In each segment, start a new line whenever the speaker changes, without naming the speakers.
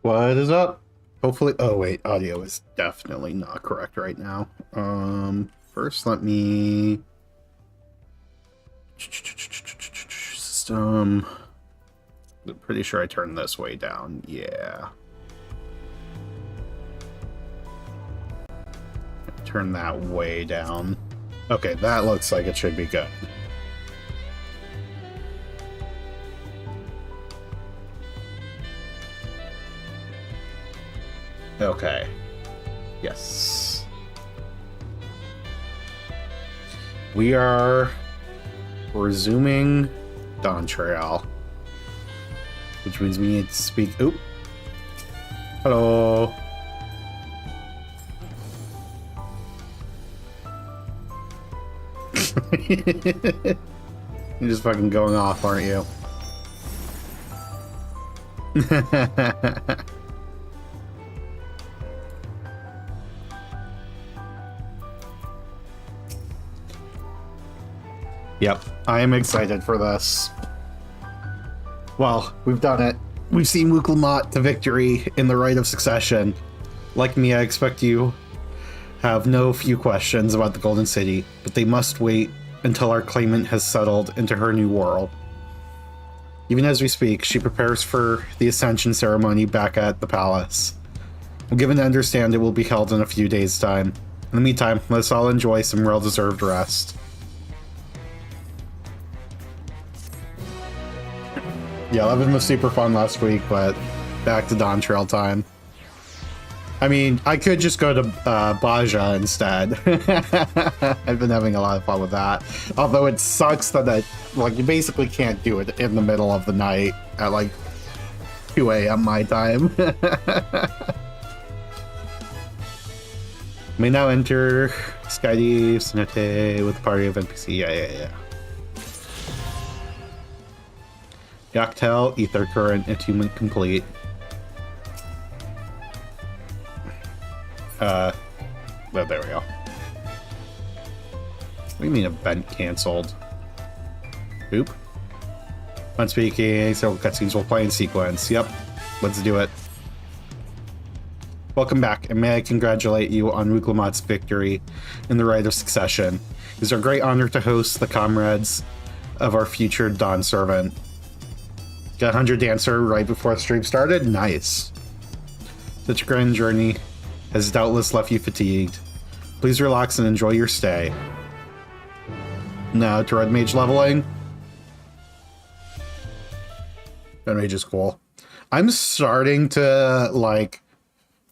What is up? Hopefully, oh wait, audio is definitely not correct right now. First let me system. I'm pretty sure I turned this way down. Yeah. Turn that way down. Okay, that looks like it should be good. Okay. Yes. We are resuming Dawntrail, which means we need to speak. Oop. Hello. You're just fucking going off, aren't you? Yep, I am excited for this. Well, we've done it. We've seen Wuklamat to victory in the Rite of Succession. Like me, I expect you have no few questions about the Golden City, but they must wait until our claimant has settled into her new world. Even as we speak, she prepares for the Ascension ceremony back at the palace. I'm given to understand it will be held in a few days' time. In the meantime, let's all enjoy some well-deserved rest. Yeah, 11 was super fun last week, but back to Dawntrail time. I mean, I could just go to Baja instead. I've been having a lot of fun with that. Although it sucks that like you basically can't do it in the middle of the night at like 2 a.m. my time. May now enter XIV Cenote with a party of NPC. Yeah. Dawntrail, Ether Current, attunement complete. Well, there we go. What do you mean event canceled? Oop. When speaking, several cutscenes will play in sequence. Yep, let's do it. Welcome back, and may I congratulate you on Wuklamot's victory in the Rite of Succession. It is our great honor to host the comrades of our future Dawn Servant. Got 100 Dancer right before the stream started? Nice. Such a grand journey has doubtless left you fatigued. Please relax and enjoy your stay. Now to Red Mage leveling. Red Mage is cool. I'm starting to, like,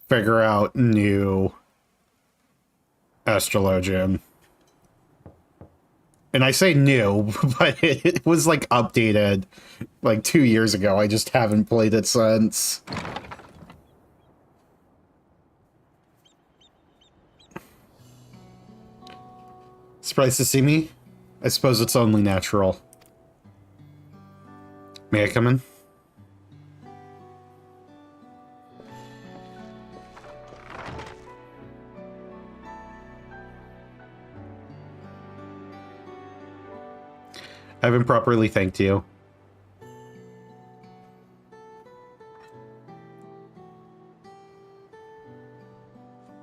figure out new Astrologian. And I say new, but it was, like, updated, like, 2 years ago. I just haven't played it since. Surprised to see me? I suppose it's only natural. May I come in? I haven't properly thanked you.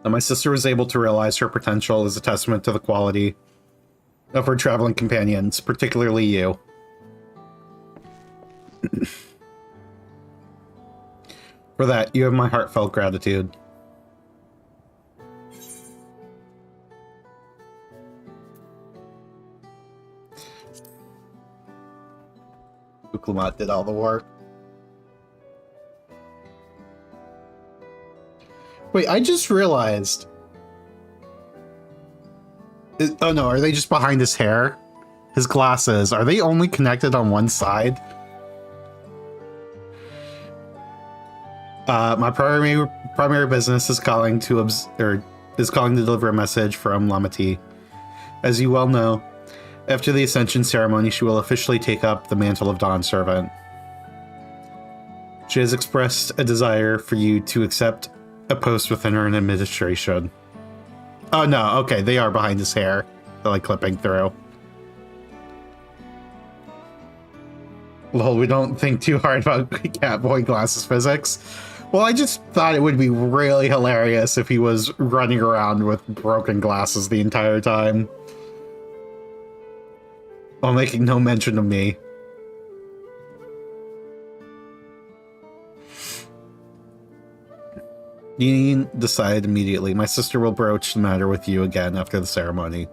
That my sister was able to realize her potential is a testament to the quality of her traveling companions, particularly you. For that, you have my heartfelt gratitude. Wuklamot did all the work. Wait, I just realized... Oh no, are they just behind his hair? His glasses, are they only connected on one side? My primary business is calling to deliver a message from Lamati. As you well know, after the Ascension ceremony, she will officially take up the mantle of Dawn Servant. She has expressed a desire for you to accept a post within her administration. Oh no, okay, they are behind his hair. They're like clipping through. Well, we don't think too hard about Catboy Glasses physics. Well, I just thought it would be really hilarious if he was running around with broken glasses the entire time. While making no mention of me. You needn't decide immediately. My sister will broach the matter with you again after the ceremony.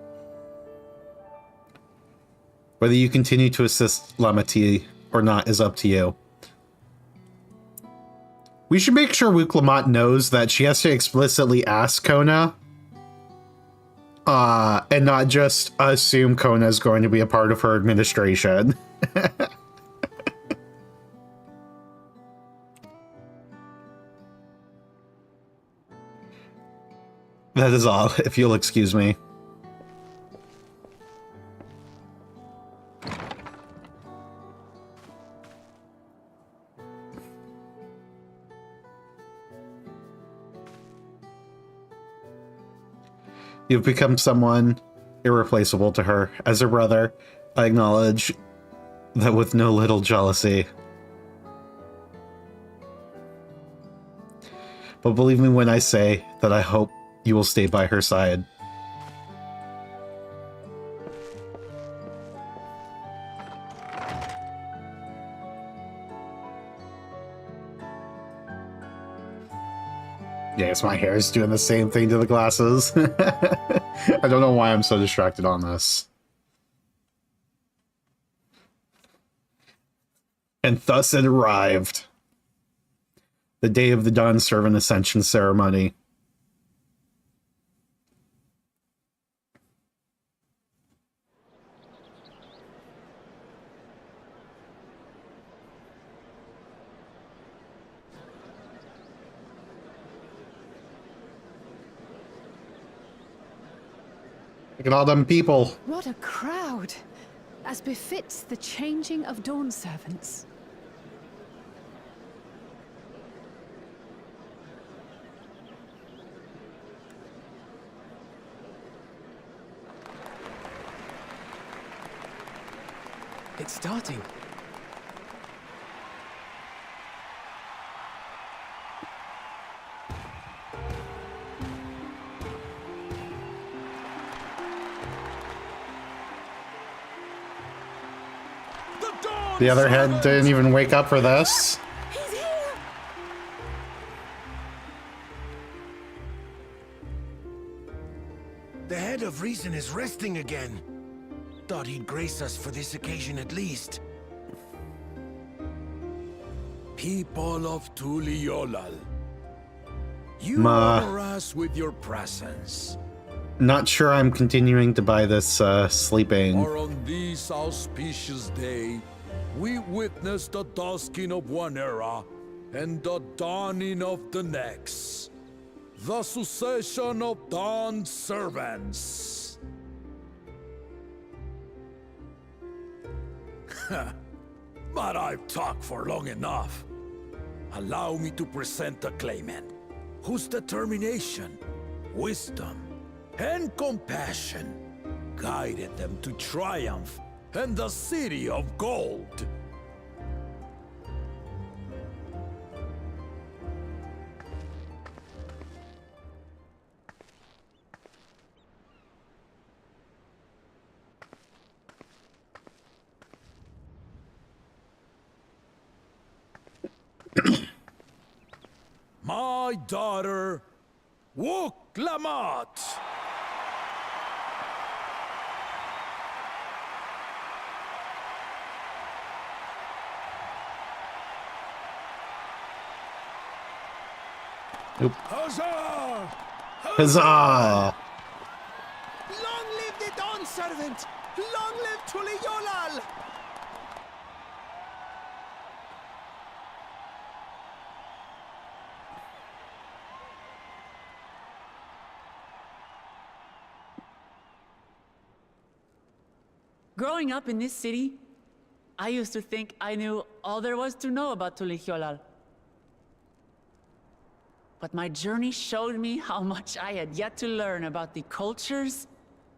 Whether you continue to assist Lamati or not is up to you. We should make sure Wuklamot knows that she has to explicitly ask Kona. And not just assume Kona is going to be a part of her administration. That is all, if you'll excuse me. You've become someone irreplaceable to her. As her brother, I acknowledge that with no little jealousy. But believe me when I say that I hope you will stay by her side. Yes, my hair is doing the same thing to the glasses. I don't know why I'm so distracted on this. And thus it arrived. The day of the Dawn Servant Ascension ceremony. Look at all them people.
What a crowd! As befits the changing of dawn servants.
It's starting.
The other head didn't even wake up for this.
He's here!
The head of reason is resting again. Thought he'd grace us for this occasion at least. People of Tuliolal, you honor us with your presence.
Not sure I'm continuing to buy this sleeping.
For on this auspicious day, we witness the dusking of one era and the dawning of the next. The succession of dawn servants. But I've talked for long enough. Allow me to present the claimant, whose determination, wisdom, and compassion guided them to triumph and the city of gold. My daughter, Wuklamat. Huzzah!
Huzzah!
Long live the dawn servant! Long live Tuliolal!
Growing up in this city, I used to think I knew all there was to know about Tulihyolal. But my journey showed me how much I had yet to learn about the cultures,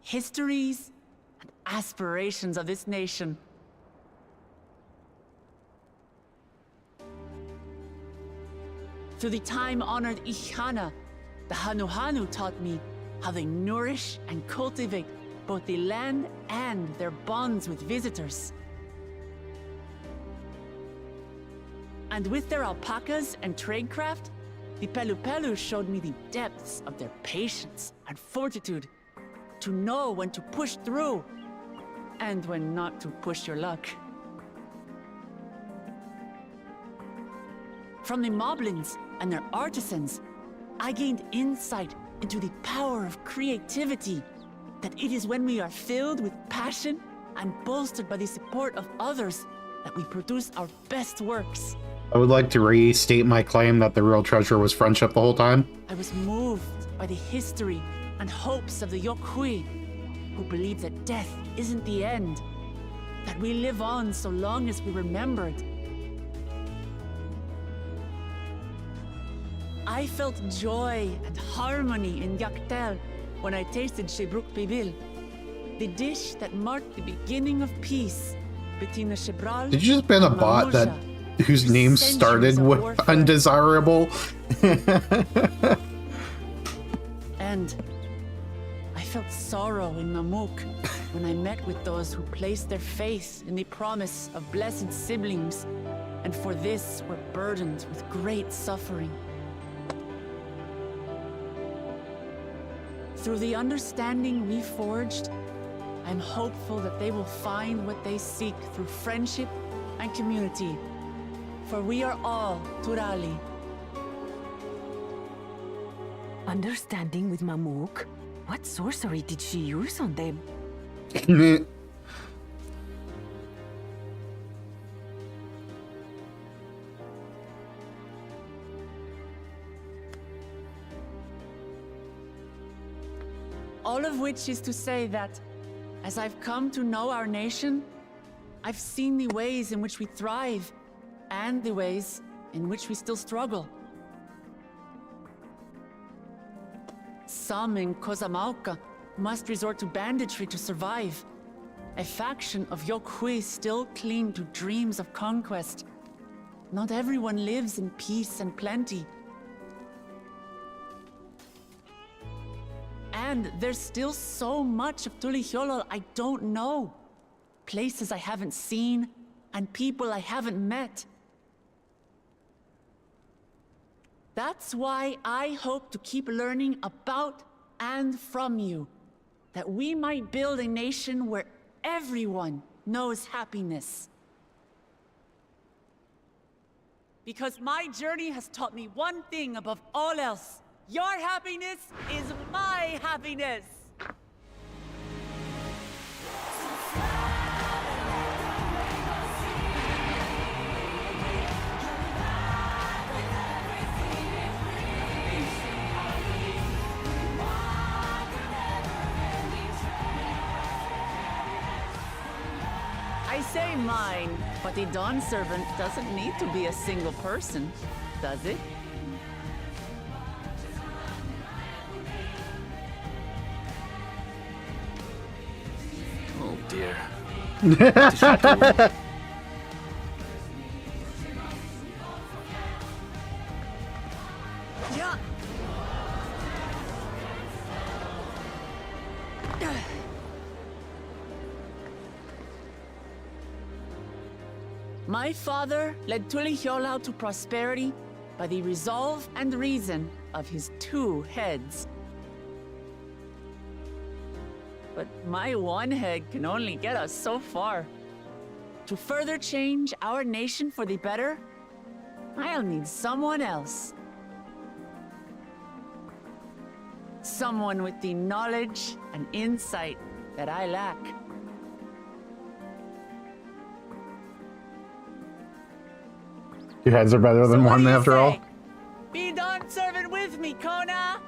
histories, and aspirations of this nation. Through the time-honored Ihana, the Hanuhanu taught me how they nourish and cultivate both the land and their bonds with visitors. And with their alpacas and tradecraft, the Pelupelu showed me the depths of their patience and fortitude to know when to push through and when not to push your luck. From the Moblins and their artisans, I gained insight into the power of creativity, that it is when we are filled with passion and bolstered by the support of others that we produce our best works.
I would like to restate my claim that the real treasure was friendship the whole time.
I was moved by the history and hopes of the Yokhui, who believe that death isn't the end, that we live on so long as we're remembered. I felt joy and harmony in Yaktel when I tasted Shebruk Bibil, the dish that marked the beginning of peace between the Shebral.
Did you just ban a
and
bot that
Mamouja,
whose name started with
warfare.
undesirable?
And I felt sorrow in Mamuk when I met with those who placed their faith in the promise of blessed siblings, and for this were burdened with great suffering. Through the understanding we forged, I'm hopeful that they will find what they seek through friendship and community, for we are all Turali.
Understanding with Mamuk? What sorcery did she use on them?
All of which is to say that, as I've come to know our nation, I've seen the ways in which we thrive, and the ways in which we still struggle. Some in Kozamauka must resort to banditry to survive. A faction of Yokhui still cling to dreams of conquest. Not everyone lives in peace and plenty. And there's still so much of Tulihiolol I don't know. Places I haven't seen, and people I haven't met. That's why I hope to keep learning about and from you, that we might build a nation where everyone knows happiness. Because my journey has taught me one thing above all else. Your happiness is my happiness! I say mine, but a Dawn servant doesn't need to be a single person, does it?
Oh dear.
Yeah. My father led Tulihiolol to prosperity by the resolve and reason of his 2 heads. But my one head can only get us so far. To further change our nation for the better, I'll need someone else. Someone with the knowledge and insight that I lack.
Your heads are better than
So what
one
do you
after all.
say? Be Dawn servant with me, Kona!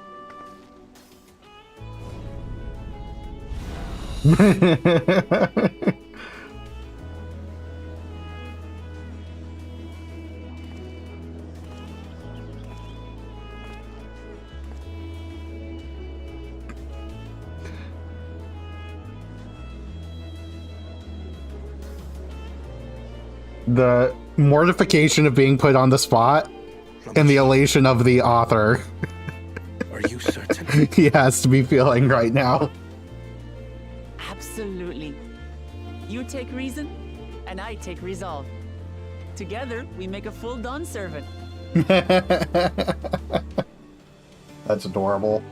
The mortification of being put on the spot and the elation of the author
Are you certain?
he has to be feeling right now.
Absolutely. You take reason, and I take resolve. Together, we make a full Dawn servant.
That's adorable.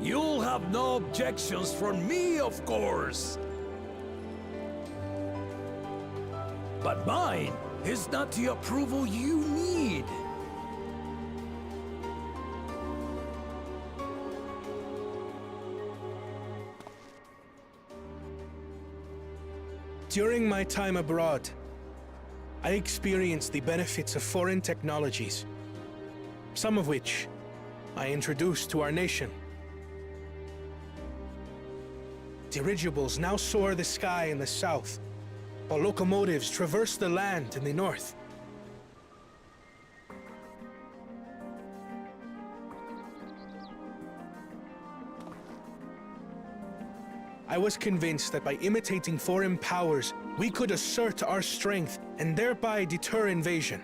You'll have no objections from me, of course. But mine is not the approval you need.
During my time abroad, I experienced the benefits of foreign technologies, some of which I introduced to our nation. Dirigibles now soar the sky in the south, while locomotives traverse the land in the north. I was convinced that by imitating foreign powers, we could assert our strength and thereby deter invasion.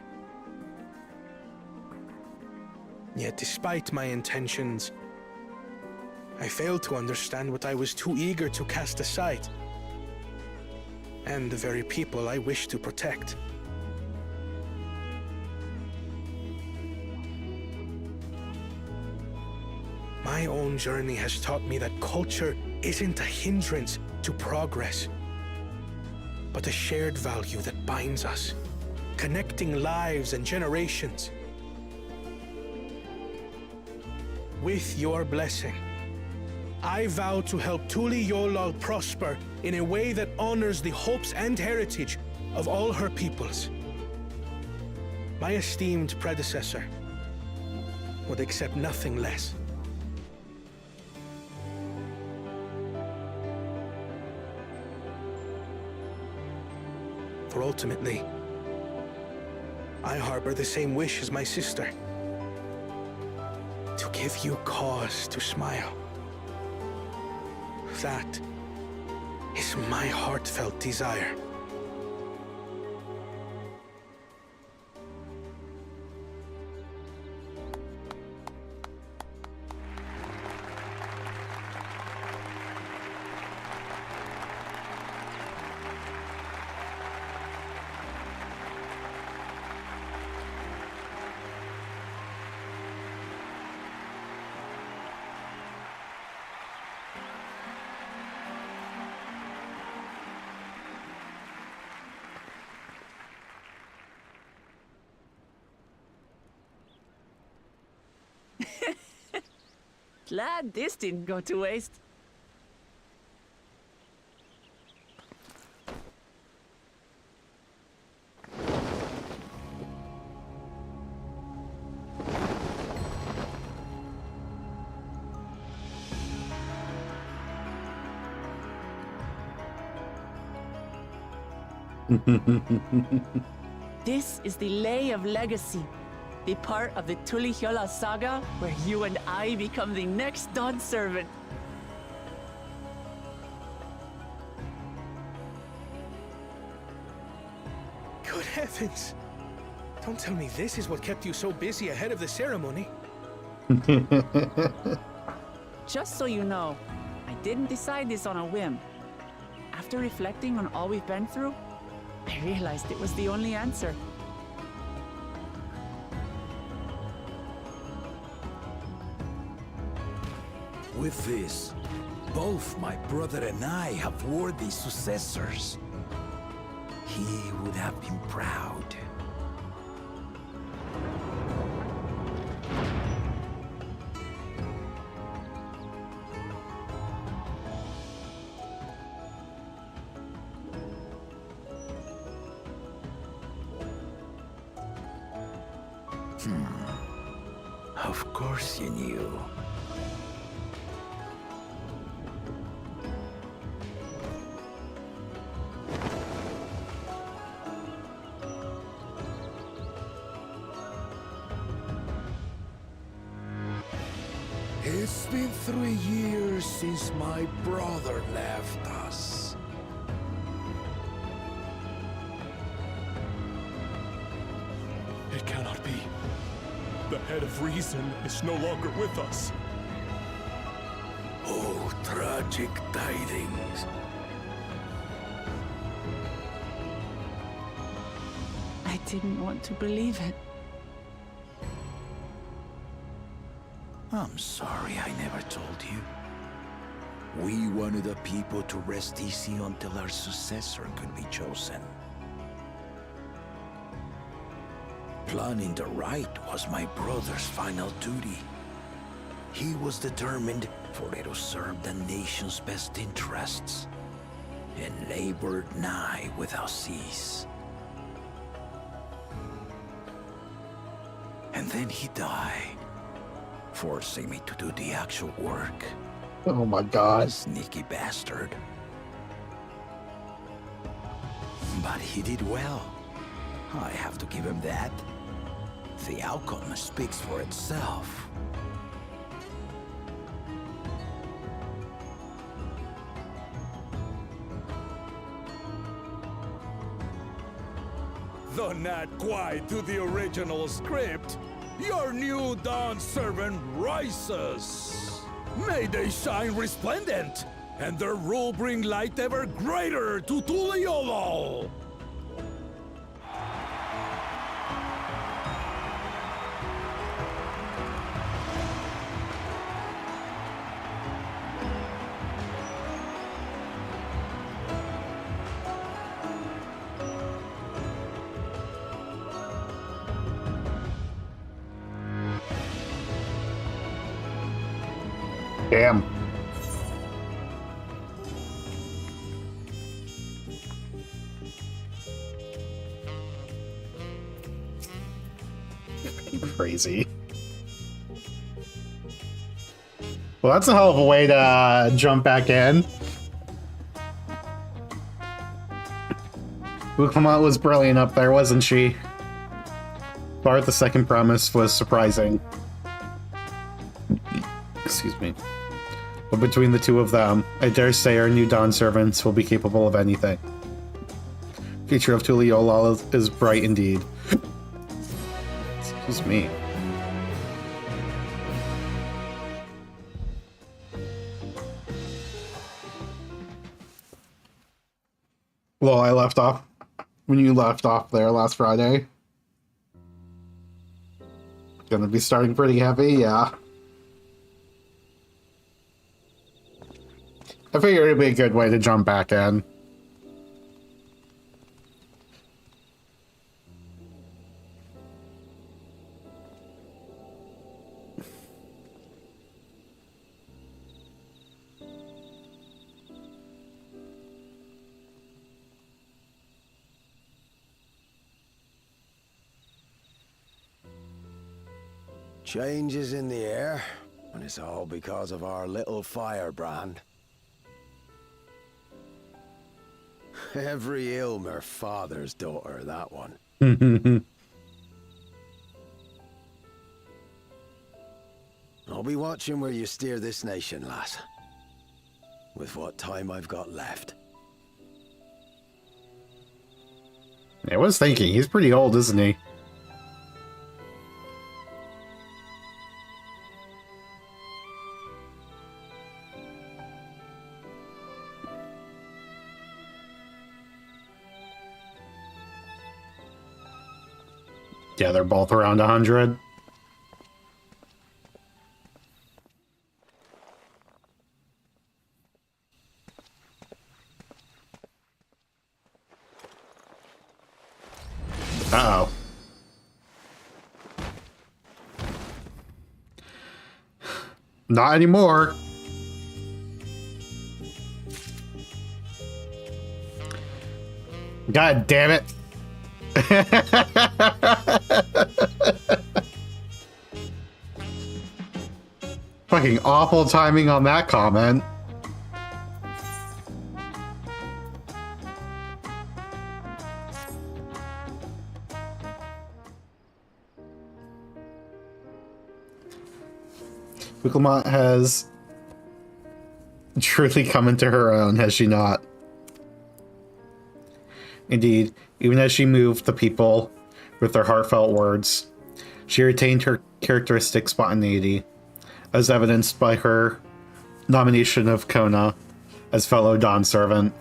Yet despite my intentions, I failed to understand what I was too eager to cast aside, and the very people I wish to protect. My own journey has taught me that culture isn't a hindrance to progress, but a shared value that binds us, connecting lives and generations. With your blessing, I vow to help Tulihiolol prosper in a way that honors the hopes and heritage of all her peoples. My esteemed predecessor, would accept nothing less. For ultimately, I harbor the same wish as my sister. To give you cause to smile. That is my heartfelt desire.
Glad this didn't go to waste. This is the Lay of Legacy, the part of the Tulihyola saga where you and I become the next Dawn servant.
Good heavens! Don't tell me this is what kept you so busy ahead of the ceremony.
Just so you know, I didn't decide this on a whim. After reflecting on all we've been through, I realized it was the only answer.
With this, both my brother and I have worthy successors. He would have been proud. Of course you knew. It's been 3 years since my brother left us.
It cannot be. The head of reason is no longer with us.
Oh, tragic tidings.
I didn't want to believe it.
I'm sorry I never told you. We wanted the people to rest easy until our successor could be chosen. Planning the right was my brother's final duty. He was determined for it to serve the nation's best interests, and labored nigh without cease. And then he died, forcing me to do the actual work.
Oh my god.
Sneaky bastard. But he did well. I have to give him that. The outcome speaks for itself. Though not quite to the original script, your new Dawn servant rises. May they shine resplendent, and their rule bring light ever greater to Tuliolo.
Damn. Crazy. Well, that's a hell of a way to jump back in. Uklama was brilliant up there, wasn't she? But the second promise was surprising. Excuse me. But between the two of them, I dare say our new Dawn servants will be capable of anything. Future of Tuliyollal is bright indeed. Excuse me. Well, I left off when you left off there last Friday. Gonna be starting pretty heavy, yeah. I figured it'd be a good way to jump back in.
Changes in the air, and it's all because of our little firebrand. Every Ilmer father's daughter, that one. I'll be watching where you steer this nation, lass. With what time I've got left.
I was thinking, he's pretty old, isn't he? Yeah, they're both around 100. Uh-oh. Not anymore. God damn it. Fucking awful timing on that comment. Uklama has truly come into her own, has she not? Indeed, even as she moved the people with her heartfelt words, she retained her characteristic spontaneity, as evidenced by her nomination of Kona as fellow Dawn servant.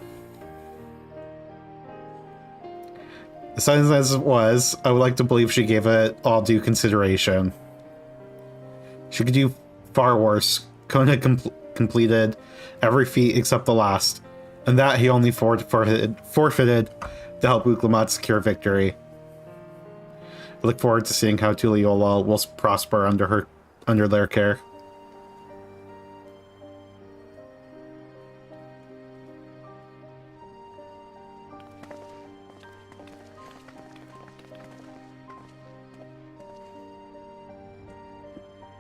As as it was, I would like to believe she gave it all due consideration. She could do far worse. Kona completed every feat except the last, and that he only forfeited to help Uklama secure victory. I look forward to seeing how Tuliyollal will prosper under their care.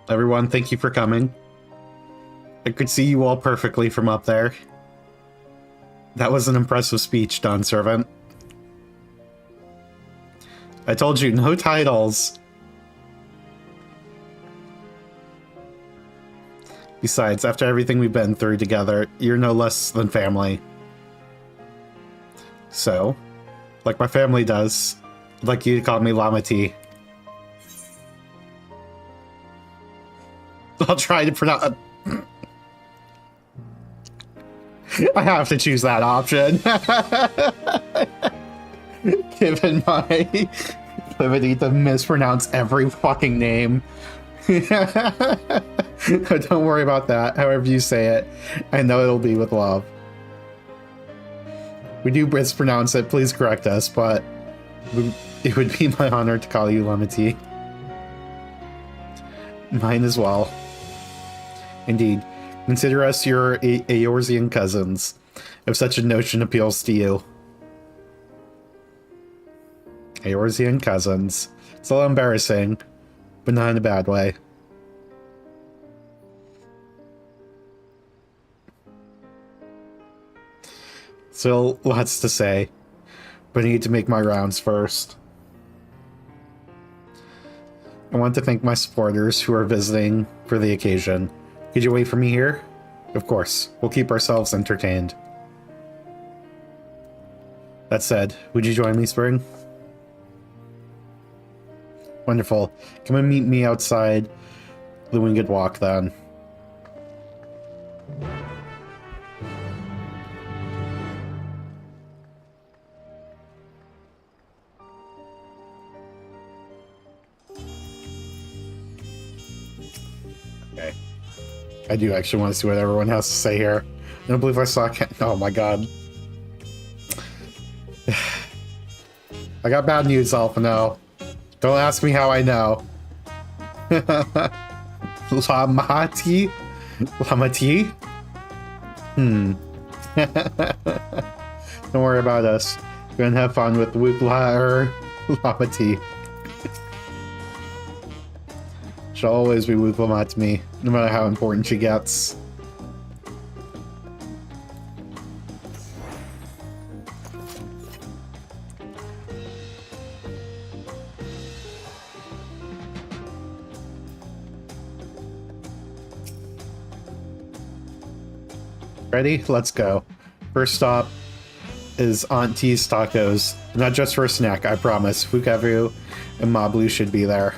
Everyone, thank you for coming. I could see you all perfectly from up there. That was an impressive speech, Dawn Servant. I told you, no titles. Besides, after everything we've been through together, you're no less than family. So, like my family does, I'd like you to call me Lamati. I'll try to pronounce... I have to choose that option. Given my ability to mispronounce every fucking name. Don't worry about that. However you say it, I know it'll be with love. We do mispronounce it, please correct us, but it would be my honor to call you Lamati. Mine as well. Indeed. Consider us your Eorzean cousins, if such a notion appeals to you. Eorzean cousins. It's a little embarrassing, but not in a bad way. Still lots to say, but I need to make my rounds first. I want to thank my supporters who are visiting for the occasion. Could you wait for me here? Of course, we'll keep ourselves entertained. That said, would you join me, Spring? Wonderful. Come and meet me outside the Winged Walk, then. Okay. I do actually want to see what everyone has to say here. I don't believe I saw oh my god. I got bad news, Alphino. Don't ask me how I know. Lamati? Lamati? Don't worry about us. We're gonna have fun with Wookla Lamati. She'll always be Wookla to me, no matter how important she gets. Ready? Let's go. First stop is Auntie's Tacos. Not just for a snack, I promise. Fukavu and Mablu should be there.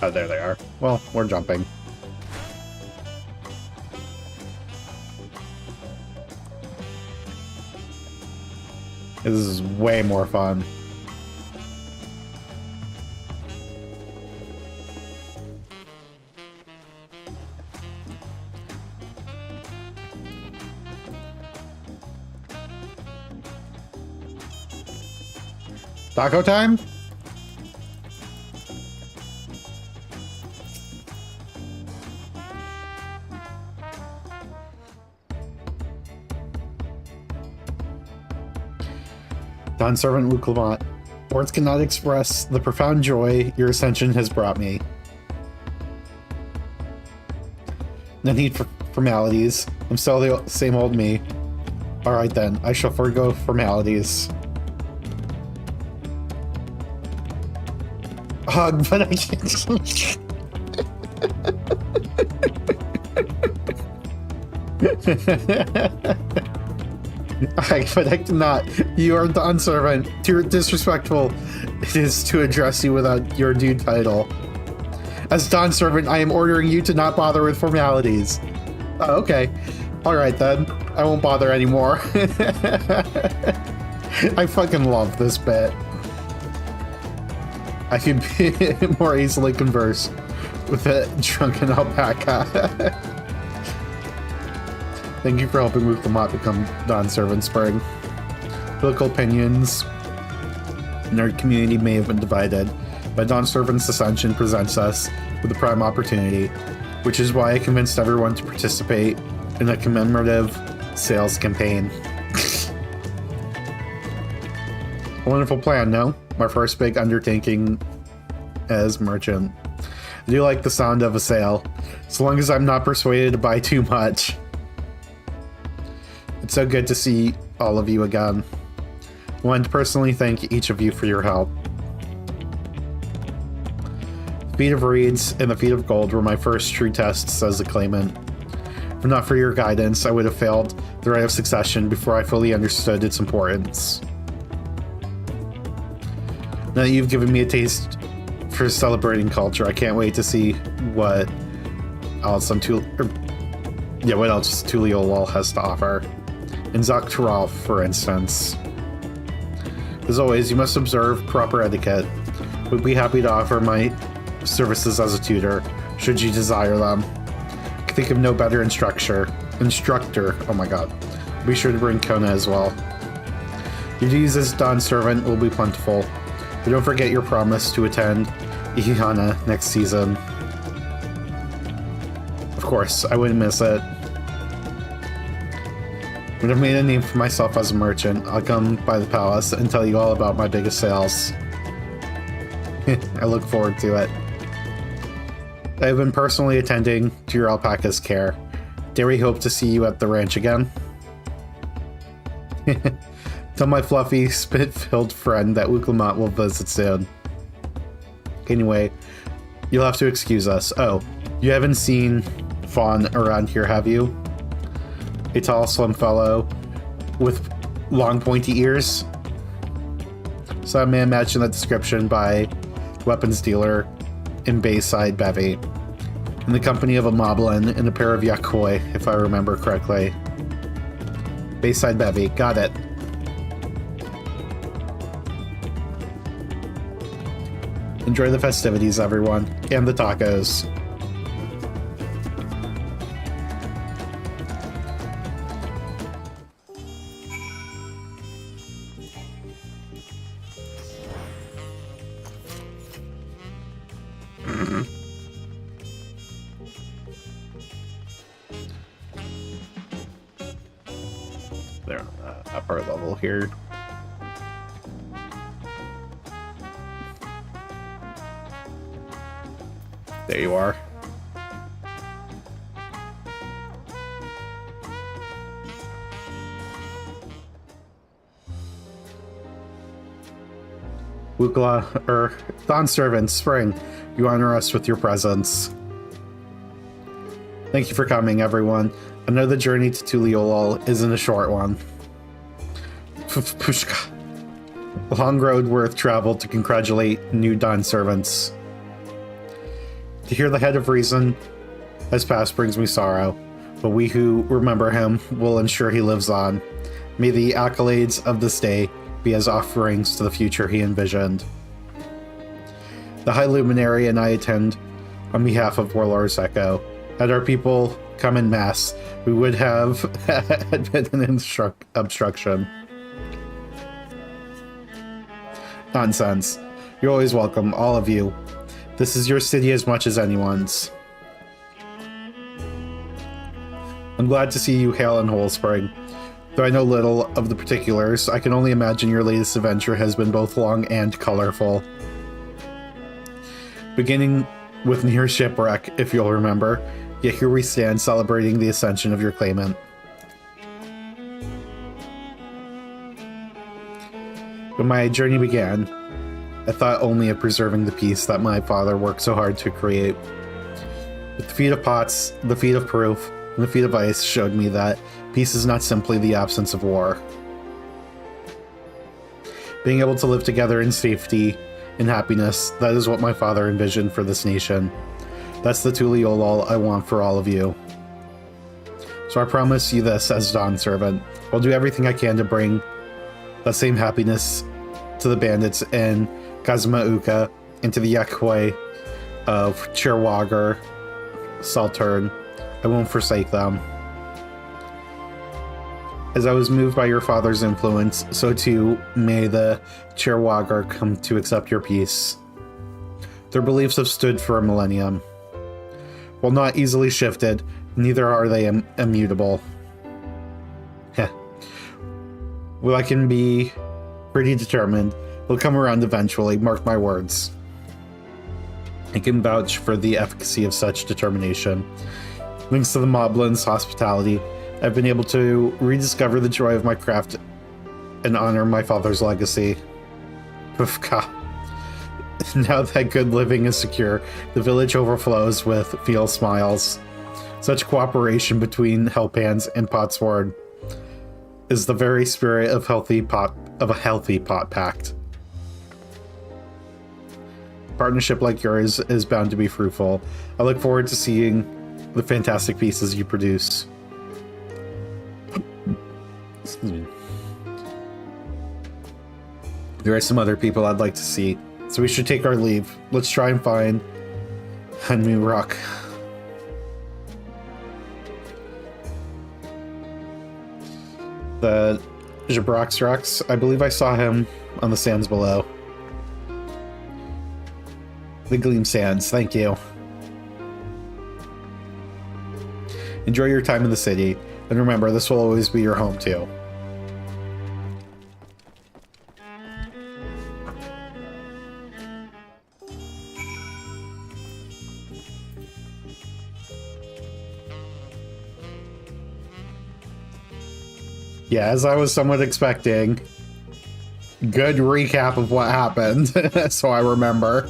Oh, there they are. Well, we're jumping. This is way more fun. Taco time? Dawn Servant Wu Clement. Words cannot express the profound joy your ascension has brought me. No need for formalities. I'm still the same old me. Alright then, I shall forego formalities. Hug, but I can't. But I cannot. You are Dawn Servant. Too disrespectful it is to address you without your due title. As Dawn Servant, I am ordering you to not bother with formalities. Oh, okay. Alright then. I won't bother anymore. I fucking love this bit. I can be more easily converse with a drunken alpaca. Thank you for helping Wu Clement become Dawn Servant Spring. Political opinions in our community may have been divided, but Dawn Servant's ascension presents us with a prime opportunity, which is why I convinced everyone to participate in a commemorative sales campaign. A wonderful plan, no? My first big undertaking as merchant. I do like the sound of a sale, so long as I'm not persuaded to buy too much. It's so good to see all of you again. I wanted to personally thank each of you for your help. The Feet of Reeds and the Feet of Gold were my first true tests as a claimant. If not for your guidance, I would have failed the rite of succession before I fully understood its importance. Now that you've given me a taste for celebrating culture, I can't wait to see what else what else Tuliolol has to offer. In Zaktaral, for instance. As always, you must observe proper etiquette. We'd be happy to offer my services as a tutor, should you desire them. I can think of no better instructor. Oh my god. Be sure to bring Kona as well. Your duties as Dawn Servant will be plentiful. But don't forget your promise to attend Ihihana next season. Of course, I wouldn't miss it. When I've made a name for myself as a merchant, I'll come by the palace and tell you all about my biggest sales. I look forward to it. I have been personally attending to your alpaca's care. Dare we hope to see you at the ranch again? Tell my fluffy, spit-filled friend that Uklamat will visit soon. Anyway, you'll have to excuse us. Oh, you haven't seen Fawn around here, have you? A tall, slim fellow with long, pointy ears. So I may imagine that description by weapons dealer in Bayside Bevy, in the company of a moblin and a pair of yakoi, if I remember correctly. Bayside Bevy, got it. Enjoy the festivities, everyone, and the tacos. They're on the upper level here. There you are. Wukla, Dawn Servant, Spring, you honor us with your presence. Thank you for coming, everyone. I know the journey to Tuliolol isn't a short one. Pushka. A long road worth travel to congratulate new Dawn Servants. To hear the head of reason has passed brings me sorrow, but we who remember him will ensure he lives on. May the accolades of this day be as offerings to the future he envisioned. The High Luminary and I attend on behalf of Warlord Echo. Had our people come in mass, we would have had been an obstruction. Nonsense. You're always welcome, all of you. This is your city as much as anyone's. I'm glad to see you hail in Whole Spring. Though I know little of the particulars, I can only imagine your latest adventure has been both long and colorful. Beginning with near shipwreck, if you'll remember, yet here we stand celebrating the ascension of your claimant. When my journey began, I thought only of preserving the peace that my father worked so hard to create. With the feet of pots, the feet of proof, and the feet of ice showed me that peace is not simply the absence of war. Being able to live together in safety and happiness, that is what my father envisioned for this nation. That's the Tuliolol I want for all of you. So I promise you this as Dawn Servant. I'll do everything I can to bring that same happiness to the bandits in Kazumauka and to the Yakoi of Cherwagar, Saltern. I won't forsake them. As I was moved by your father's influence, so too may the Cherwagar come to accept your peace. Their beliefs have stood for a millennium. While not easily shifted, neither are they immutable. Heh. Well, I can be pretty determined. They'll come around eventually, mark my words. I can vouch for the efficacy of such determination. Thanks to the Moblin's hospitality, I've been able to rediscover the joy of my craft and honor my father's legacy. Pufka. Now that good living is secure, the village overflows with field smiles. Such cooperation between Hellpans and Potsword is the very spirit of a healthy pot pact. Partnership like yours is bound to be fruitful. I look forward to seeing the fantastic pieces you produce. Excuse me. There are some other people I'd like to see, so we should take our leave. Let's try and find Hanmu Rock. The Jabroxrax, I believe I saw him on the sands below. The Gleam Sands, thank you. Enjoy your time in the city, and remember, this will always be your home too. Yeah, as I was somewhat expecting. Good recap of what happened, so I remember.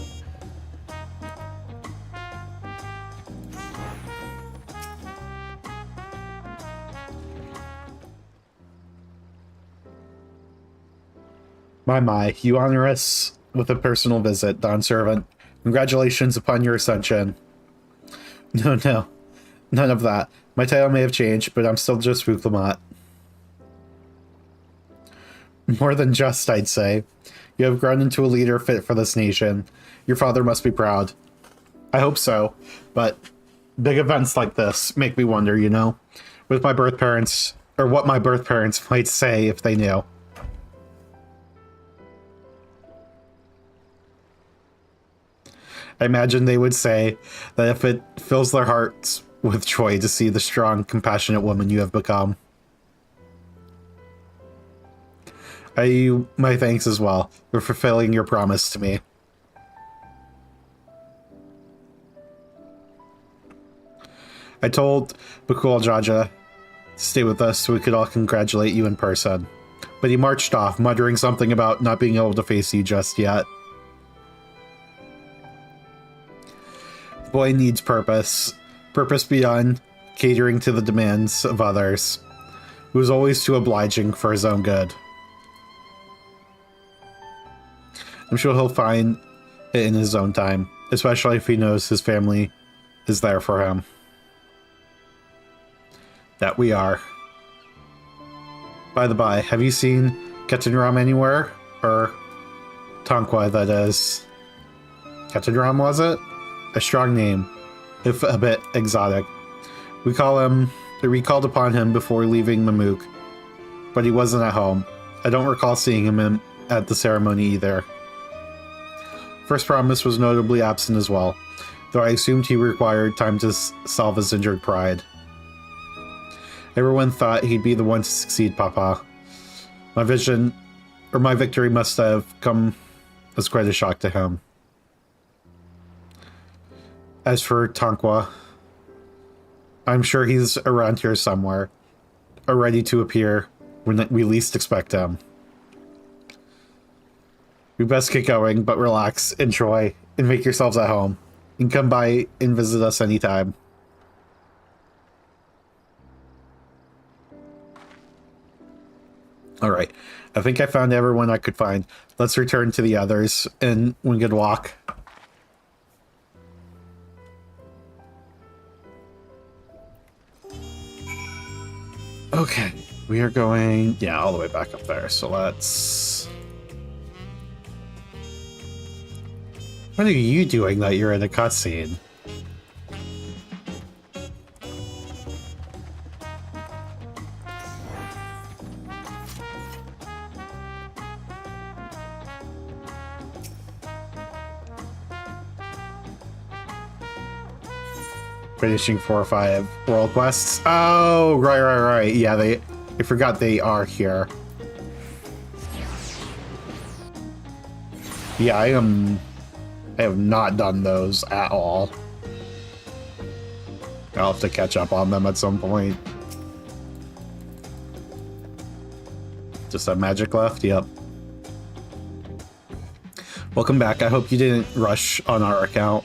My, you honor us with a personal visit, Dawn Servant. Congratulations upon your ascension. No, none of that. My title may have changed, but I'm still just Wuklamat. More than just, I'd say. You have grown into a leader fit for this nation. Your father must be proud. I hope so, but big events like this make me wonder, you know? With my birth parents, or what my birth parents might say if they knew. I imagine they would say that if it fills their hearts with joy to see the strong, compassionate woman you have become. I owe you my thanks as well for fulfilling your promise to me. I told Bakul Jaja to stay with us so we could all congratulate you in person. But he marched off, muttering something about not being able to face you just yet. The boy needs purpose. Purpose beyond catering to the demands of others. He was always too obliging for his own good. I'm sure he'll find it in his own time, especially if he knows his family is there for him. That we are. By the by, have you seen Ketanram anywhere? Or Tonqua, that is. Ketanram, was it? A strong name, if a bit exotic. We called upon him before leaving Mamook, but he wasn't at home. I don't recall seeing him at the ceremony either. First Promise was notably absent as well, though I assumed he required time to solve his injured pride. Everyone thought he'd be the one to succeed Papa. My victory must have come as quite a shock to him. As for Tonqua, I'm sure he's around here somewhere, or ready to appear when we least expect him. We best get going, but relax, enjoy, and make yourselves at home. You can come by and visit us anytime. Alright, I think I found everyone I could find. Let's return to the others in Winged Walk. Okay, we are going, yeah, all the way back up there, so let's... What are you doing that you're in a cutscene? Finishing 4 or 5 world quests. Oh, right. Yeah, I forgot they are here. Yeah, I have not done those at all. I'll have to catch up on them at some point. Just have magic left? Yep. Welcome back. I hope you didn't rush on our account.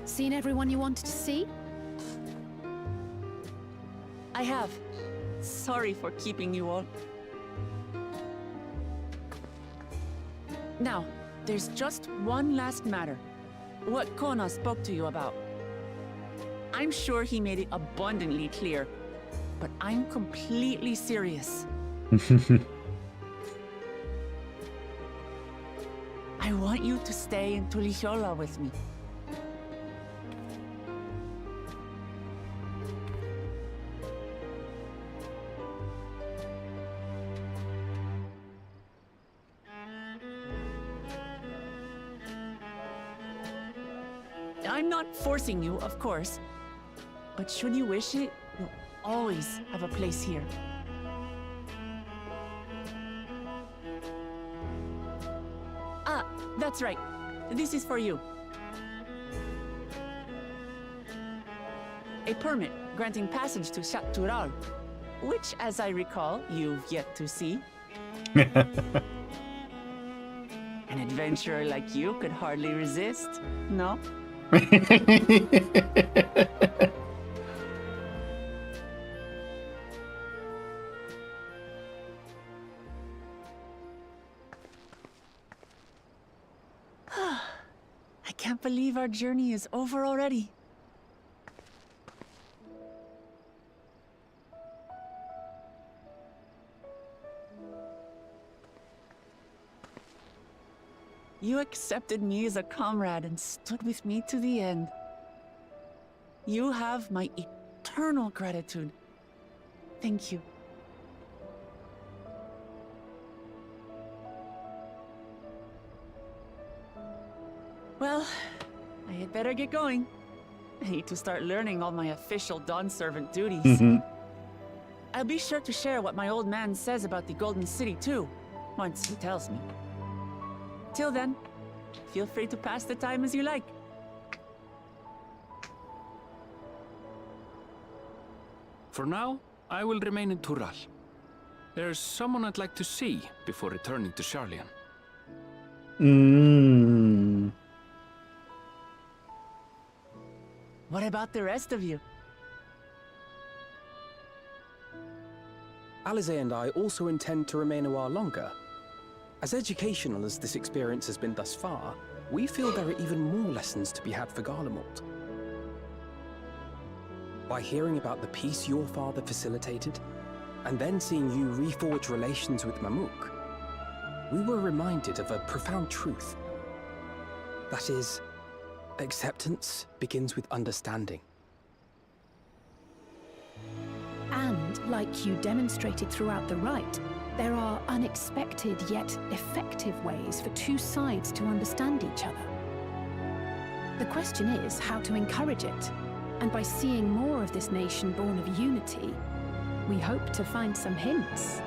Seen everyone you wanted to see?
I have. Sorry for keeping you all. Now, there's just one last matter. What Kona spoke to you about. I'm sure he made it abundantly clear, but I'm completely serious. I want you to stay in Tulichola with me. I'm not forcing you, of course, but should you wish it, you'll always have a place here. Ah, that's right. This is for you. a permit granting passage to Shatural, which, as I recall, you've yet to see. An adventurer like you could hardly resist, no? I can't believe our journey is over already. You accepted me as a comrade and stood with me to the end. You have my eternal gratitude. Thank you. Well, I had better get going. I need to start learning all my official Dawn servant duties. I'll be sure to share what my old man says about the Golden City too, once he tells me. Till then, feel free to pass the time as you like.
For now, I will remain in Tural. There's someone I'd like to see before returning to Sharlayan.
What about the rest of you?
Alize and I also intend to remain a while longer. As educational as this experience has been thus far, we feel there are even more lessons to be had for Garlemald. By hearing about the peace your father facilitated, and then seeing you reforge relations with Mamook, we were reminded of a profound truth. That is, acceptance begins with understanding.
And, like you demonstrated throughout the rite, there are unexpected yet effective ways for two sides to understand each other. The question is how to encourage it, and by seeing more of this nation born of unity, we hope to find some hints.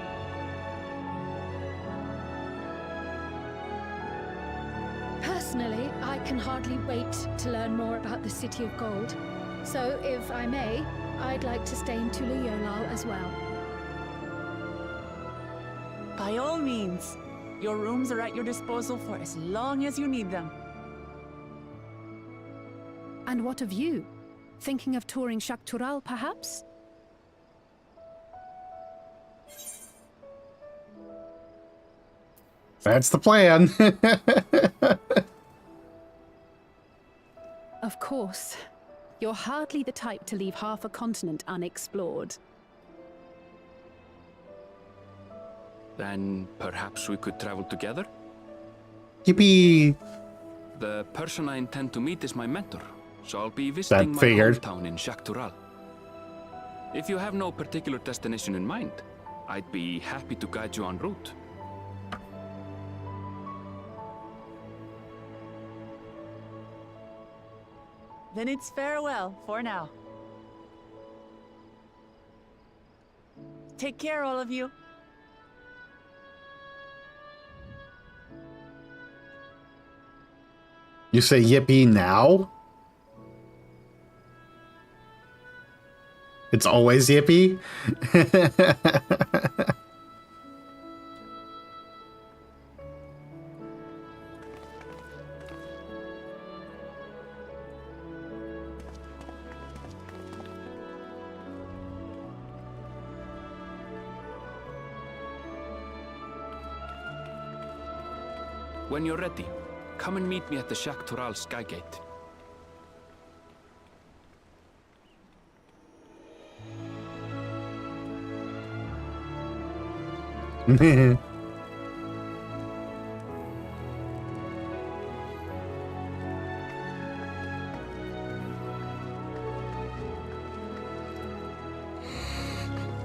Personally, I can hardly wait to learn more about the City of Gold. So, if I may, I'd like to stay in Tulu-Yolal as well.
By all means. Your rooms are at your disposal for as long as you need them.
And what of you? Thinking of touring Shaktural, perhaps?
That's the plan.
Of course. You're hardly the type to leave half a continent unexplored.
Then perhaps we could travel together?
Yippee!
The person I intend to meet is my mentor, so I'll be visiting my
figured.
hometown in Shaktural. If you have no particular destination in mind, I'd be happy to guide you en route.
Then it's farewell for now. Take care, all of you.
You say yippee now? It's always yippee?
When you're ready, come and meet me at the Shaktural Skygate.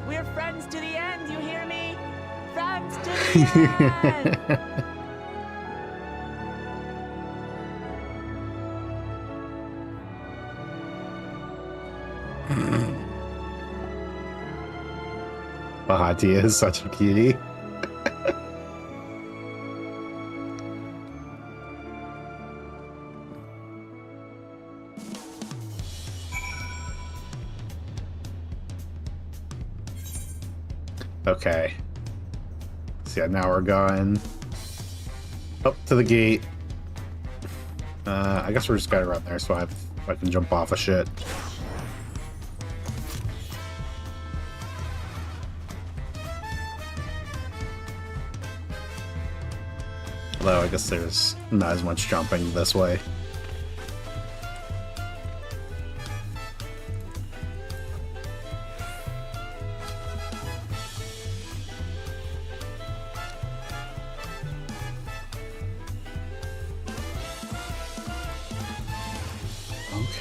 We're friends to the end, you hear me? Friends to the end!
Bahati is such a cutie. Okay. So yeah, now we're going up to the gate. I guess we're just gotta run there so I can jump off of shit. Although I guess there's not as much jumping this way.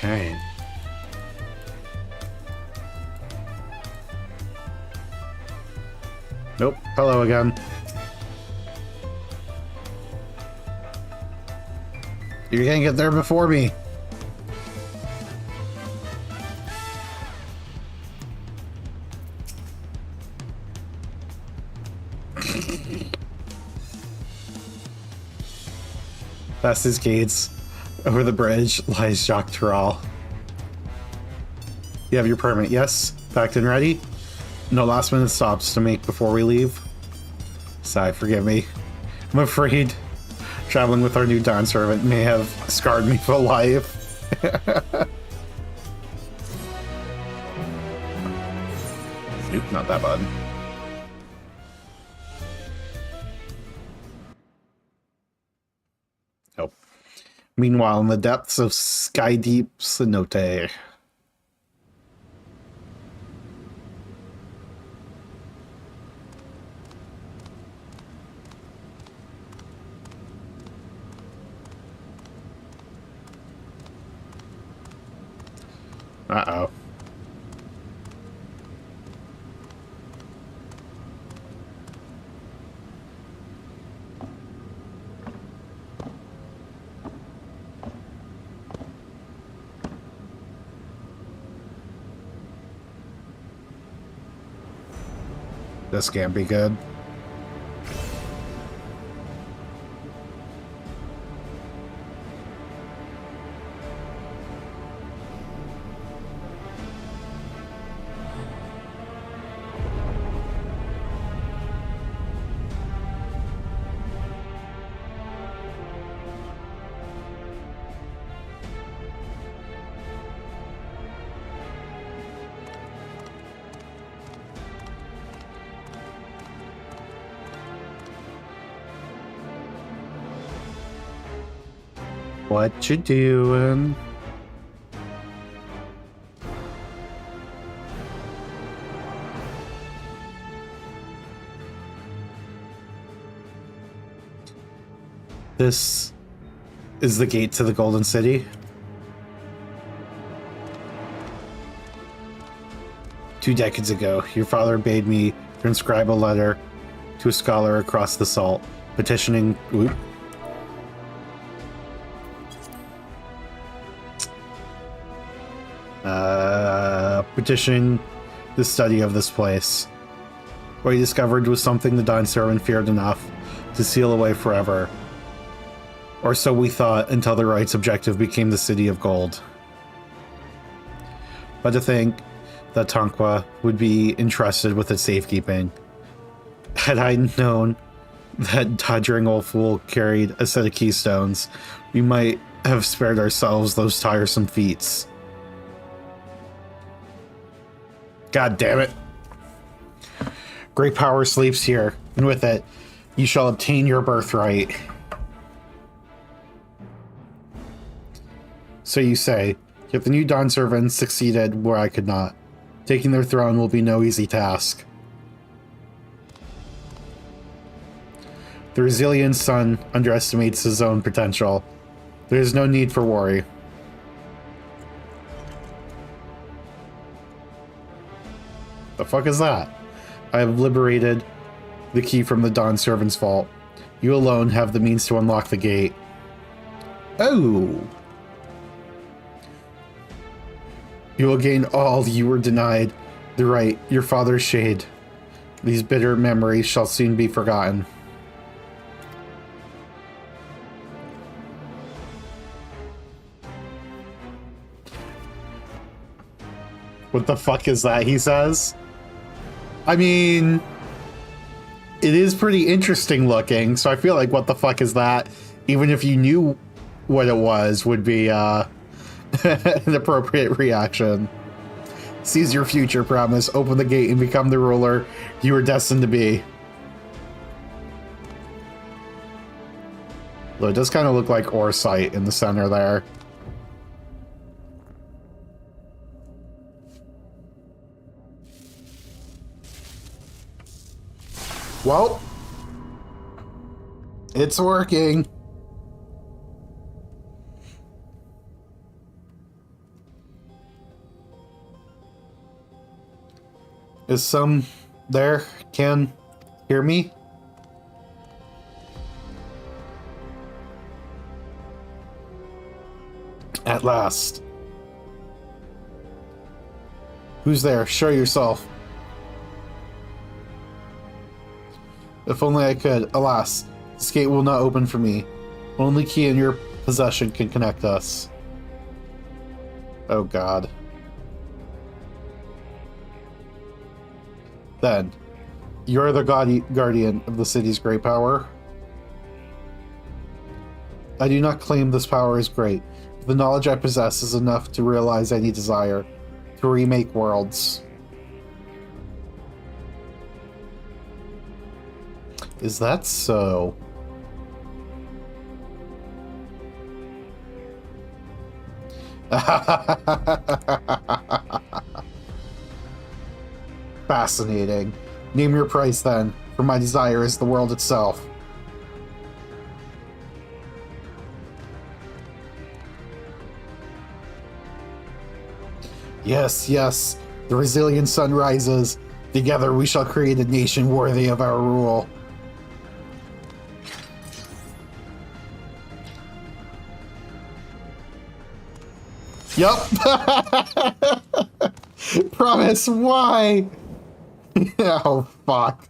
Okay. Nope. Hello again. You're gonna get there before me. Past his gates, over the bridge, lies Jacques Terral. You have your permit, yes? Packed and ready? No last minute stops to make before we leave? Sigh, forgive me. I'm afraid traveling with our new Dawn servant may have scarred me for life. Nope, not that bad. Nope. Meanwhile, in the depths of Sky Deep Cenote. Uh-oh. This can't be good. What you doing? This is the gate to the Golden City. 2 decades ago, your father bade me transcribe a letter to a scholar across the salt, petitioning... Oops. Petitioning the study of this place. What he discovered was something the Dawn servant feared enough to seal away forever. Or so we thought until the right's objective became the City of Gold. But to think that Tonqua would be entrusted with its safekeeping. Had I known that doddering old fool carried a set of keystones, we might have spared ourselves those tiresome feats. God damn it. Great power sleeps here, and with it, you shall obtain your birthright. So you say, yet the new Dawn servants succeeded where I could not. Taking their throne will be no easy task. The resilient son underestimates his own potential. There is no need for worry. The fuck is that? I have liberated the key from the Dawn servant's vault. You alone have the means to unlock the gate. Oh! You will gain all you were denied. The right, your father's shade. These bitter memories shall soon be forgotten. What the fuck is that, he says? I mean, it is pretty interesting looking, so I feel like what the fuck is that? Even if you knew what it was, would be an appropriate reaction. Seize your future, promise. Open the gate and become the ruler you were destined to be. Though it does kind of look like Orsite in the center there. Well, it's working. Is some there can hear me? At last. Who's there? Show yourself. If only I could. Alas, this gate will not open for me. Only key in your possession can connect us. Oh God. Then, you're the guardian of the city's great power. I do not claim this power is great. The knowledge I possess is enough to realize any desire to remake worlds. Is that so? Fascinating. Name your price then, for my desire is the world itself. Yes, yes, the resilient sun rises. Together we shall create a nation worthy of our rule. Yup. Promise, why? Oh, fuck.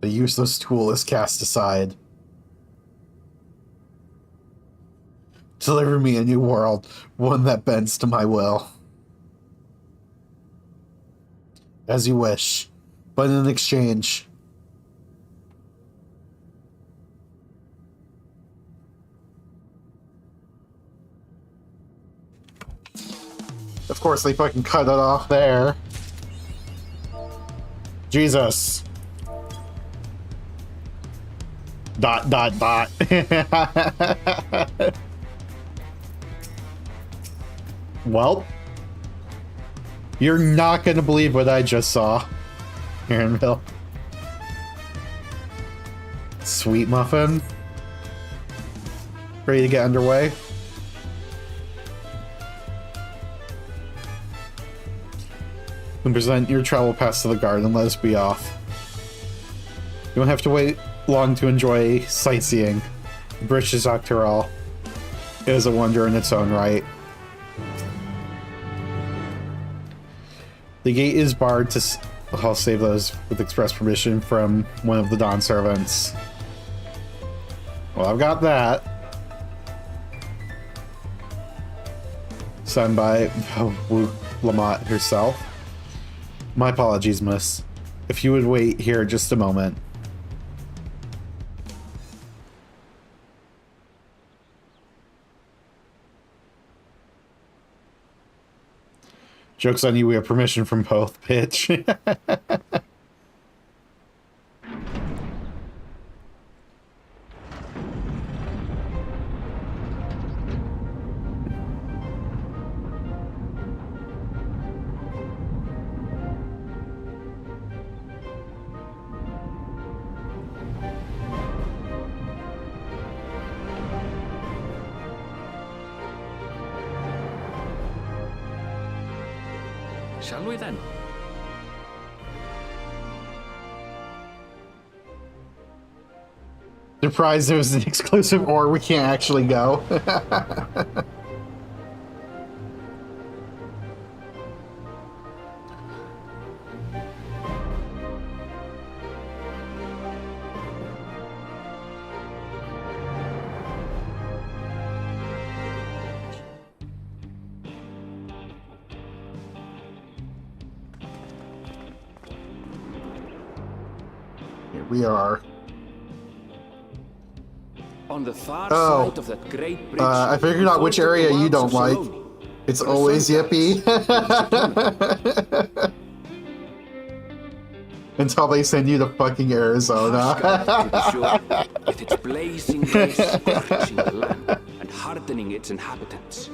The useless tool is cast aside. Deliver me a new world, one that bends to my will. As you wish, but in exchange... Of course, they fucking cut it off there. Jesus. ... Well, you're not gonna believe what I just saw, Aaronville. Sweet muffin. Ready to get underway? And present your travel pass to the guard and let us be off. You won't have to wait long to enjoy sightseeing. The bridge to Dawntrail is a wonder in its own right. The gate is barred to... I'll save those with express permission from one of the Dawn servants. Well, I've got that. Signed by Lamont herself. My apologies, miss. If you would wait here just a moment. Joke's on you, we have permission from both, bitch.
Shall we then?
Surprised it was an exclusive or we can't actually go. we are.
On the far
Oh,
side of that great bridge,
I figured out which area you don't like. It's always Yippee. Until they send you to fucking Arizona.
with its blazing rays scorching the land and hardening its inhabitants.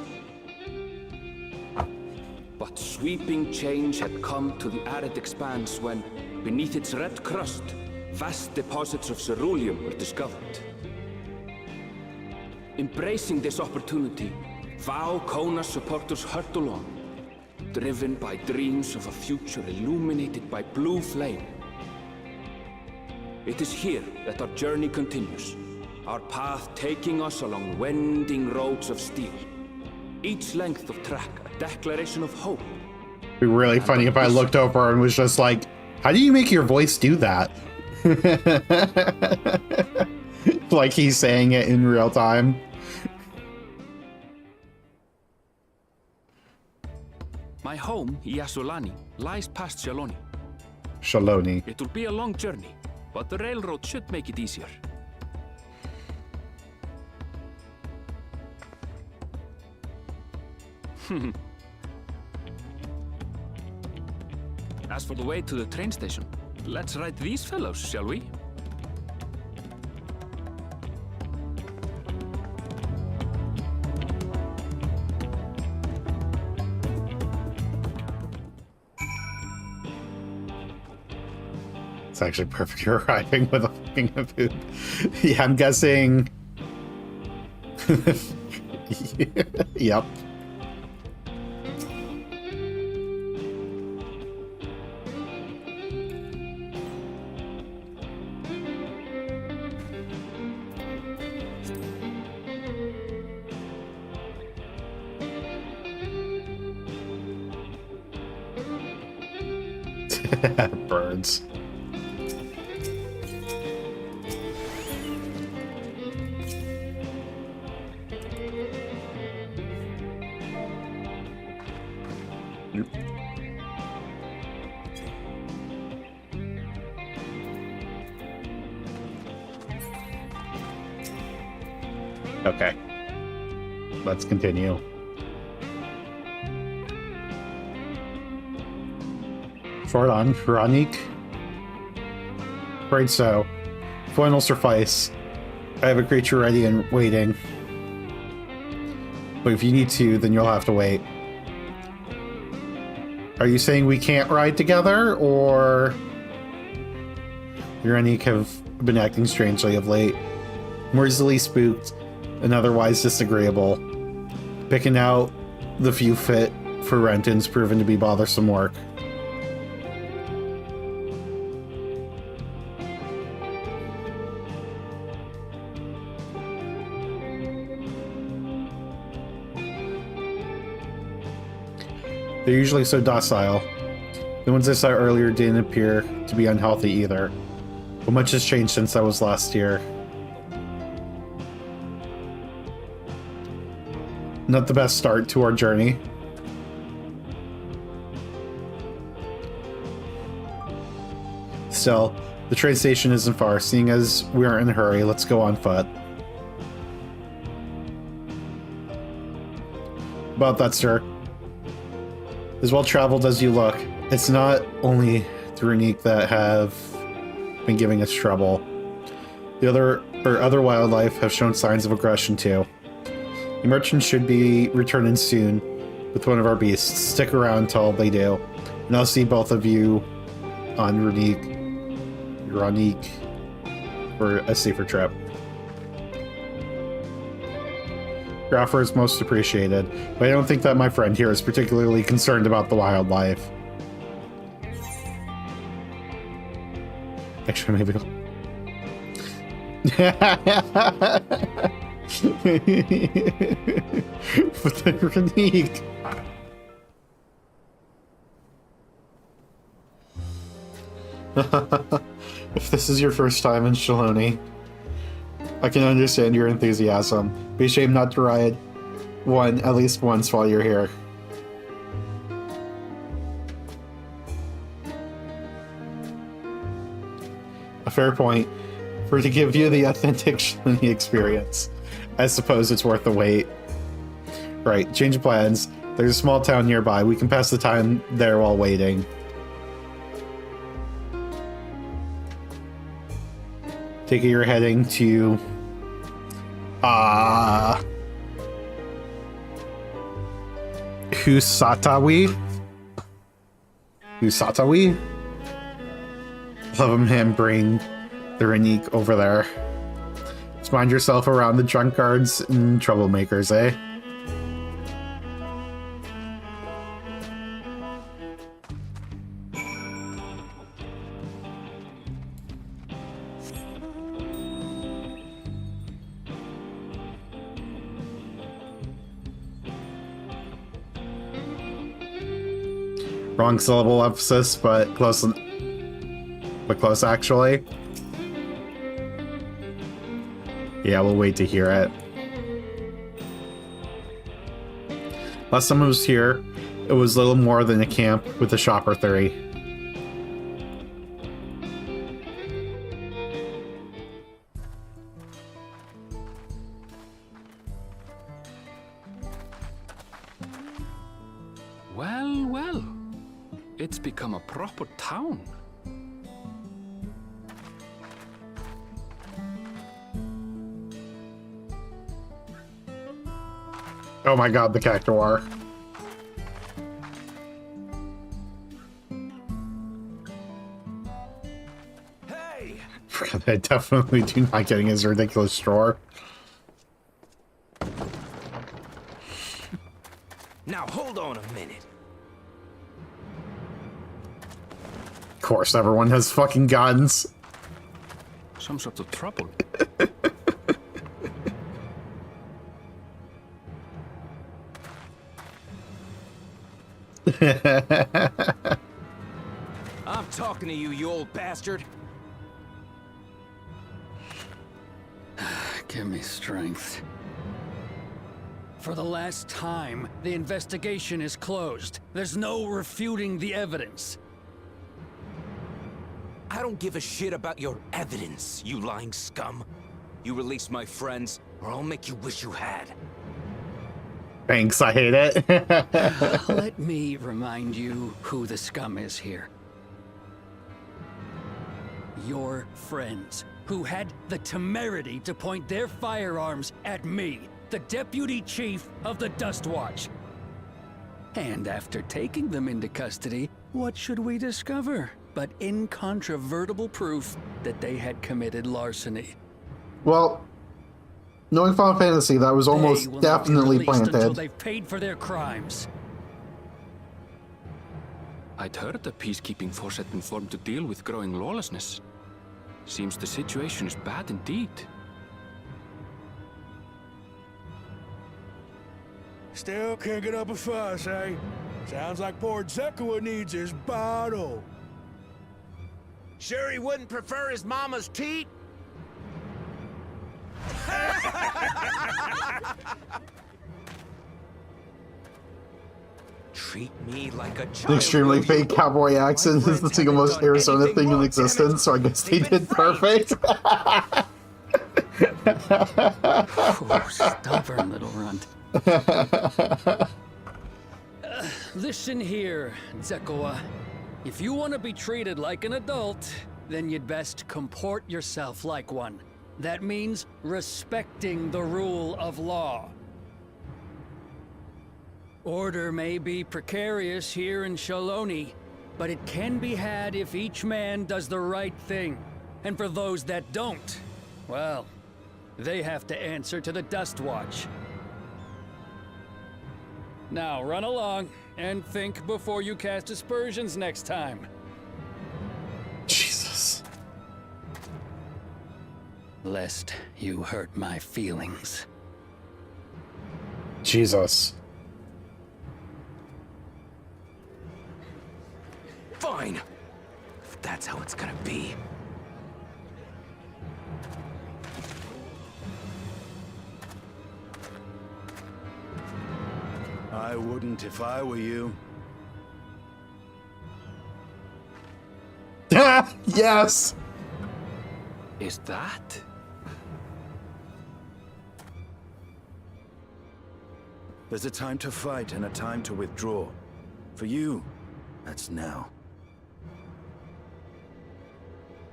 But sweeping change had come to the arid expanse when, beneath its red crust, vast deposits of ceruleum were discovered. Embracing this opportunity, Vau Kona supporters hurtle on, driven by dreams of a future illuminated by blue flame. It is here that our journey continues, our path taking us along winding roads of steel. Each length of track a declaration of hope.
It'd be really funny if I looked over and was just like, how do you make your voice do that? Like he's saying it in real time.
My home, Yasulani, lies past Shaloni.
Shaloni.
It will be a long journey, but the railroad should make it easier. As for the way to the train station, let's ride these fellows, shall we?
It's actually perfect. You're arriving with a fucking food. Yeah, I'm guessing. Yep. Birds. Okay. Let's continue. Short on, Ranik. Right, so. If one will suffice, I have a creature ready and waiting. But if you need to, then you'll have to wait. Are you saying we can't ride together, or... Ranik have been acting strangely of late. More easily spooked and otherwise disagreeable. Picking out the few fit for Renton's proven to be bothersome work. They're usually so docile. The ones I saw earlier didn't appear to be unhealthy either. But much has changed since that was last year. Not the best start to our journey. Still, the train station isn't far. Seeing as we aren't in a hurry, let's go on foot. About that, sir. As well traveled as you look, it's not only the Ranik that have been giving us trouble. The other wildlife have shown signs of aggression too. The merchants should be returning soon with one of our beasts. Stick around till they do, and I'll see both of you on Ranik for a safer trip. Your offer is most appreciated, but I don't think that my friend here is particularly concerned about the wildlife. Actually, maybe. But the Ranik. If this is your first time in Shaloni, I can understand your enthusiasm. Be ashamed not to ride one at least once while you're here. A fair point. For to give you the authentic Shalini experience. I suppose it's worth the wait. Right, change of plans. There's a small town nearby. We can pass the time there while waiting. Take it you're heading to... Husatawi? Husatawi? Love him bring the Renique over there. Just mind yourself around the drunkards and troublemakers, eh? Wrong syllable emphasis, but close. But close, actually. Yeah, we'll wait to hear it. Last time I was here, it was little more than a camp with a shop or three.
Well, well. It's become a proper town.
Oh my god, the Cactuar.
Hey!
I definitely do not getting his ridiculous drawer.
Now hold on a minute.
Of course, everyone has fucking guns.
Some sort of trouble.
I'm talking to you, you old bastard.
Give me strength. For the last time, the investigation is closed. There's no refuting the evidence.
I don't give a shit about your evidence, you lying scum. You release my friends, or I'll make you wish you had.
Thanks, I hate it.
Let me remind you who the scum is here. Your friends, who had the temerity to point their firearms at me, the deputy chief of the Dust Watch. And after taking them into custody, what should we discover but incontrovertible proof that they had committed larceny?
Well, knowing Final Fantasy, that was almost definitely planted.
Until they've paid for their crimes.
I'd heard the peacekeeping force had been formed to deal with growing lawlessness. Seems the situation is bad indeed.
Still can't get up a fuss, eh? Sounds like poor Zekua needs his bottle.
Sure he wouldn't prefer his mama's teat? Treat me like a child.
The extremely fake cowboy accent is the single most Arizona thing in existence, so I guess they did perfect.
Oh, stubborn little runt. Listen here, Zekua. If you want to be treated like an adult, then you'd best comport yourself like one. That means respecting the rule of law. Order may be precarious here in Shaloni, but it can be had if each man does the right thing. And for those that don't, well, they have to answer to the Dust Watch. Now run along and think before you cast aspersions next time.
Jesus.
Lest you hurt my feelings.
Jesus.
Fine. If that's how it's gonna be.
I wouldn't if I were you.
Yes!
is that?
There's a time to fight and a time to withdraw. For you, that's now.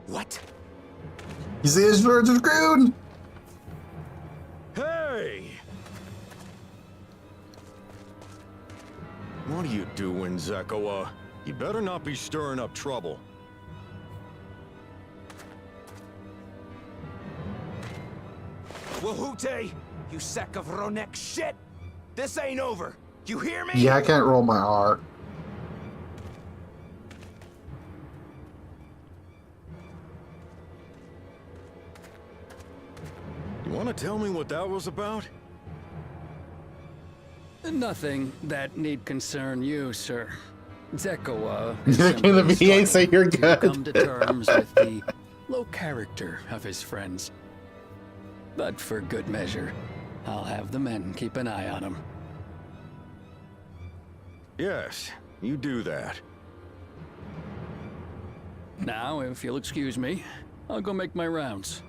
What?
You see his words are screwed!
Hey! What are you doing, Zekawa? You better not be stirring up trouble.
Wahute! You sack of Ronek shit! This ain't over! You hear me?
Yeah, I can't roll my R.
You want to tell me what that was about?
Nothing that need concern you, sir. Zekawa
Can the VA say you're good?
come to terms with the low character of his friends. But for good measure, I'll have the men keep an eye on him.
Yes, you do that.
Now, if you'll excuse me, I'll go make my rounds.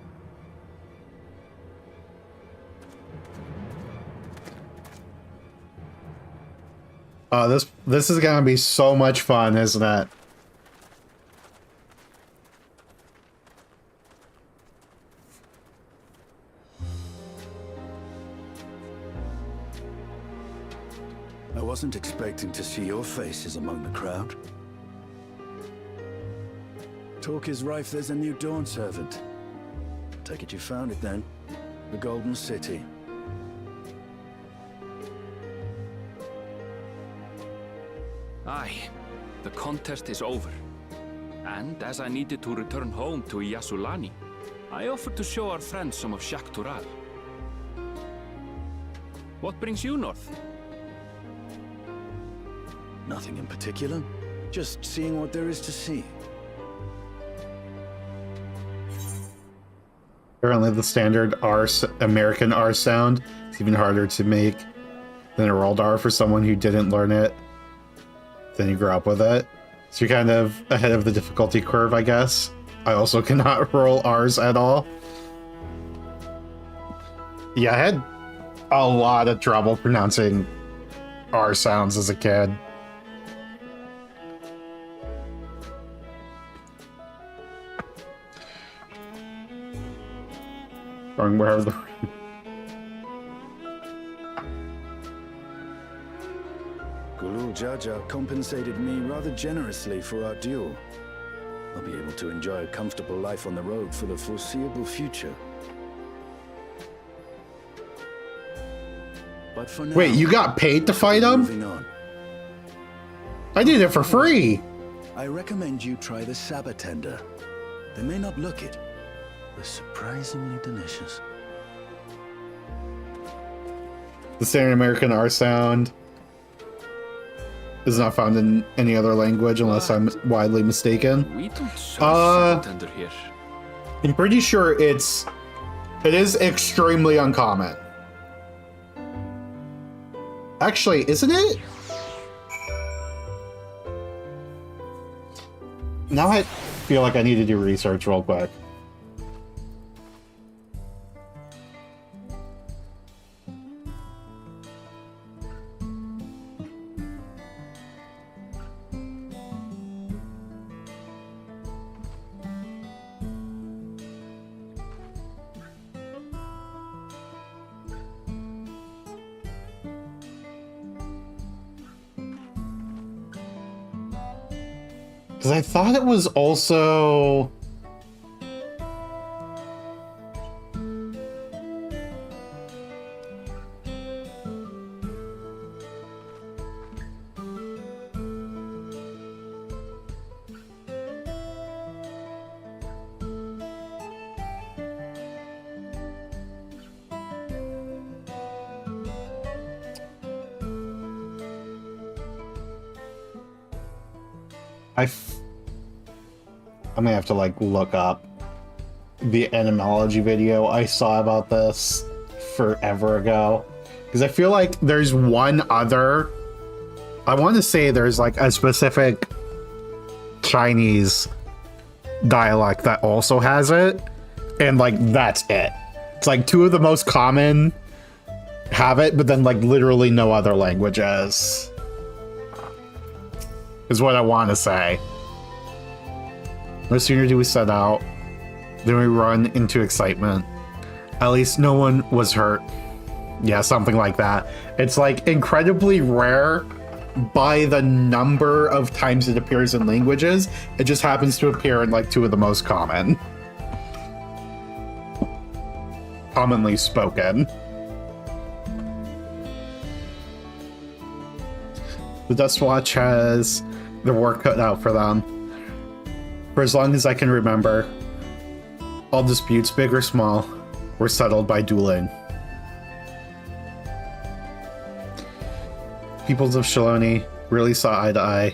Oh, this is gonna be so much fun, isn't it?
I wasn't expecting to see your faces among the crowd. Talk is rife, there's a new Dawn servant. Take it you found it then. The Golden City.
Aye, the contest is over. And as I needed to return home to Yasulani, I offered to show our friends some of Shak Tural. What brings you north?
Nothing in particular. Just seeing what there is to see.
Apparently the standard American R sound is even harder to make than a rolled R for someone who didn't learn it. Then you grew up with it. So you're kind of ahead of the difficulty curve, I guess. I also cannot roll R's at all. Yeah, I had a lot of trouble pronouncing R sounds as a kid. Going wherever the...
Gulul Jaja compensated me rather generously for our duel. I'll be able to enjoy a comfortable life on the road for the foreseeable future. But for now,
Wait, you got paid to fight him?
moving on.
I did it for free!
I recommend you try the Sabatender. They may not look it, but surprisingly delicious.
The standard American R sound is not found in any other language unless I'm widely mistaken.
We don't serve Sabatender here.
I'm pretty sure it is extremely uncommon. Actually, isn't it? Now I feel like I need to do research real quick. Because I thought it was also... I may have to like look up the etymology video I saw about this forever ago, because I feel like there's one other, I want to say there's like a specific Chinese dialect that also has it, And like, that's it. It's like 2 of the most common have it, but then like literally no other languages. Is what I want to say. No sooner do we set out than we run into excitement. At least no one was hurt. Yeah, something like that. It's like incredibly rare by the number of times it appears in languages. It just happens to appear in like 2 of the most commonly spoken. The Dust Watch has their work cut out for them. For as long as I can remember, all disputes, big or small, were settled by dueling. Peoples of Shaloni really saw eye to eye,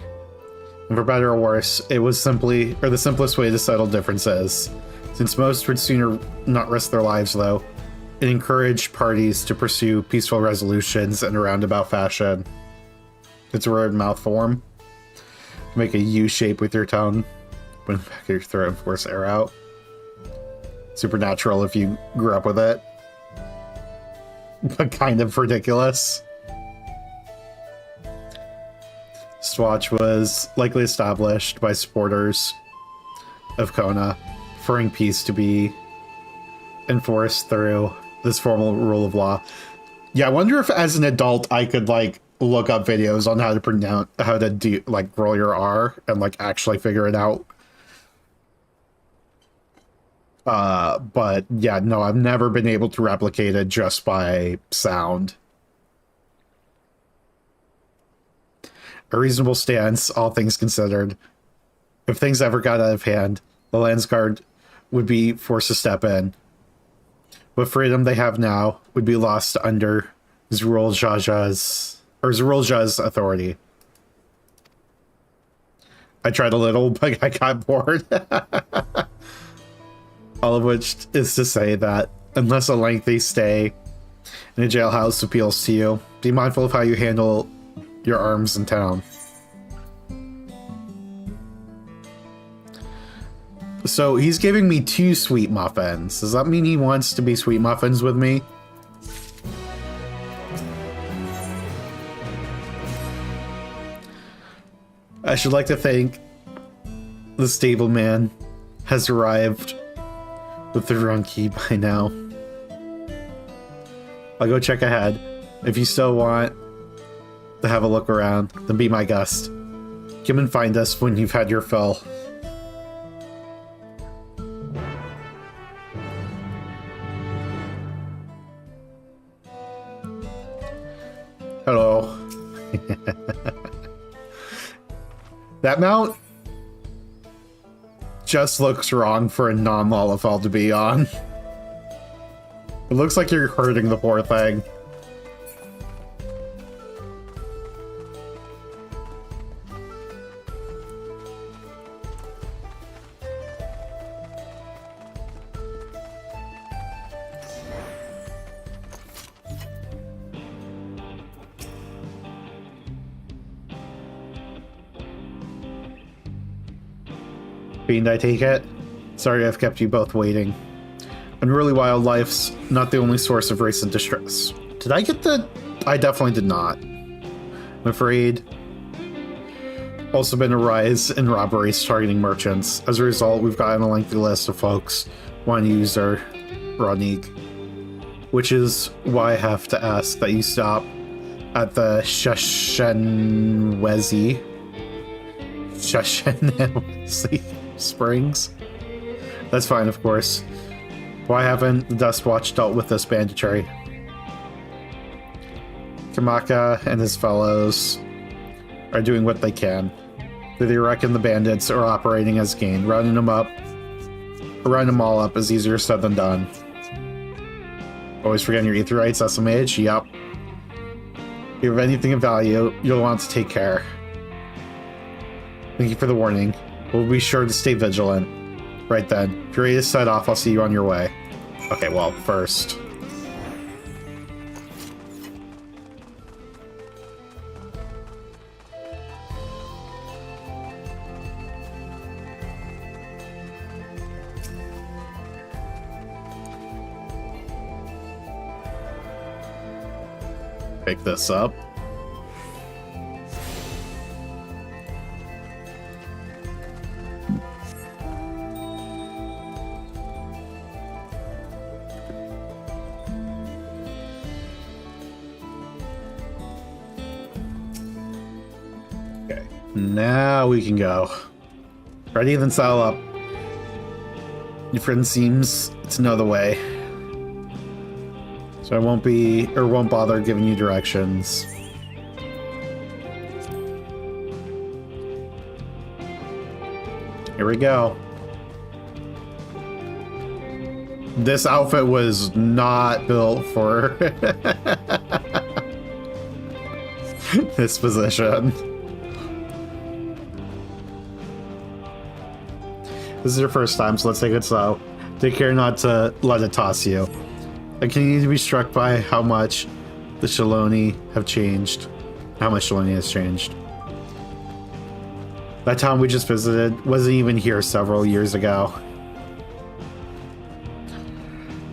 and for better or worse, it was the simplest way to settle differences. Since most would sooner not risk their lives, though, it encouraged parties to pursue peaceful resolutions in a roundabout fashion. It's a word mouth form. Make a U shape with your tongue, put it back of your throat and force air out. Supernatural if you grew up with it, but kind of ridiculous. Swatch was likely established by supporters of Kona, preferring peace to be enforced through this formal rule of law. Yeah, I wonder if as an adult I could like look up videos on how to do like roll your R and like actually figure it out. But yeah, no, I've never been able to replicate it just by sound. A reasonable stance, all things considered. If things ever got out of hand, the Landsguard would be forced to step in. What freedom they have now would be lost under Zerul Ja's authority. I tried a little, but I got bored. All of which is to say that unless a lengthy stay in a jailhouse appeals to you, be mindful of how you handle your arms in town. So he's giving me 2 sweet muffins. Does that mean he wants to be sweet muffins with me? I should like to think the stableman has arrived with the wrong key by now. I'll go check ahead. If you still want to have a look around, then be my guest. Come and find us when you've had your fill. Hello. That mount just looks wrong for a non-Lalafell to be on. It looks like you're hurting the poor thing. Fiend, I take it? Sorry I've kept you both waiting. Unruly wildlife's not the only source of recent distress. Did I get the... I definitely did not. I'm afraid. Also been a rise in robberies targeting merchants. As a result, we've gotten a lengthy list of folks wanting to use our Ronig. Which is why I have to ask that you stop at the Shashenwezi Springs. That's fine, of course. Why haven't the Dust Watch dealt with this banditry? Kamaka and his fellows are doing what they can. They reckon the bandits are operating as gain. Rounding them all up is easier said than done. Always forgetting your Aetherites, SMH? Yep. If you have anything of value, you'll want to take care. Thank you for the warning. We'll be sure to stay vigilant. Right then. If you're ready to set off, I'll see you on your way. Okay, well, first. pick this up. Okay, now we can go. Ready, then saddle up. Your friend seems to know the way. So I won't bother giving you directions. Here we go. This outfit was not built for this position. This is your first time, so let's take it slow. Take care not to let it toss you. I continue to be struck by how much the Shaloni have changed. How much Shaloni has changed. That town we just visited wasn't even here several years ago.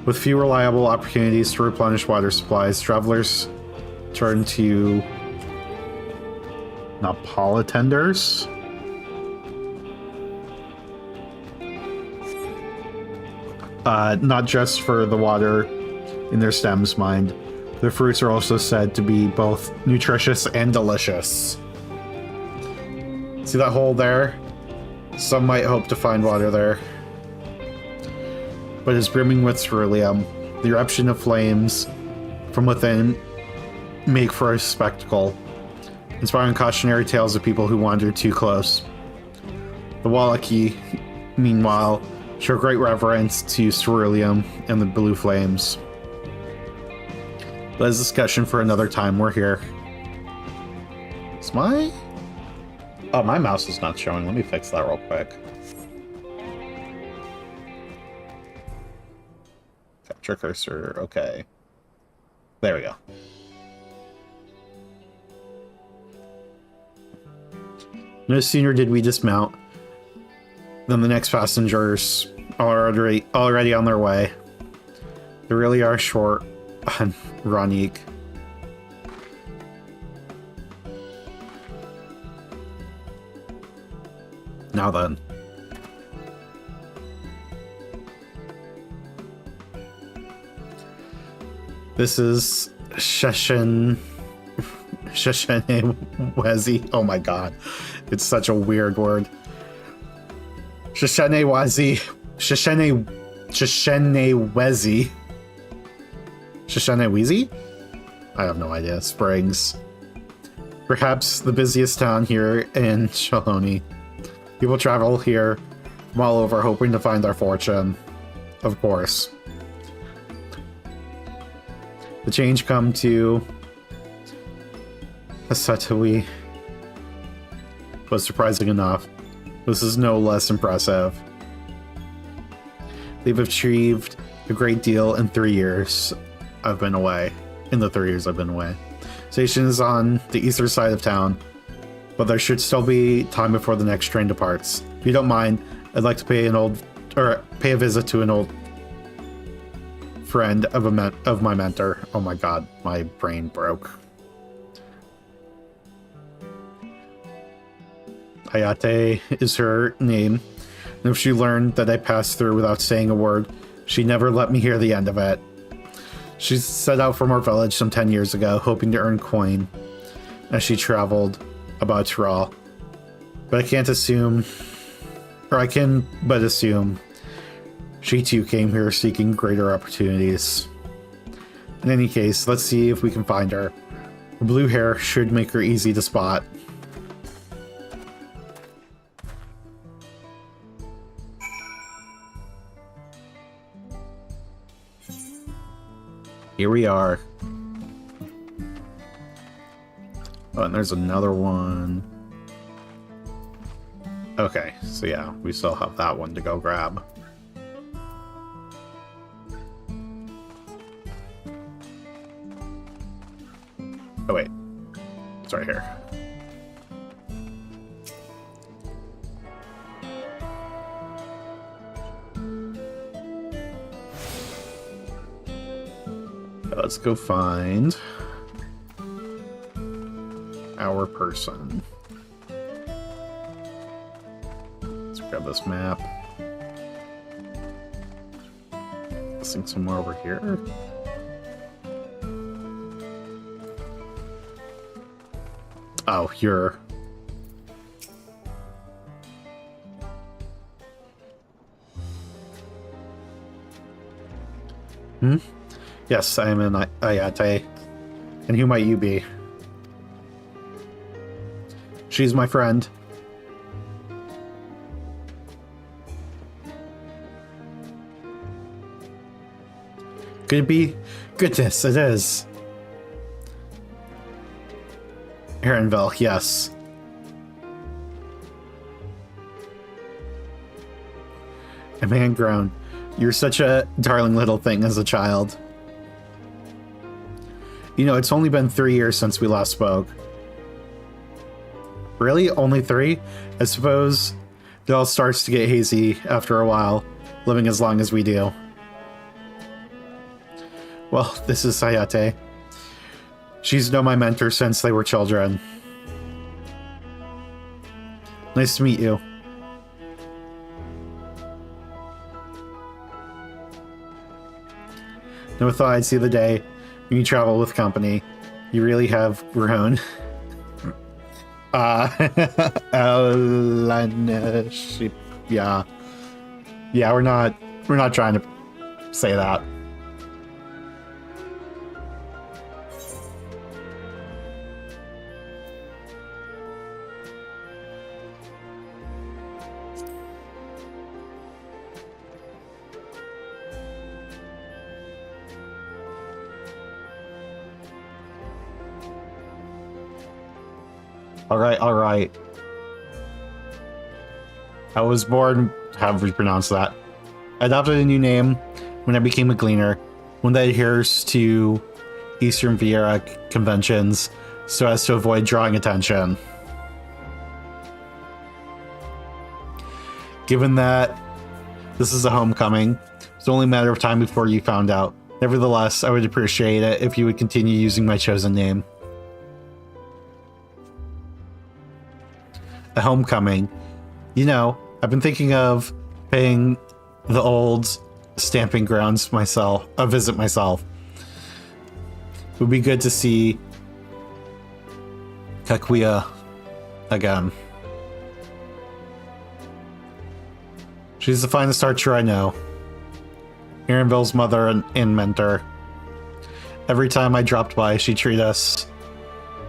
With few reliable opportunities to replenish water supplies, travelers turn to Napolitenders. Not just for the water in their stems, mind. Their fruits are also said to be both nutritious and delicious. See that hole there? Some might hope to find water there. But it's brimming with ceruleum. The eruption of flames from within make for a spectacle, inspiring cautionary tales of people who wander too close. The Wallachie, meanwhile, show great reverence to ceruleum and the blue flames. But as discussion for another time, we're here. Is my... Oh, my mouse is not showing. Let me fix that real quick. Capture cursor, okay. There we go. No sooner did we dismount than the next passengers are already on their way. They really are short on Ronique. Now then. This is Sheshenewezi. Oh my god. It's such a weird word. Sheshenewezi. Sheshenewezi? I have no idea. Springs. Perhaps the busiest town here in Shaloni. People travel here from all over hoping to find their fortune. Of course. The change come to Asatawi was surprising enough. This is no less impressive. They've achieved a great deal in 3 years I've been away. In the 3 years I've been away. Station is on the eastern side of town, but there should still be time before the next train departs. If you don't mind, I'd like to pay a visit to an old friend of my mentor. Oh my god, my brain broke. Hayate is her name, and if she learned that I passed through without saying a word, she never let me hear the end of it. She set out from our village some 10 years ago, hoping to earn coin as she traveled about Tyrol. But I can but assume she too came here seeking greater opportunities. In any case, let's see if we can find her. Her blue hair should make her easy to spot. Here we are. Oh, and there's another one. Okay, so yeah, we still have that one to go grab. Oh wait, it's right here. Let's go find our person. Let's grab this map. This thing somewhere over here. Oh, you're... Hmm? Yes, I am an Ayate. And who might you be? She's my friend. Could it be? Goodness, it is. Heronville, yes. A man grown. You're such a darling little thing as a child. You know, it's only been 3 years since we last spoke. Really? Only 3? I suppose it all starts to get hazy after a while, living as long as we do. Well, this is Sayate. She's known my mentor since they were children. Nice to meet you. Never thought I'd see the day when you travel with company. You really have grown. Yeah. Yeah, we're not trying to say that. All right. I was born, however you pronounce that. I adopted a new name when I became a gleaner, one that adheres to Eastern Vieira conventions so as to avoid drawing attention. Given that this is a homecoming, it's only a matter of time before you found out. Nevertheless, I would appreciate it if you would continue using my chosen name. A homecoming. You know, I've been thinking of paying the old stamping grounds a visit myself. It would be good to see Kakuya again. She's the finest archer I know. Heronville's mother and mentor. Every time I dropped by, she treated us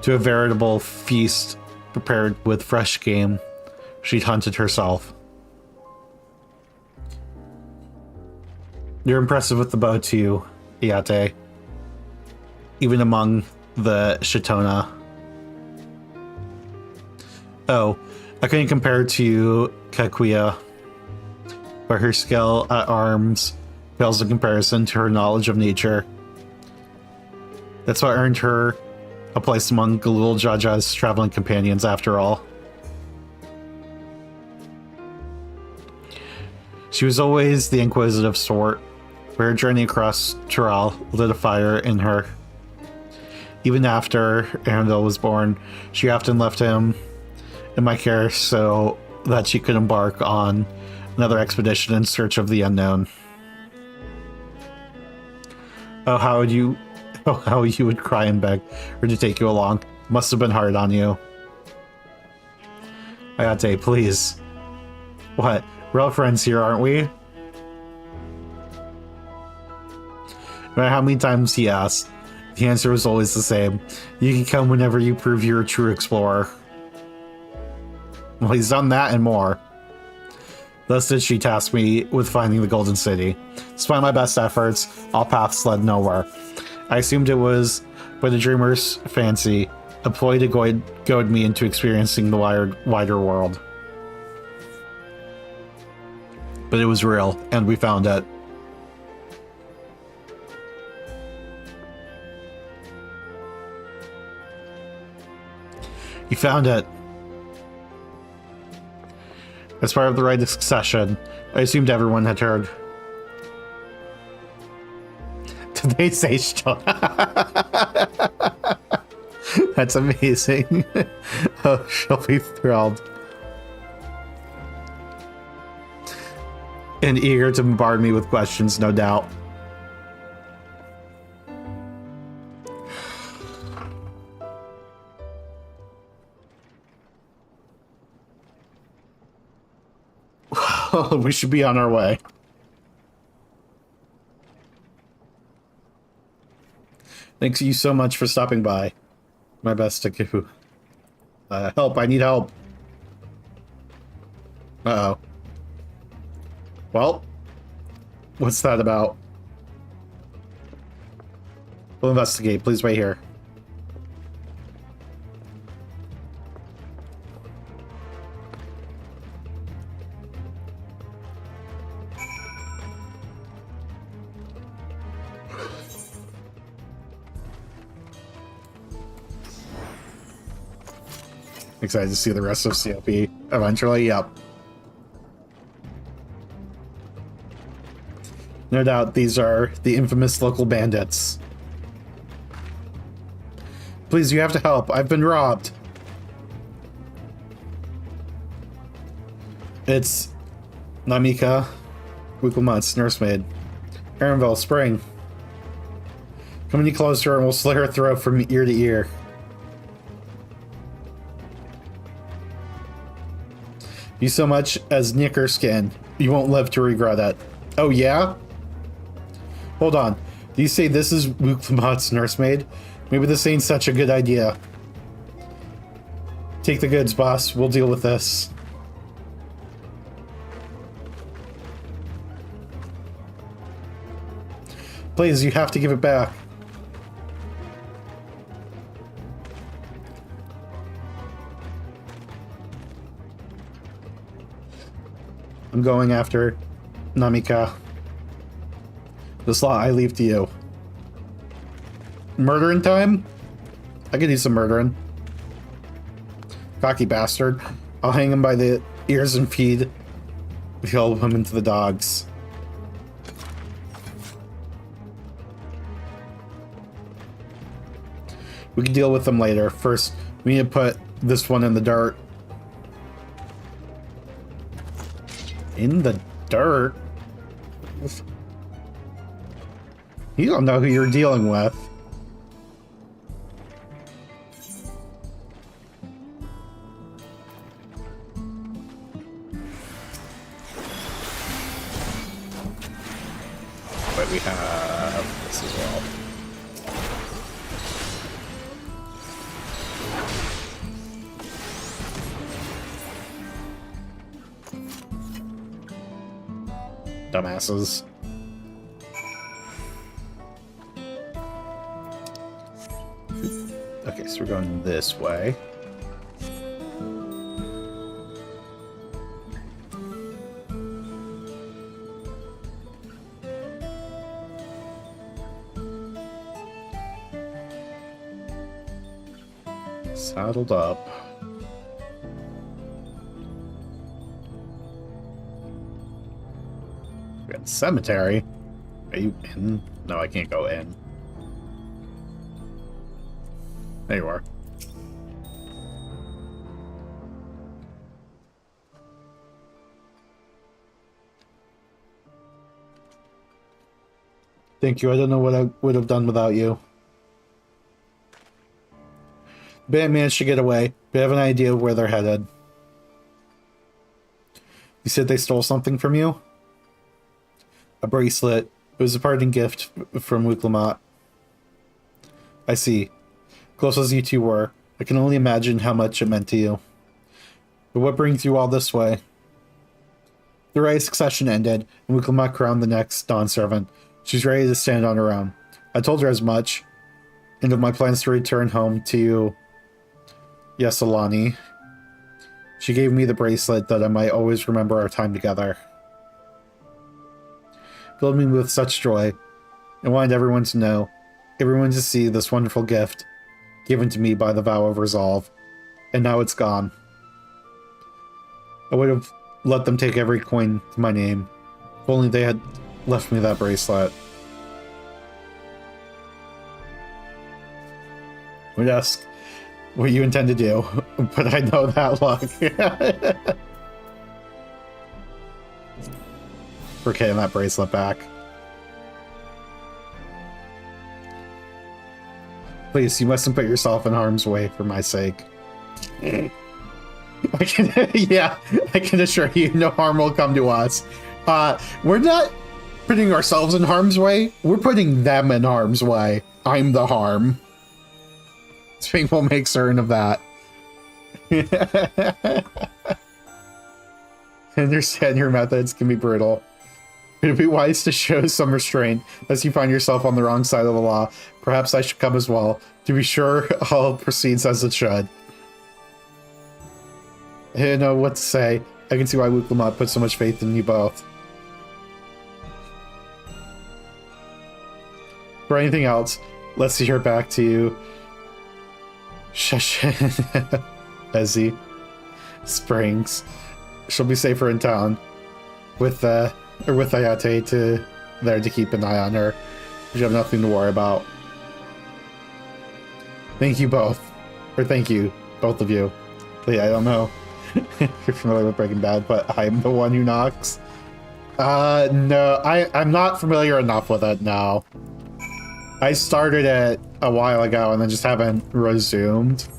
to a veritable feast prepared with fresh game she'd hunted herself. You're impressive with the bow too, Iate. Even among the Shitona. Oh, I couldn't compare to Kakuya, but her skill at arms pales in comparison to her knowledge of nature. That's what earned her a place among Galul Jaja's traveling companions, after all. She was always the inquisitive sort, but her journey across Tural lit a fire in her. Even after Arendelle was born, she often left him in my care so that she could embark on another expedition in search of the unknown. Oh, how you would cry and beg her to take you along. Must have been hard on you. Ayate, please. What? We're all friends here, aren't we? No matter how many times he asked, the answer was always the same. You can come whenever you prove you're a true explorer. Well, he's done that and more. Thus did she task me with finding the Golden City. Despite my best efforts, all paths led nowhere. I assumed it was by the dreamer's fancy, a ploy to goad me into experiencing the wider world. But it was real, and we found it. You found it. As part of the rite of succession, I assumed everyone had heard. Did they say That's amazing. Oh, she'll be thrilled. And eager to bombard me with questions, no doubt. We should be on our way. Thanks you so much for stopping by. My best to give. Help, I need help. Uh-oh. Well, what's that about? We'll investigate. Please wait here. Excited to see the rest of COP eventually. Yep. No doubt these are the infamous local bandits. Please, you have to help. I've been robbed. It's Namika, Winklemont's nursemaid. Aaronville, Spring. Come any closer and we'll slit her throat from ear to ear. You so much as nick her skin, you won't live to regret it. Oh yeah? Hold on. Do you say this is Winklemont's nursemaid? Maybe this ain't such a good idea. Take the goods, boss. We'll deal with this. Please, you have to give it back. I'm going after Namika. This law I leave to you. Murdering time? I could do some murdering. Cocky bastard. I'll hang him by the ears and feed the old woman to the dogs. We can deal with them later. First, we need to put this one in the dirt. In the dirt? You don't know who you're dealing with. But we have this as well. Dumbasses. Okay, so we're going this way. Saddled up. We got the cemetery. Are you in? No, I can't go in. There you are. Thank you. I don't know what I would have done without you. The band managed to get away, but I have an idea of where they're headed. You said they stole something from you? A bracelet. It was a parting gift from Winklemont. I see. Close as you two were, I can only imagine how much it meant to you. But what brings you all this way? The right succession ended, and Winklemont crowned the next Dawn servant. She's ready to stand on her own. I told her as much, and of my plans to return home to you, Yeselani. She gave me the bracelet that I might always remember our time together. Filled me with such joy. I wanted everyone to know, everyone to see this wonderful gift given to me by the vow of resolve, and now it's gone. I would have let them take every coin to my name, if only they had left me that bracelet. Would ask what you intend to do, but I know that look. We're getting that bracelet back. Please, you mustn't put yourself in harm's way for my sake. I can assure you no harm will come to us. We're not putting ourselves in harm's way. We're putting them in harm's way. I'm the harm. Spring will make certain of that. I understand your methods can be brutal. It would be wise to show some restraint, lest you find yourself on the wrong side of the law. Perhaps I should come as well. To be sure, all proceeds as it should. I don't know what to say. I can see why Wuklamat put so much faith in you both. For anything else, let's hear back to you. Ezzy Springs. She'll be safer in town with Ayate there to keep an eye on her. You have nothing to worry about. Thank you both. Or thank you, both of you. But yeah, I don't know if you're familiar with Breaking Bad, but I'm the one who knocks. No, I'm not familiar enough with it, no. I started it a while ago and then just haven't resumed.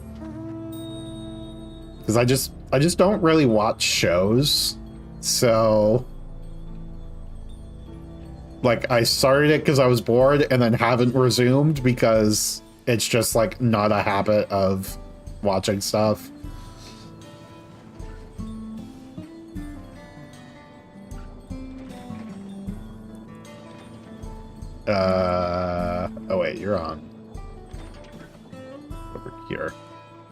Because I just don't really watch shows. So like I started it because I was bored and then haven't resumed because it's just like not a habit of watching stuff. Oh wait, you're on. Over here.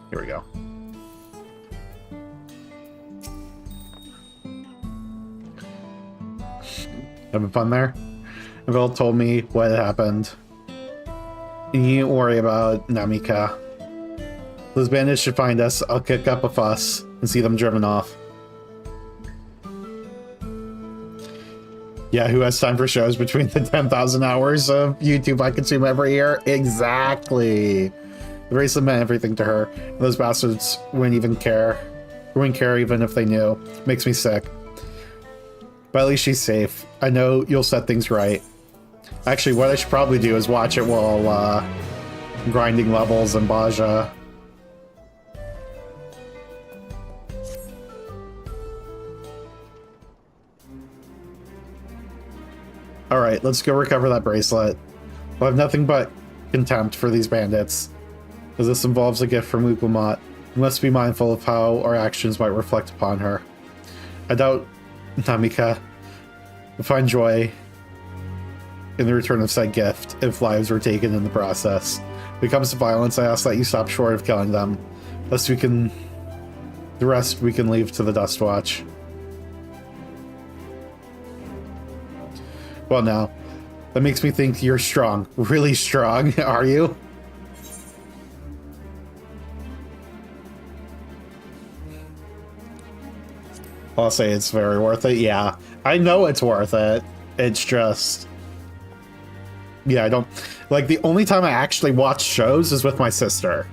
Here we go. Having fun there? Vil told me what had happened. You needn't worry about Namika. Those bandits should find us. I'll kick up a fuss and see them driven off. Yeah, who has time for shows between the 10,000 hours of YouTube I consume every year? Exactly. The bracelet meant everything to her. And those bastards wouldn't even care. Wouldn't care even if they knew. Makes me sick. But at least she's safe. I know you'll set things right. Actually, what I should probably do is watch it while grinding levels in Baja. Alright, let's go recover that bracelet. We'll have nothing but contempt for these bandits. As this involves a gift from Wuklamat, we must be mindful of how our actions might reflect upon her. I doubt Namika will find joy in the return of said gift if lives were taken in the process. If it comes to violence, I ask that you stop short of killing them. The rest we can leave to the Dust Watch. Well now, that makes me think you're strong. Really strong, are you? I'll say it's very worth it. Yeah, I know it's worth it. It's just... yeah, I don't... like, the only time I actually watch shows is with my sister.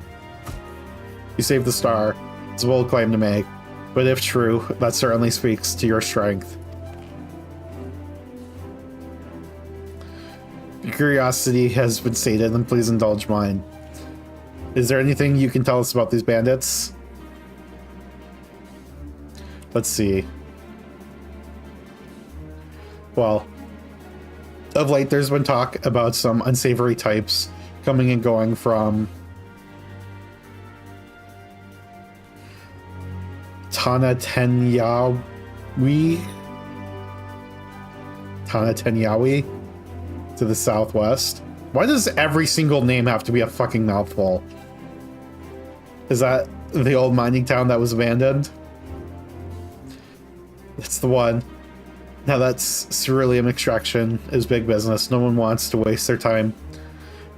You saved the star. It's a bold claim to make. But if true, that certainly speaks to your strength. Your curiosity has been sated, and please indulge mine. Is there anything you can tell us about these bandits? Let's see. Well, of late there's been talk about some unsavory types coming and going from Tanyawi to the southwest. Why does every single name have to be a fucking mouthful? Is that the old mining town that was abandoned? That's the one. Now that's ceruleum extraction is big business. No one wants to waste their time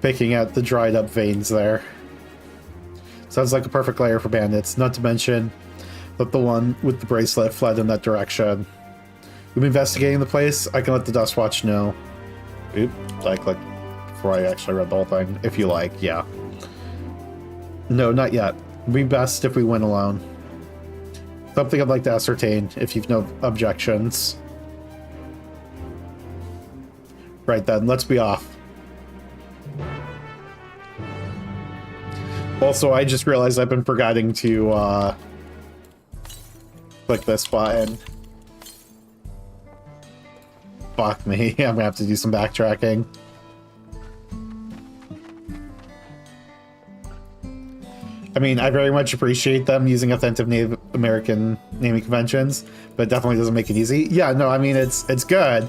picking at the dried up veins there. Sounds like a perfect lair for bandits, not to mention that the one with the bracelet fled in that direction. We've been investigating the place. I can let the Dust Watch know. Oop, I clicked before I actually read the whole thing. If you like, yeah. No, not yet. It'd be best if we went alone. Something I'd like to ascertain, if you've no objections. Right then, let's be off. Also, I just realized I've been forgetting to click this button. Fuck me, I'm gonna have to do some backtracking. I mean, I very much appreciate them using authentic Native American naming conventions, but it definitely doesn't make it easy. Yeah, no, I mean, it's good.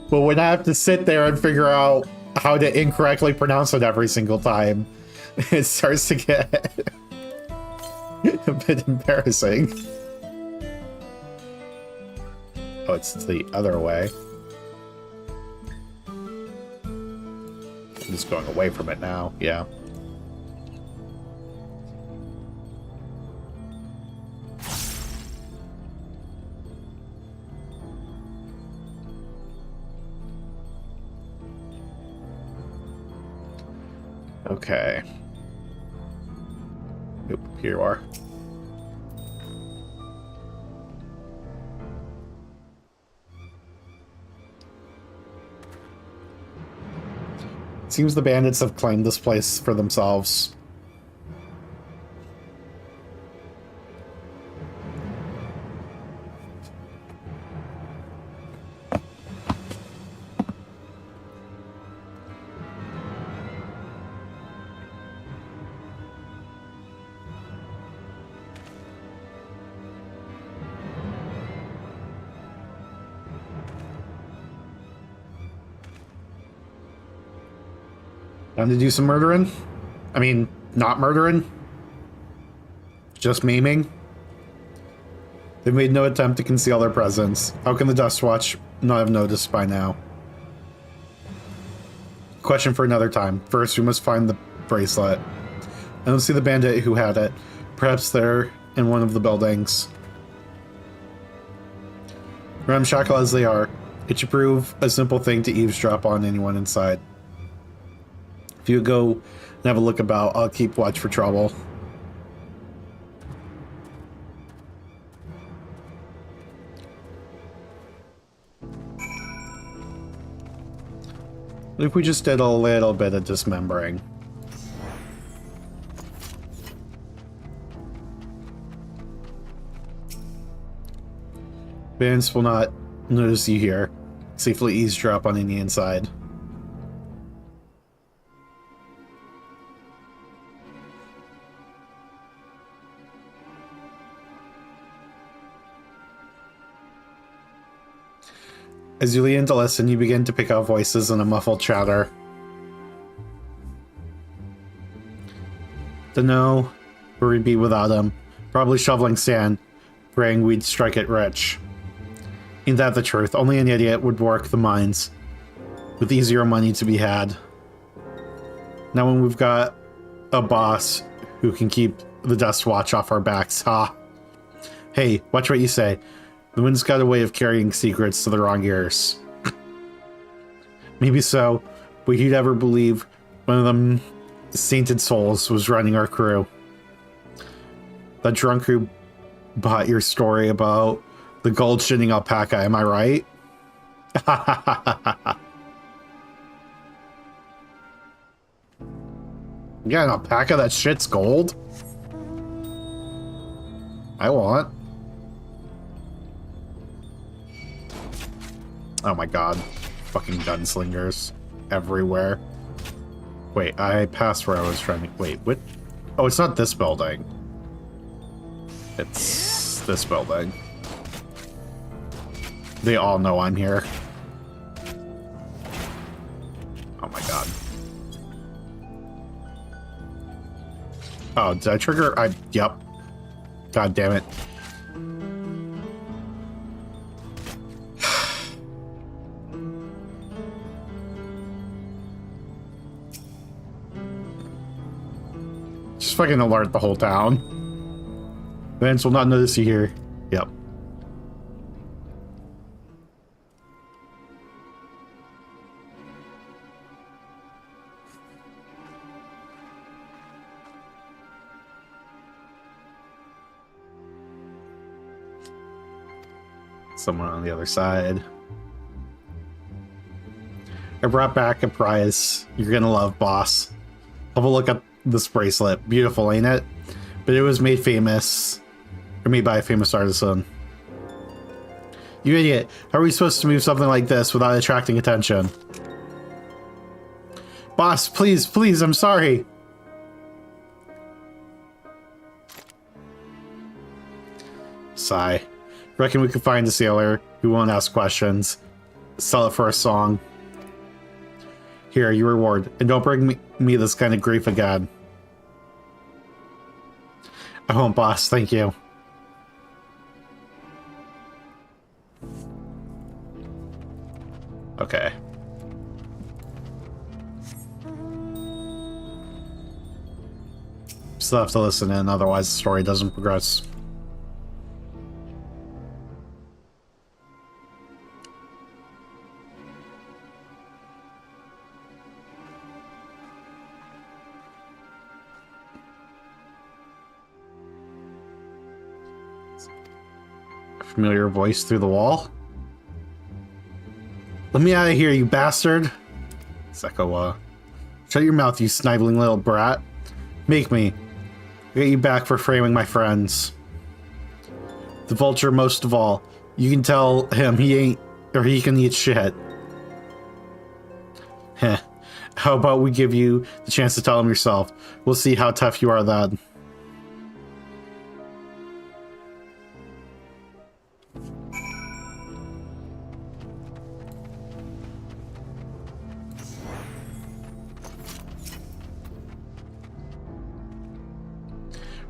But when I have to sit there and figure out how to incorrectly pronounce it every single time, it starts to get a bit embarrassing. Oh, it's the other way. I'm just going away from it now, yeah. Okay. Oop, here you are. Seems the bandits have claimed this place for themselves. Time to do some murdering? I mean, not murdering? Just maiming? They've made no attempt to conceal their presence. How can the Dustwatch not have noticed by now? Question for another time. First, we must find the bracelet. I don't see the bandit who had it. Perhaps they're in one of the buildings. Ramshackle as they are, it should prove a simple thing to eavesdrop on anyone inside. If you go and have a look about, I'll keep watch for trouble. If we just did a little bit of dismembering. Bandits will not notice you here. Safely eavesdrop on any inside. As you lean to listen, you begin to pick out voices and a muffled chatter. Dunno where we'd be without him. Probably shoveling sand, praying we'd strike it rich. Ain't that the truth? Only an idiot would work the mines, with easier money to be had. Now when we've got a boss who can keep the Dustwatch off our backs, ha! Hey, watch what you say. The wind's got a way of carrying secrets to the wrong ears. Maybe so, but who'd ever believe one of them sainted souls was running our crew? That drunk who bought your story about the gold-shitting alpaca, am I right? You got an alpaca that shits gold? I want. Oh my god. Fucking gunslingers everywhere. Wait, I passed where I was trying to... Wait, what? Oh, it's not this building. It's this building. They all know I'm here. Oh my god. Oh, did I trigger? Yep. God damn it. Just fucking alert the whole town. Vance will not notice you here. Yep. Someone on the other side. I brought back a prize you're gonna love, boss. Have a look at this bracelet. Beautiful, ain't it? But it was made famous, or made by a famous artisan. You idiot. How are we supposed to move something like this without attracting attention? Boss, please, please, I'm sorry. Sigh. Reckon we could find a sailor who won't ask questions. Sell it for a song. Here, your reward. And don't bring me this kind of grief again. I won't, boss. Thank you. Okay. Still have to listen in, otherwise the story doesn't progress. Familiar voice through the wall. Let me out of here, you bastard! Sekawa. Shut your mouth, you sniveling little brat. Make me. I'll get you back for framing my friends. The vulture most of all. You can tell him he ain't, or he can eat shit. Heh. How about we give you the chance to tell him yourself? We'll see how tough you are then.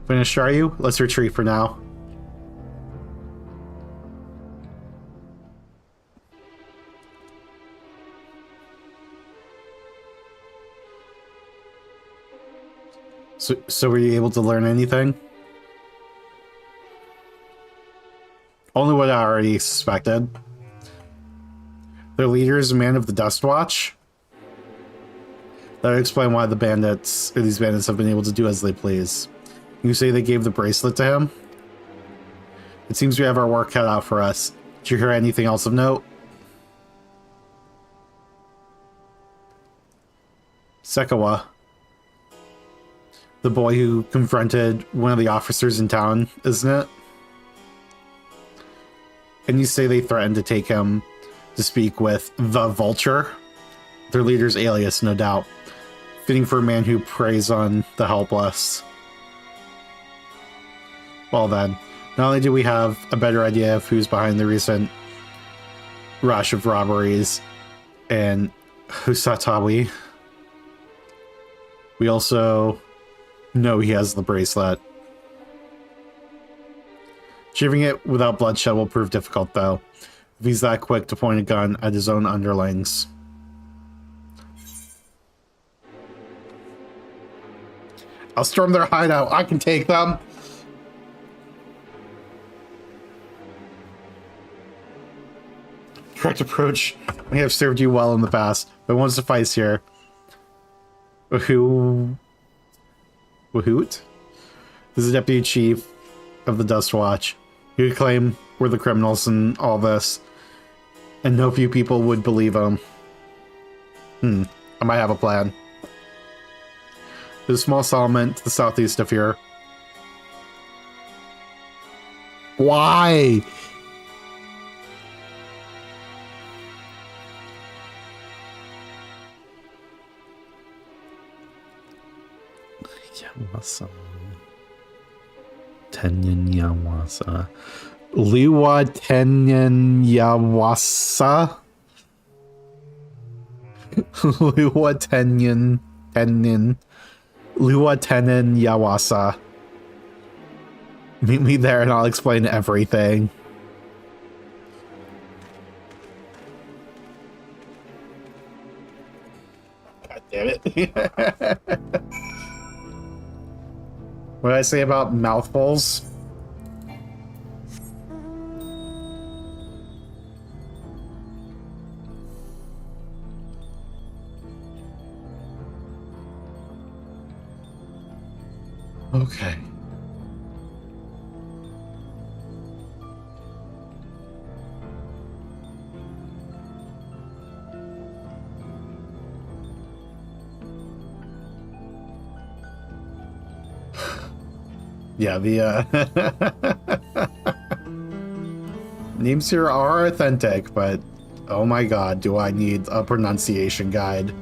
Finished, are you? Let's retreat for now. So were you able to learn anything? Only what I already suspected. Their leader is a man of the Dust Watch. That would explain why the bandits, or these bandits, have been able to do as they please. You say they gave the bracelet to him? It seems we have our work cut out for us. Did you hear anything else of note? Sekawa. The boy who confronted one of the officers in town, isn't it? And you say they threatened to take him to speak with the Vulture? Their leader's alias, no doubt. Fitting for a man who preys on the helpless. Well then, not only do we have a better idea of who's behind the recent rush of robberies in Husatawi, we also know he has the bracelet. Achieving it without bloodshed will prove difficult, though, if he's that quick to point a gun at his own underlings. I'll storm their hideout. I can take them. Correct approach may have served you well in the past, but won't suffice here. Wahoot? This is the deputy chief of the Dust Watch. He would claim we're the criminals in all this, and no few people would believe him. I might have a plan. There's a small settlement to the southeast of here. Why? Yawasa. Tenyan Yawasa. Liwa Tenyan Yawasa. Liwa Tenyan. Liwa Tenyan Yawasa. Meet me there and I'll explain everything. God damn it. What did I say about mouthfuls? Okay. Yeah, the names here are authentic, but oh my god, do I need a pronunciation guide.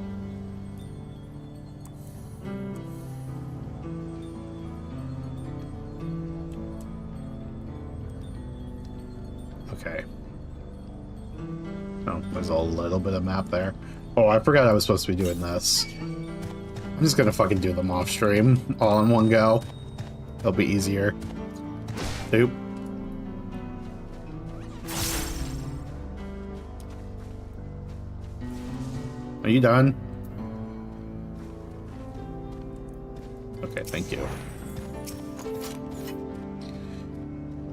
Okay. Oh, there's a little bit of map there. Oh, I forgot I was supposed to be doing this. I'm just gonna fucking do them off stream, all in one go. It'll be easier. Oop. Are you done? Okay, thank you.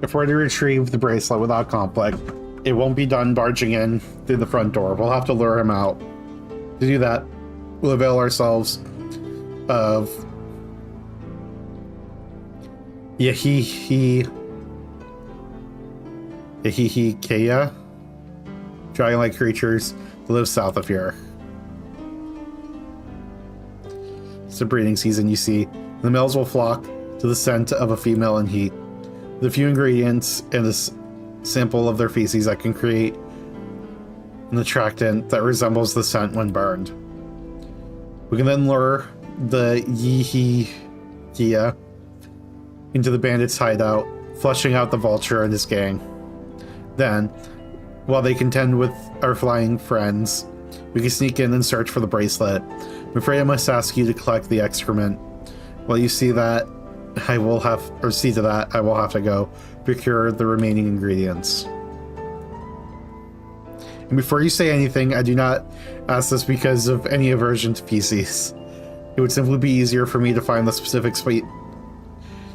If we're to retrieve the bracelet without conflict, it won't be done barging in through the front door. We'll have to lure him out. To do that, we'll avail ourselves of Yahihi Kea, dragon-like creatures that live south of here. It's the breeding season, you see. The males will flock to the scent of a female in heat. The few ingredients and a sample of their feces that can create an attractant that resembles the scent when burned. We can then lure the Yahihi into the bandits' hideout, flushing out the vulture and his gang. Then, while they contend with our flying friends, we can sneak in and search for the bracelet. I'm afraid I must ask you to collect the excrement. While you see that, I will have to go procure the remaining ingredients. And before you say anything, I do not ask this because of any aversion to feces. It would simply be easier for me to find the specific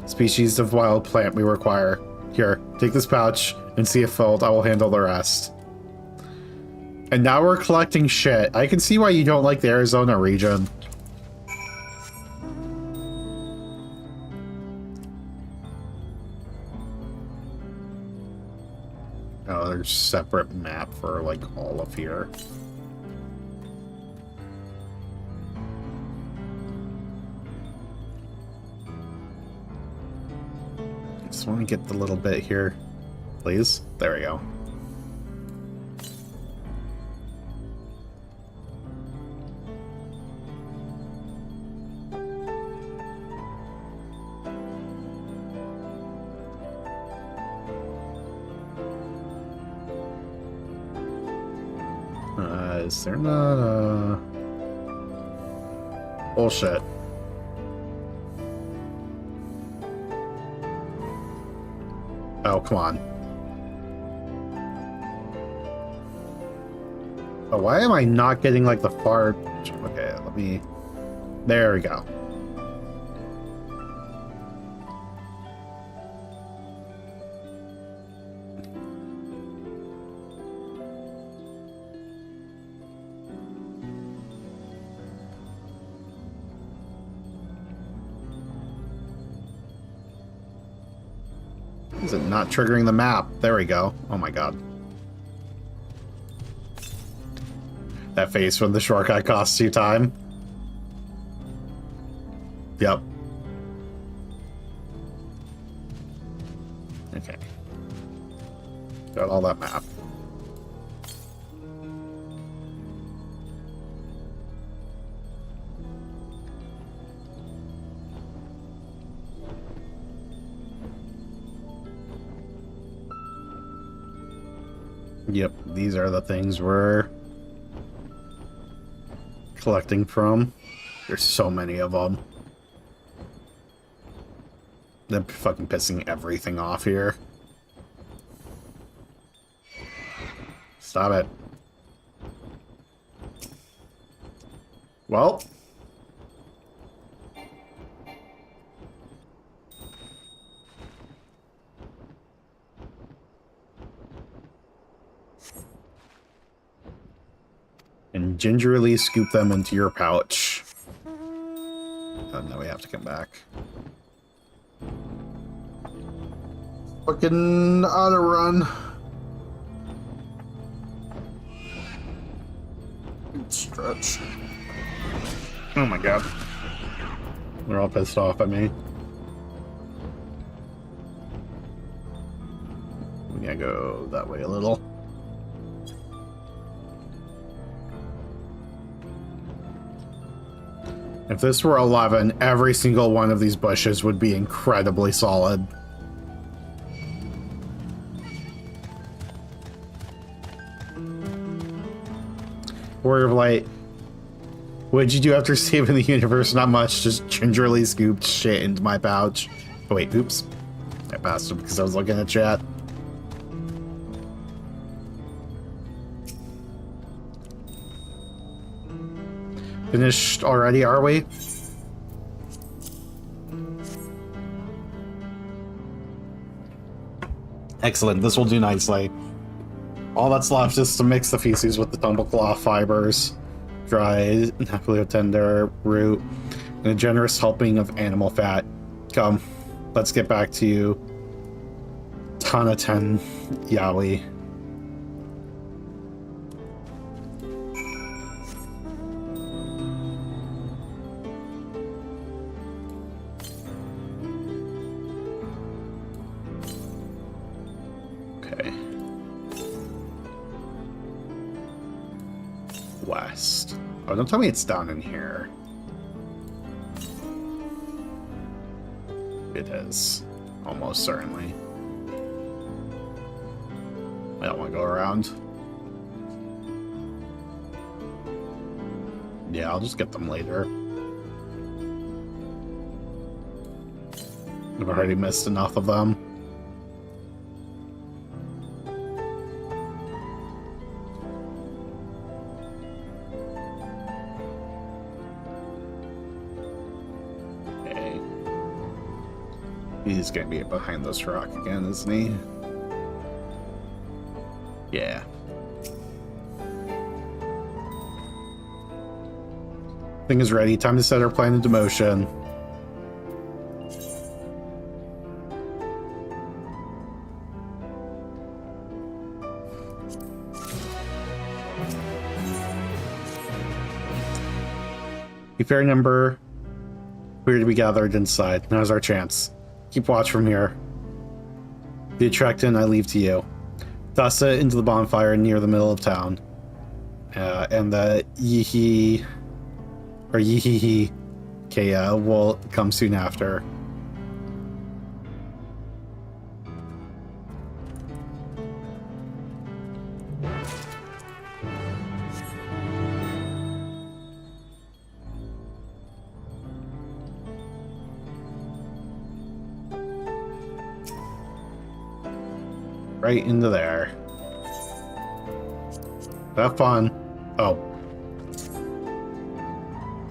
species of wild plant we require. Here, take this pouch and see it filled. I will handle the rest. And now we're collecting shit. I can see why you don't like the Arizona region. Oh, there's a separate map for like all of here. Just want to get the little bit here, please. There we go. Is there not a... Bullshit. Oh, come on. Oh, why am I not getting, like, the far... Okay, let me... There we go. Is it not triggering the map? There we go. Oh my god. That face when the shortcut costs you time. Yep. Okay. Got all that map. Yep, these are the things we're collecting from. There's so many of them. They're fucking pissing everything off here. Stop it. Well. And gingerly scoop them into your pouch. Oh, now we have to come back. Fucking auto run. Stretch. Oh my god. They're all pissed off at me. go that way a little. If this were 11, every single one of these bushes would be incredibly solid. Word of Light. What'd you do after saving the universe? Not much, just gingerly scooped shit into my pouch. Oh wait, oops. I passed him because I was looking at chat. Finished already, are we? Excellent, this will do nicely. All that's left is to mix the feces with the tumblecloth fibers, dried napoli tender root, and a generous helping of animal fat. Come, let's get back to you. Tanaten Yaoi. Okay. West. Oh, don't tell me it's down in here. It is. Almost certainly. I don't want to go around. Yeah, I'll just get them later. I've already missed enough of them. Okay. He's gonna be behind this rock again, isn't he? Yeah. Thing is ready. Time to set our plan into motion. A fair number appear to be gathered inside. Now's our chance. Keep watch from here. The attractant I leave to you. Toss it into the bonfire near the middle of town. And the Yihi or Yihihi Kea will come soon after. Right into there. Have fun. Oh.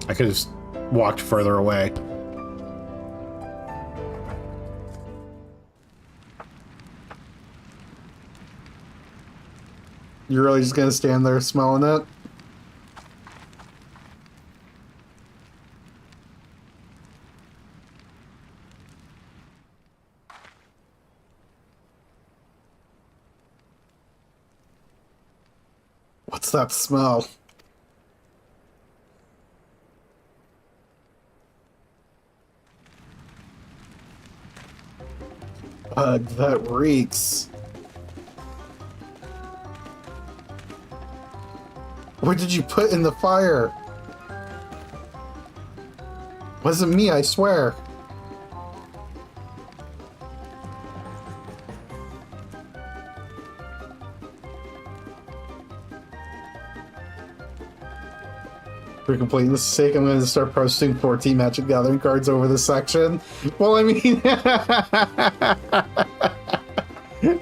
I could have just walked further away. You're really just gonna stand there smelling it? What's that smell? That reeks. What did you put in the fire? Wasn't me, I swear. For completeness sake, I'm going to start posting 14 Magic Gathering cards over this section. Well, I mean,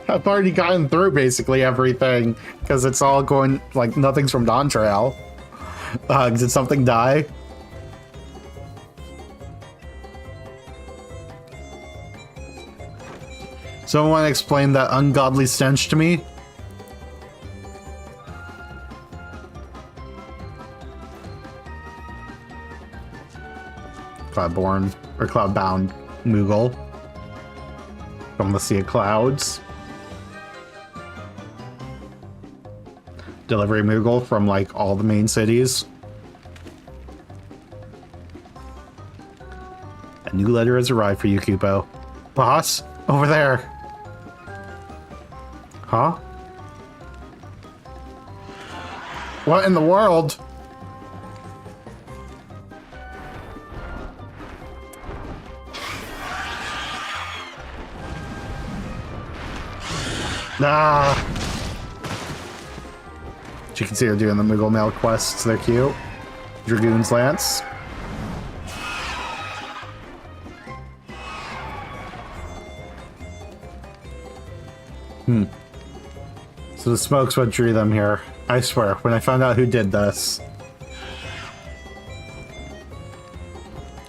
I've already gotten through basically everything because it's all going, like, nothing's from Dawntrail. Did something die? Someone want to explain that ungodly stench to me? Cloudborn, or Cloudbound Moogle from the Sea of Clouds. Delivery Moogle from, like, all the main cities. A new letter has arrived for you, Kupo. Boss, over there. Huh? What in the world? Nah. You can see her doing the Moogle Mail quests. They're cute. Dragoon's Lance. So the smoke's what drew them here. I swear, when I found out who did this.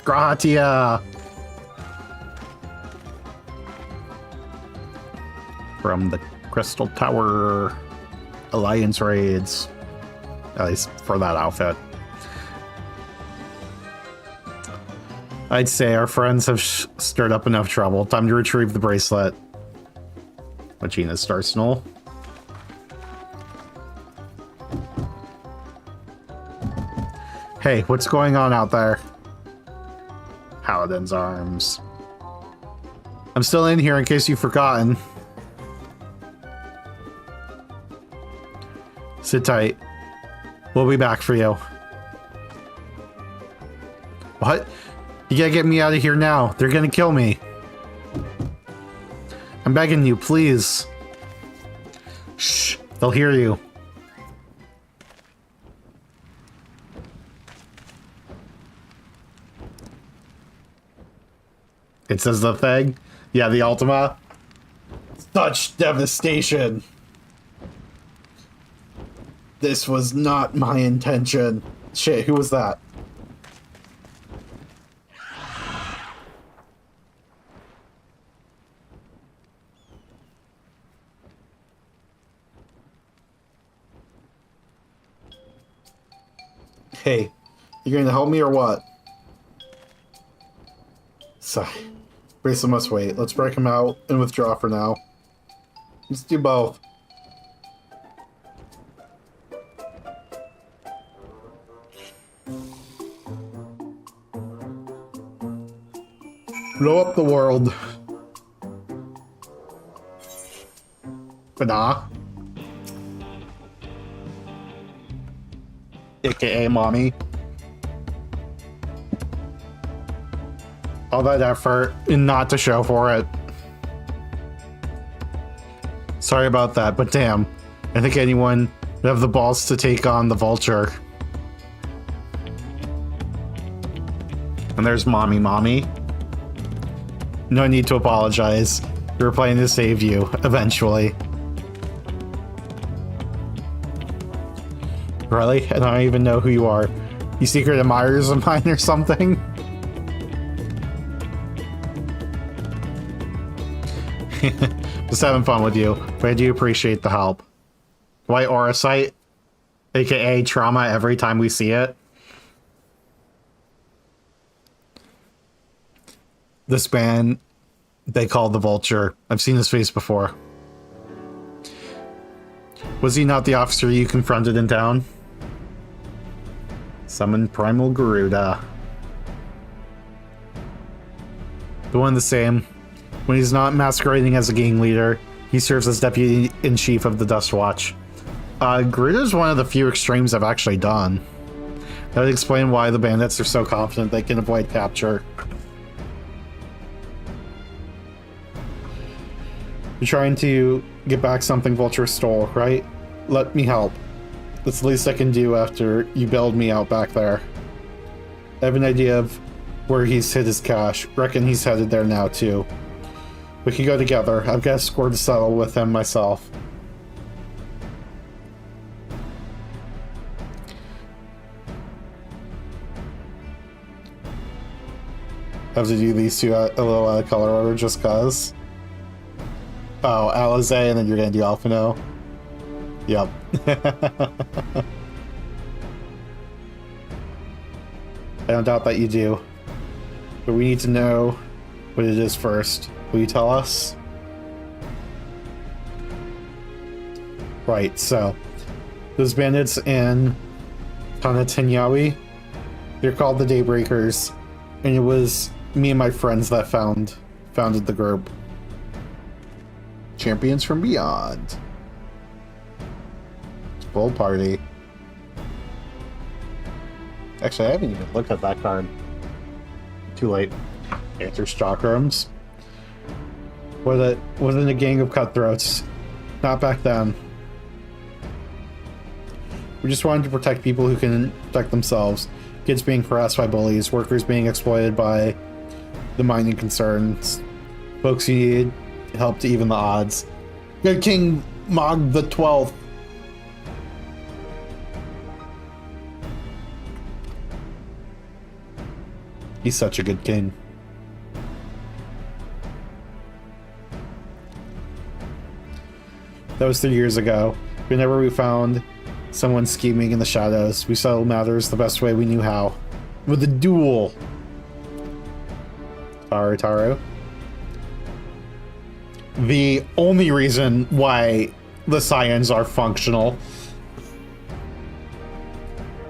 Gratia! From the Crystal Tower Alliance raids. At least for that outfit. I'd say our friends have stirred up enough trouble. Time to retrieve the bracelet. Regina's Arsenal. Hey, what's going on out there? Paladin's Arms. I'm still in here in case you've forgotten. Sit tight. We'll be back for you. What? You gotta get me out of here now. They're gonna kill me. I'm begging you, please. Shh, they'll hear you. It says the thing? Yeah, the Ultima. Such devastation. This was not my intention. Shit, who was that? Hey, you going to help me or what? Sigh. Bracelet must wait. Let's break him out and withdraw for now. Let's do both. Blow up the world. But nah. AKA mommy. All that effort and not to show for it. Sorry about that, but damn. I think anyone would have the balls to take on the Vulture. And there's Mommy. No need to apologize. We were playing to save you, eventually. Really? I don't even know who you are. You secret admirers of mine or something? Just having fun with you, but I do appreciate the help. White Aura Sight, aka trauma every time we see it. This man they call the Vulture. I've seen his face before. Was he not the officer you confronted in town? Summon Primal Garuda. The one the same. When he's not masquerading as a gang leader, he serves as deputy-in-chief of the Dustwatch. Garuda's one of the few extremes I've actually done. That would explain why the bandits are so confident they can avoid capture. You're trying to get back something Vulture stole, right? Let me help. That's the least I can do after you bailed me out back there. I have an idea of where he's hid his cash. Reckon he's headed there now, too. We can go together. I've got a score to settle with him myself. I have to do these two a little out of color order just cause. Oh, Alizé, and then you're gonna do Alphino. Yep. I don't doubt that you do. But we need to know what it is first. Will you tell us? Right, so those bandits in Tanatanyawi, they're called the Daybreakers, and it was me and my friends that founded the group. Champions from Beyond. Gold Party. Actually, I haven't even looked at that card. Too late. Answers chakrams. Wasn't a gang of cutthroats. Not back then. We just wanted to protect people who can protect themselves. Kids being harassed by bullies, workers being exploited by the mining concerns, folks who needed help to even the odds. Good King Mog the 12th. He's such a good king. That was 3 years ago. Whenever we found someone scheming in the shadows, we settled matters the best way we knew how. With a duel. Taru. The only reason why the scions are functional.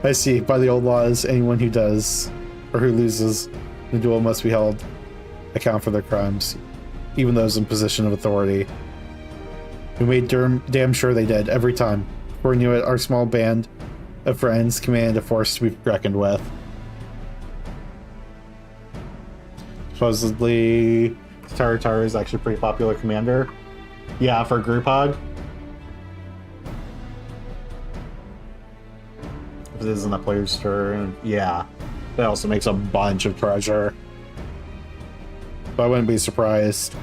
I see. By the old laws, anyone who does or who loses the duel must be held account for their crimes, even those in position of authority. We made damn sure they did, every time. Before we knew it, our small band of friends commanded a force to be reckoned with. Supposedly, Taru is actually a pretty popular commander. Yeah, for group hug. If it isn't a player's turn, yeah. That also makes a bunch of treasure. But I wouldn't be surprised.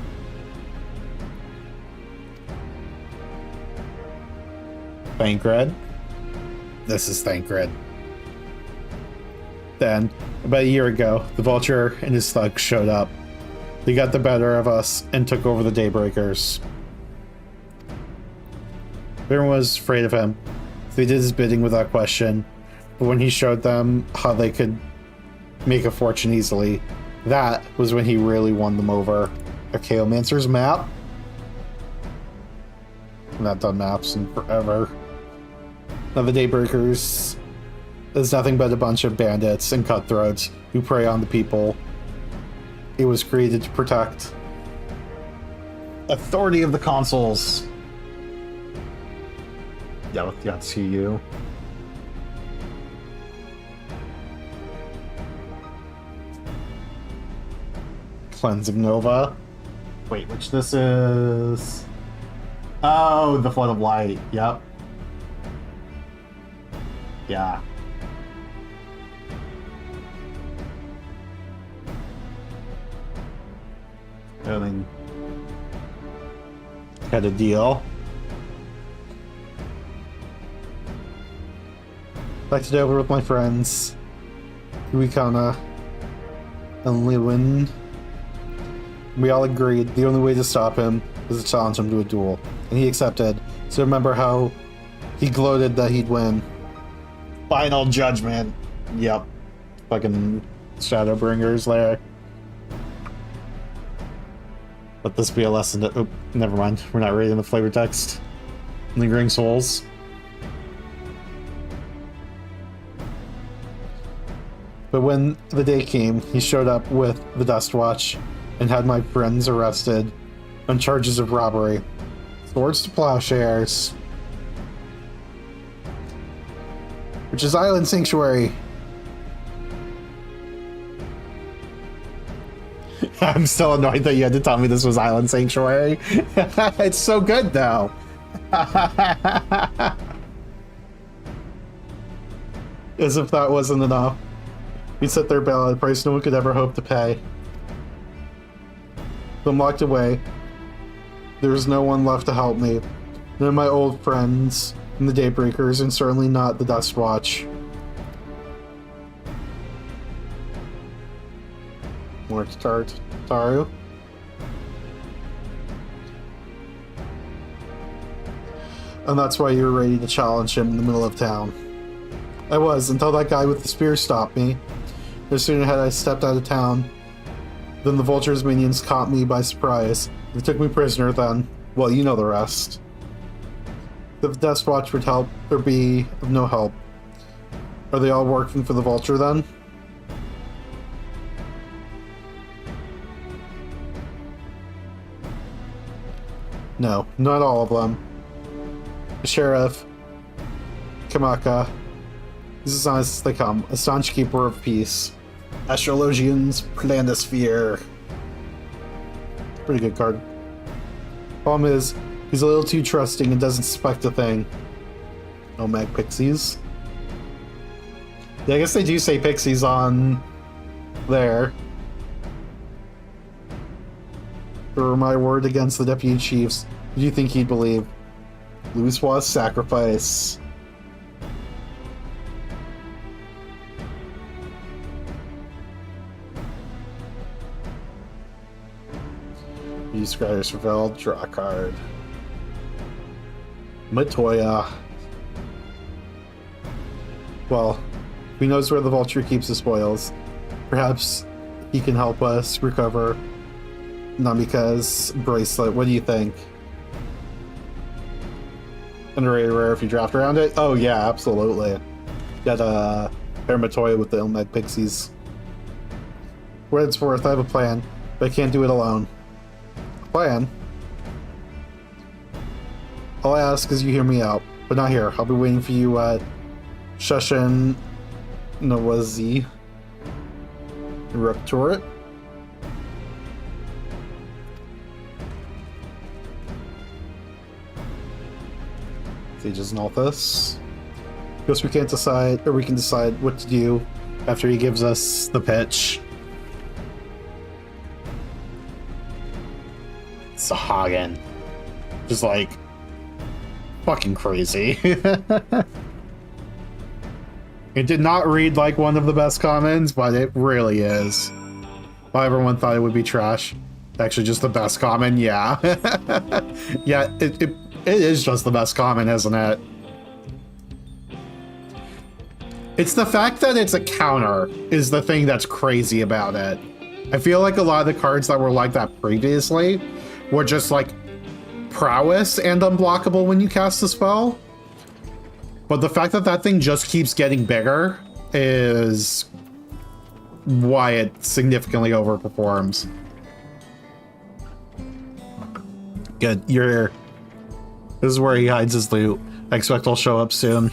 Thancred. This is Thancred. Then, about a year ago, the Vulture and his thugs showed up. They got the better of us and took over the Daybreakers. Everyone was afraid of him. They did his bidding without question. But when he showed them how they could make a fortune easily, that was when he really won them over. A Chaomancer's map? I've not done maps in forever. Now the Daybreakers is nothing but a bunch of bandits and cutthroats who prey on the people it was created to protect. Authority of the consoles. Yeah, with the CU. Cleansing Nova. Wait, which this is? Oh, the Flood of Light. Yep. Yeah. I mean, had a deal. Liked it over with my friends, Ruikana and Lewin. We all agreed the only way to stop him was to challenge him to a duel, and he accepted. So remember how he gloated that he'd win. Final Judgment. Yep. Fucking Shadowbringers there. Let this be a lesson to... Oh, never mind. We're not reading the flavor text. Lingering Souls. But when the day came, he showed up with the Dust Watch and had my friends arrested on charges of robbery. Swords to Plowshares. Which is Island Sanctuary. I'm still annoyed that you had to tell me this was Island Sanctuary. It's so good, though. As if that wasn't enough. We set their bail at a price no one could ever hope to pay. I'm locked away. There's no one left to help me. None of my old friends in the Daybreakers, and certainly not the Dust Watch. More to Taru. And that's why you were ready to challenge him in the middle of town. I was, until that guy with the spear stopped me. No sooner had I stepped out of town than the Vulture's minions caught me by surprise. They took me prisoner then. Well, you know the rest. If the Dust Watch would help, or be of no help. Are they all working for the Vulture then? No, not all of them. The sheriff Kamaka. He's as honest as they come. A staunch keeper of peace. Astrologian's planisphere. Pretty good card. Problem is, he's a little too trusting and doesn't suspect a thing. No mag pixies. Yeah, I guess they do say pixies on there. For my word against the deputy chiefs, who do you think he'd believe? Louisois' sacrifice. Use Scryder's Reveal, draw a card. Matoya. Well, he knows where the vulture keeps the spoils. Perhaps he can help us recover. Namika's bracelet. What do you think? Underrated rare if you draft around it? Oh yeah, absolutely. Got a Matoya with the Ilmag Pixies. For what it's worth, I have a plan, but I can't do it alone. Plan? All I ask is you hear me out, but not here. I'll be waiting for you at Shushan Nawazi Rook Turret. Sage's Nalthus. Guess we can't decide, or we can decide what to do after he gives us the pitch. Sahagin. Just like fucking crazy. It did not read like one of the best commons, but it really is. Well, everyone thought it would be trash. Actually, just the best common, yeah. Yeah, it is just the best common, isn't it? It's the fact that it's a counter is the thing that's crazy about it. I feel like a lot of the cards that were like that previously were just like prowess and unblockable when you cast a spell. But the fact that that thing just keeps getting bigger is why it significantly overperforms. Good, you're here. This is where he hides his loot. I expect he'll show up soon.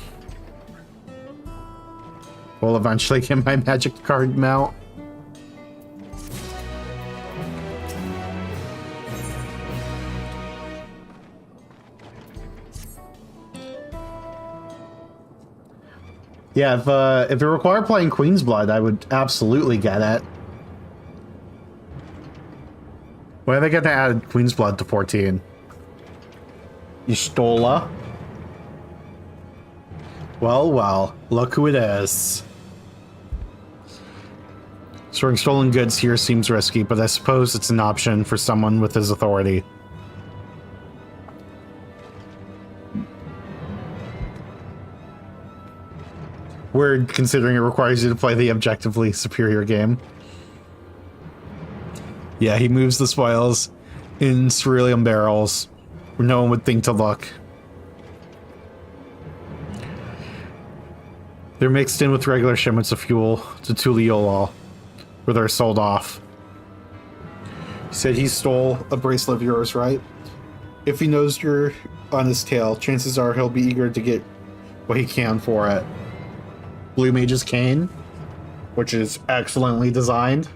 We'll eventually get my magic card mount. Yeah, if it required playing Queen's Blood, I would absolutely get it. When are they going to add Queen's Blood to 14? Y'shtola? Well, well, look who it is. Storing stolen goods here seems risky, but I suppose it's an option for someone with his authority. Weird, considering it requires you to play the objectively superior game. Yeah, he moves the spoils in cerulean barrels where no one would think to look. They're mixed in with regular shipments of fuel to Tuliolal, where they're sold off. He said he stole a bracelet of yours, right? If he knows you're on his tail, chances are he'll be eager to get what he can for it. Blue Mage's Cane, which is excellently designed.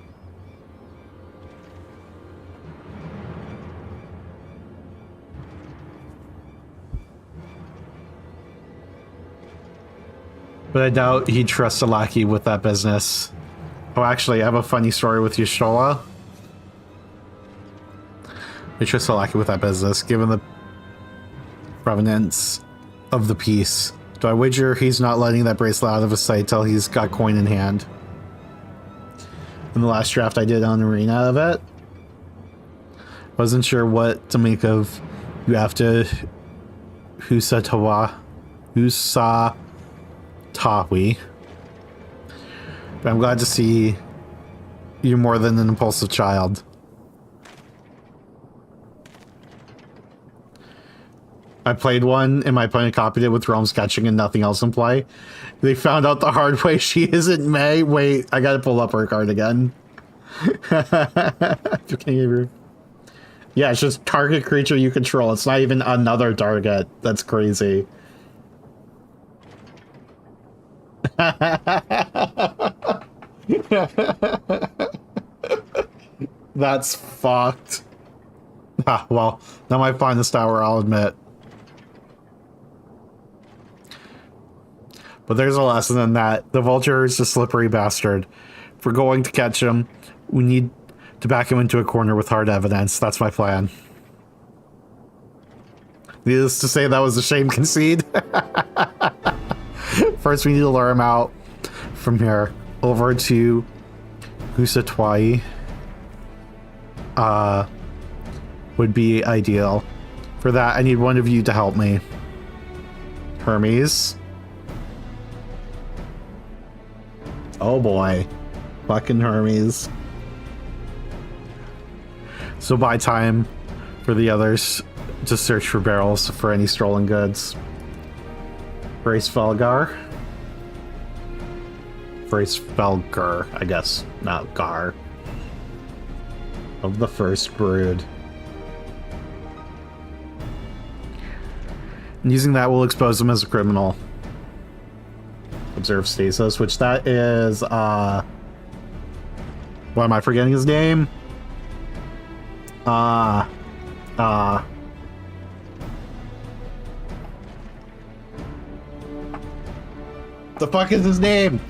But I doubt he'd trust a lackey with that business. Oh, actually, I have a funny story with Y'shtola. I trust a lackey with that business, given the provenance of the piece. Do I wager he's not letting that bracelet out of his sight till he's got coin in hand? In the last draft I did on Arena of it, wasn't sure what to make of you have to Husatawi. But I'm glad to see you're more than an impulsive child. I played one and my opponent copied it with Realm Sketching and nothing else in play. They found out the hard way she isn't May. Wait, I gotta pull up her card again. Yeah, it's just target creature you control. It's not even another target. That's crazy. That's fucked. Ah, well, not my finest hour, I'll admit. But there's a lesson in that. The vulture is a slippery bastard. If we're going to catch him, we need to back him into a corner with hard evidence. That's my plan. Needless to say, that was a shame concede. First, we need to lure him out from here over to Usatwai. Would be ideal. For that, I need one of you to help me. Hermes. Oh boy. Fucking Hermes. So buy time for the others to search for barrels for any stolen goods. Brace Felgar. Brace Felgar, I guess. Not Gar. Of the first brood. And using that will expose him as a criminal. Observe stasis, which that is, why am I forgetting his name? The fuck is his name?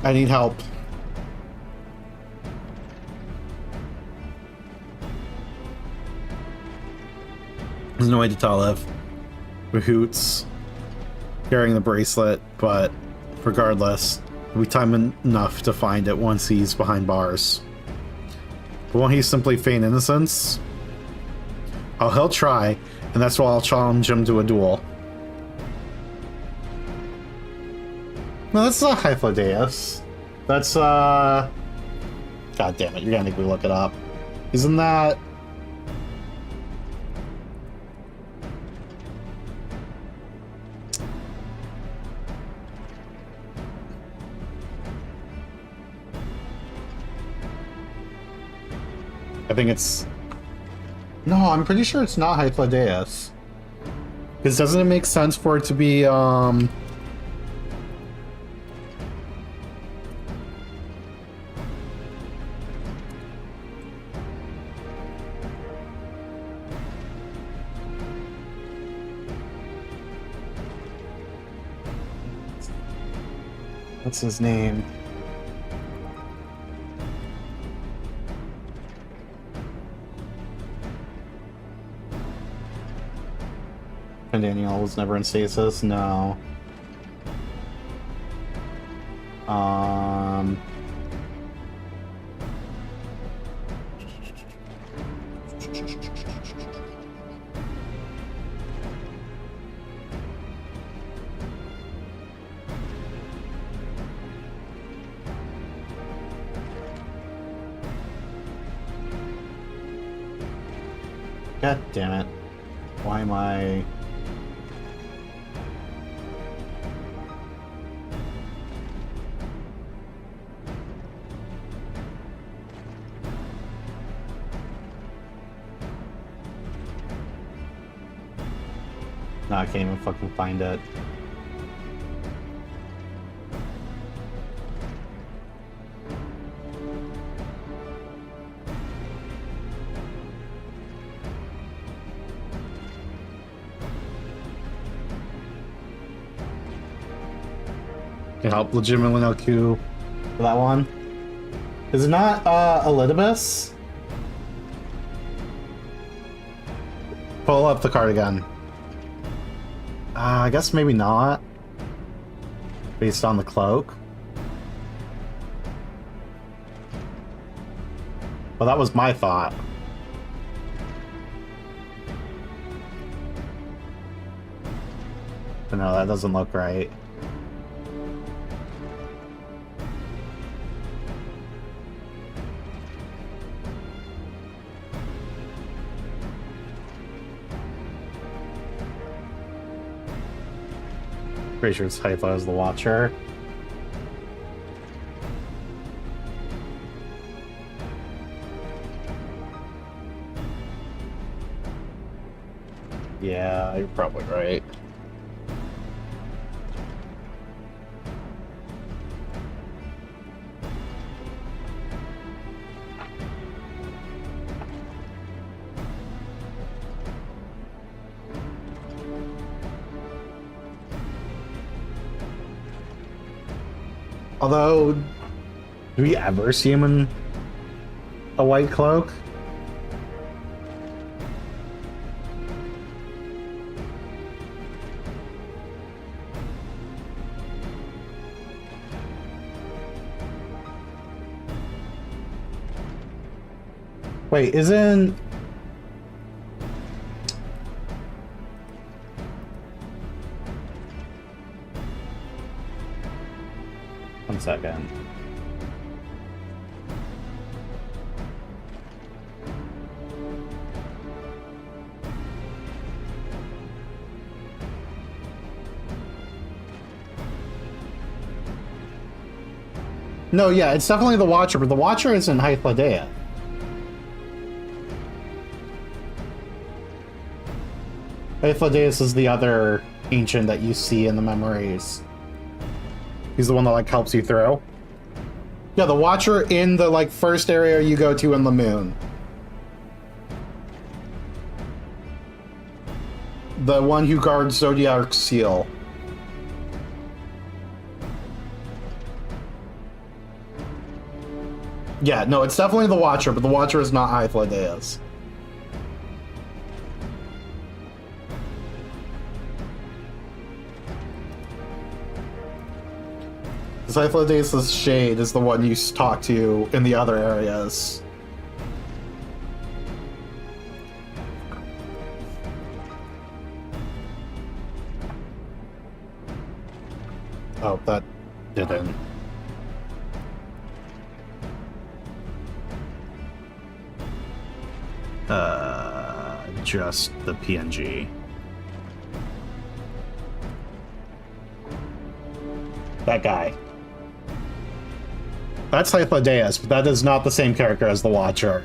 I need help. There's no way to tell if Mahout's carrying the bracelet, but regardless, it'll be time enough to find it once he's behind bars. But won't he simply feign innocence? Oh, he'll try, and that's why I'll challenge him to a duel. No, that's not Hyphodeus. That's, God damn it, you're gonna make me look it up. Isn't that... I think it's... No, I'm pretty sure it's not Hyphodeus. Because doesn't it make sense for it to be, what's his name? And Daniel was never in stasis? No. God damn it. Why am I... No, I can't even fucking find it. Can help legitimately no Q for that one. Is it not Elidibus? Pull up the card again. I guess maybe not. Based on the cloak. Well, that was my thought. But no, that doesn't look right. Pretty sure it's Hythla as the Watcher. Yeah, you're probably right. Although, do we ever see him in a white cloak? Wait, isn't... One second. No, yeah, it's definitely the Watcher, but the Watcher isn't Hythla. Hythla is the other ancient that you see in the memories. He's the one that, like, helps you through. Yeah, the Watcher in the, like, first area you go to in the moon. The one who guards Zodiac's seal. Yeah, no, it's definitely the Watcher, but the Watcher is not Hythla. Hythla shade is the one you talk to in the other areas. Oh, that didn't. Just the PNG. That guy. That's Hythla, but that is not the same character as the Watcher.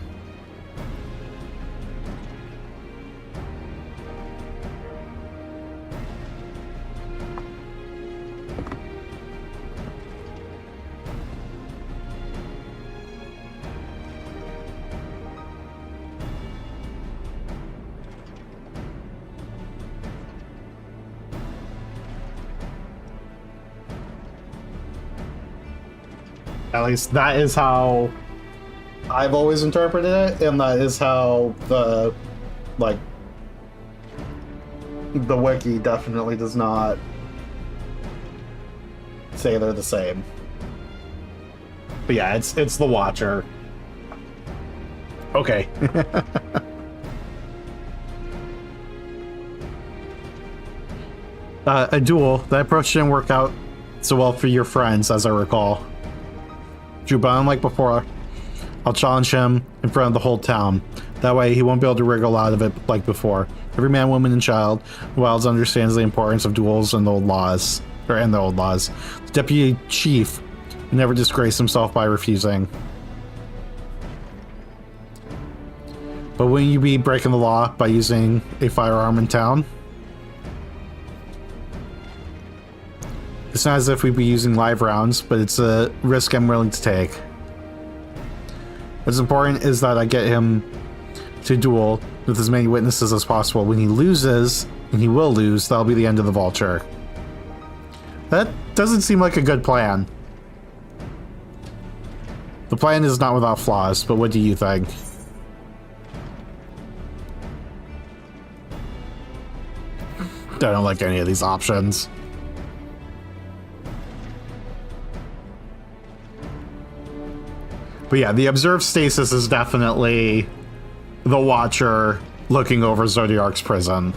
At least that is how I've always interpreted it, and that is how the, like, the wiki definitely does not say they're the same. But yeah, it's the Watcher. Okay. A duel. That approach didn't work out so well for your friends, as I recall. Drew, but unlike before, I'll challenge him in front of the whole town. That way he won't be able to wriggle out of it like before. Every man, woman, and child in Wilds understands the importance of duels and the old laws. The deputy chief never disgraced himself by refusing. But wouldn't you be breaking the law by using a firearm in town? It's not as if we'd be using live rounds, but it's a risk I'm willing to take. What's important is that I get him to duel with as many witnesses as possible. When he loses, and he will lose, that'll be the end of the Vulture. That doesn't seem like a good plan. The plan is not without flaws, but what do you think? I don't like any of these options. But yeah, the observed stasis is definitely the Watcher looking over Zodiark's prison.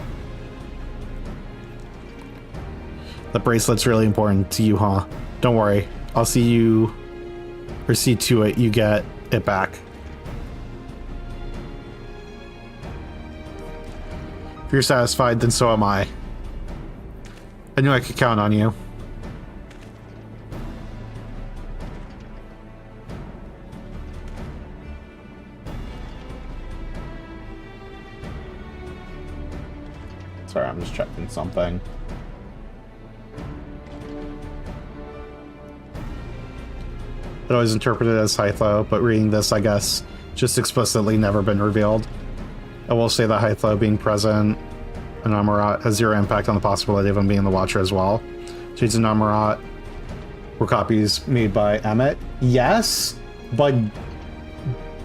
The bracelet's really important to you, huh? Don't worry. I'll see you, or see to it you get it back. If you're satisfied, then so am I. I knew I could count on you. Sorry, I'm just checking something. It always interpreted as Hythlo, but reading this, I guess, just explicitly never been revealed. I will say that Hythlo being present in Amarat has zero impact on the possibility of him being the Watcher as well. Shades and Amarat were copies made by Emmett. Yes, but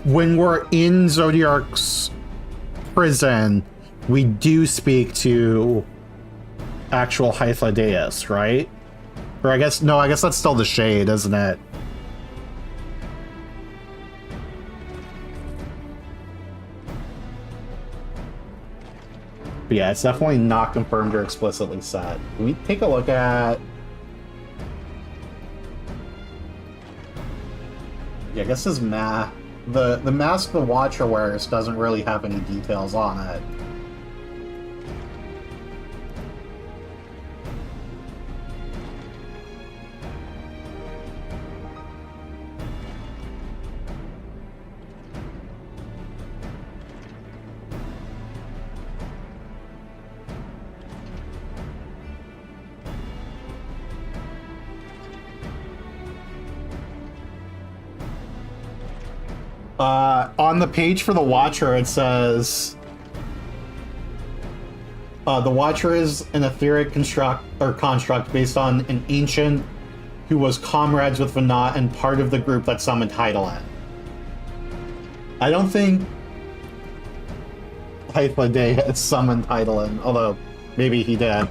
when we're in Zodiark's prison, we do speak to actual Hythlodaeus, right? Or I guess that's still the Shade, isn't it? But yeah, it's definitely not confirmed or explicitly said. Can we take a look at... Yeah, I guess his mask... The mask the Watcher wears doesn't really have any details on it. On the page for the Watcher, it says the Watcher is an etheric construct based on an ancient who was comrades with Vanat and part of the group that summoned Hydaelyn. I don't think Hythlodaeus summoned Hydaelyn, although maybe he did.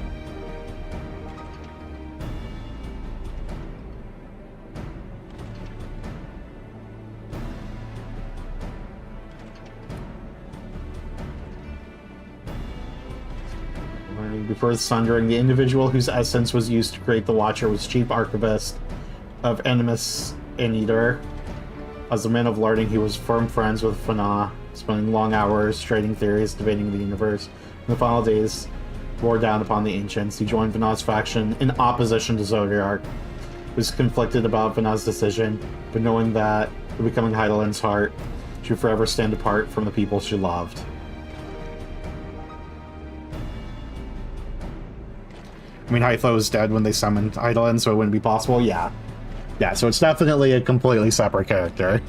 Before the Sundering, the individual whose essence was used to create the Watcher was Chief Archivist of Animus Aniter. As a man of learning, he was firm friends with Fana, spending long hours trading theories, debating the universe. In the final days, bore down upon the Ancients. He joined Vanat's faction in opposition to Zodiark. He was conflicted about Vanat's decision, but knowing that, becoming Hydaelyn's heart, she would forever stand apart from the people she loved. I mean, Hythlo was dead when they summoned Hydaelyn, so it wouldn't be possible. Yeah. Yeah, so it's definitely a completely separate character.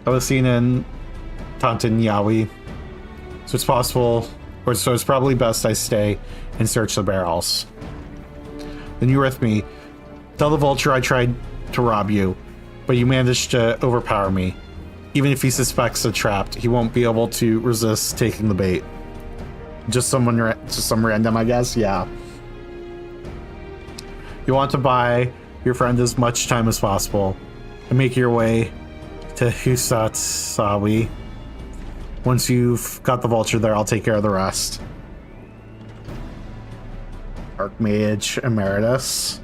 I was seen in Tantan Yawi. So it's possible, or so it's probably best I stay and search the barrels. Then you were with me. Tell the Vulture I tried to rob you, but you managed to overpower me. Even if he suspects a trap, he won't be able to resist taking the bait. Just some random, I guess? Yeah. You want to buy your friend as much time as possible and make your way to Husatsawi. Once you've got the Vulture there, I'll take care of the rest. Archmage Emeritus.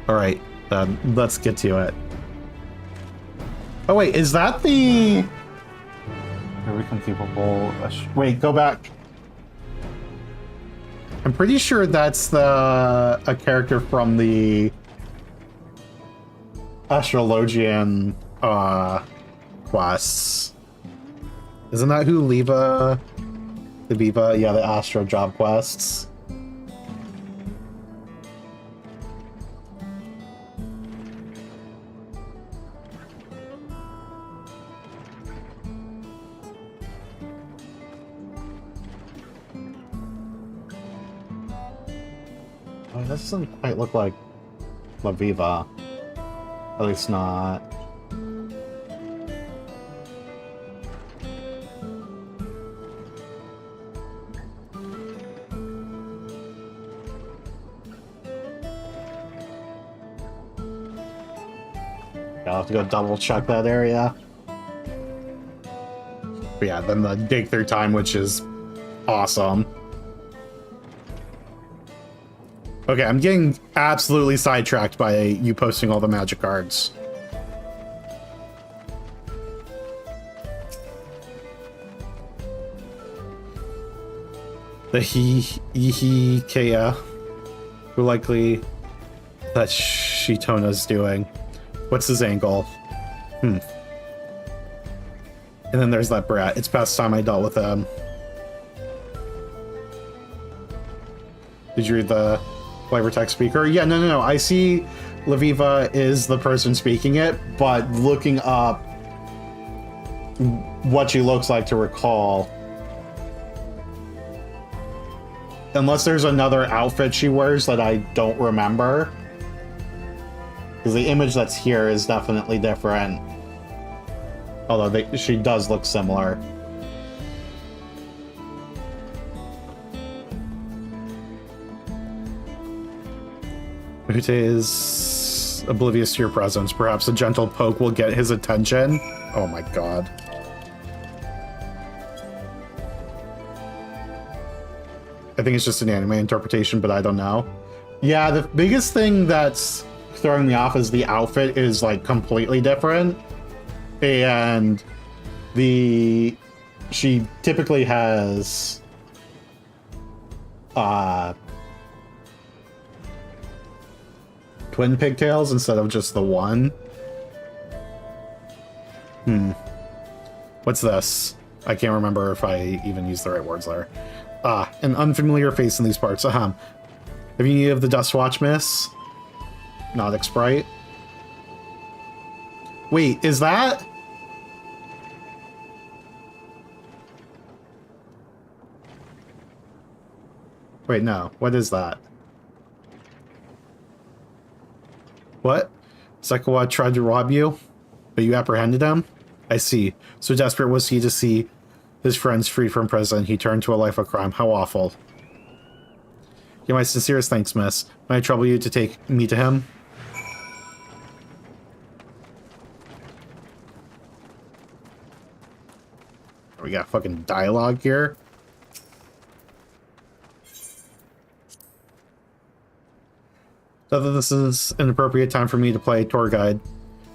Alright, then let's get to it. Oh wait, is that the... Are we capable? Wait, go back. I'm pretty sure that's a character from the Astrologian quests. Isn't that who Leva, the Viva, yeah, the Astro job quests? Oh, this doesn't quite look like La Viva. At least not. I'll have to go double check that area. But yeah, then the dig through time, which is awesome. Okay, I'm getting absolutely sidetracked by you posting all the magic cards. The Kea, who likely that Shitona's doing. What's his angle? And then there's that brat. It's past time I dealt with him. Did you read the flavor text speaker? Yeah, no. I see Laviva is the person speaking it, but looking up what she looks like to recall. Unless there's another outfit she wears that I don't remember. Because the image that's here is definitely different. Although she does look similar. Ute is oblivious to your presence. Perhaps a gentle poke will get his attention. Oh my god. I think it's just an anime interpretation, but I don't know. Yeah, the biggest thing that's throwing me off is the outfit is like completely different. And she typically has twin pigtails instead of just the one. What's this? I can't remember if I even used the right words there. An unfamiliar face in these parts. Have you any of the Dustwatch, miss? Nautic Sprite. Wait, is that? Wait, no. What is that? What? Sekawa tried to rob you, but you apprehended him? I see. So desperate was he to see his friends freed from prison, he turned to a life of crime. How awful. Yeah, my sincerest thanks, miss. May I trouble you to take me to him? We got fucking dialogue here. Not that this is an appropriate time for me to play tour guide,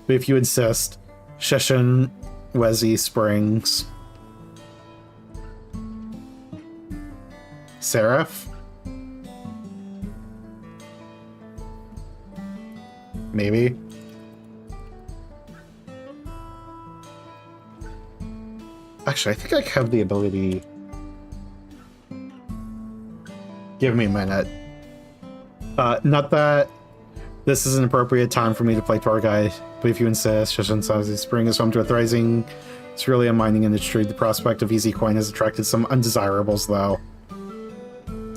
but if you insist, Sheshin Wezi Springs. Seraph? Maybe. Actually, I think I have the ability. Give me a minute. Not that this is an appropriate time for me to play tour guide, but if you insist, Shoshinsazi Spring is home to a thriving cerulean mining industry. The prospect of easy coin has attracted some undesirables, though.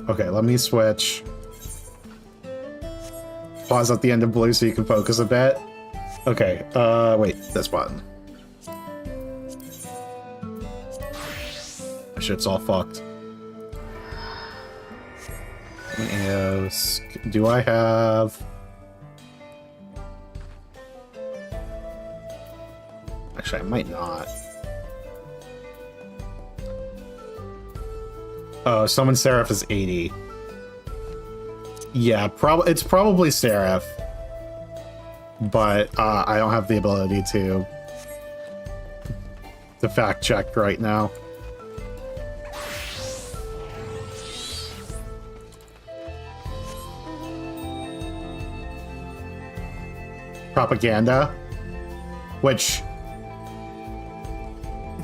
Okay, let me switch. Pause at the end of blue so you can focus a bit. Okay, wait, this button. That shit's all fucked. Let me ask, do I have... Actually, I might not. Oh, summon Seraph is 80. Yeah, it's probably Seraph. But I don't have the ability to fact check right now. Propaganda, which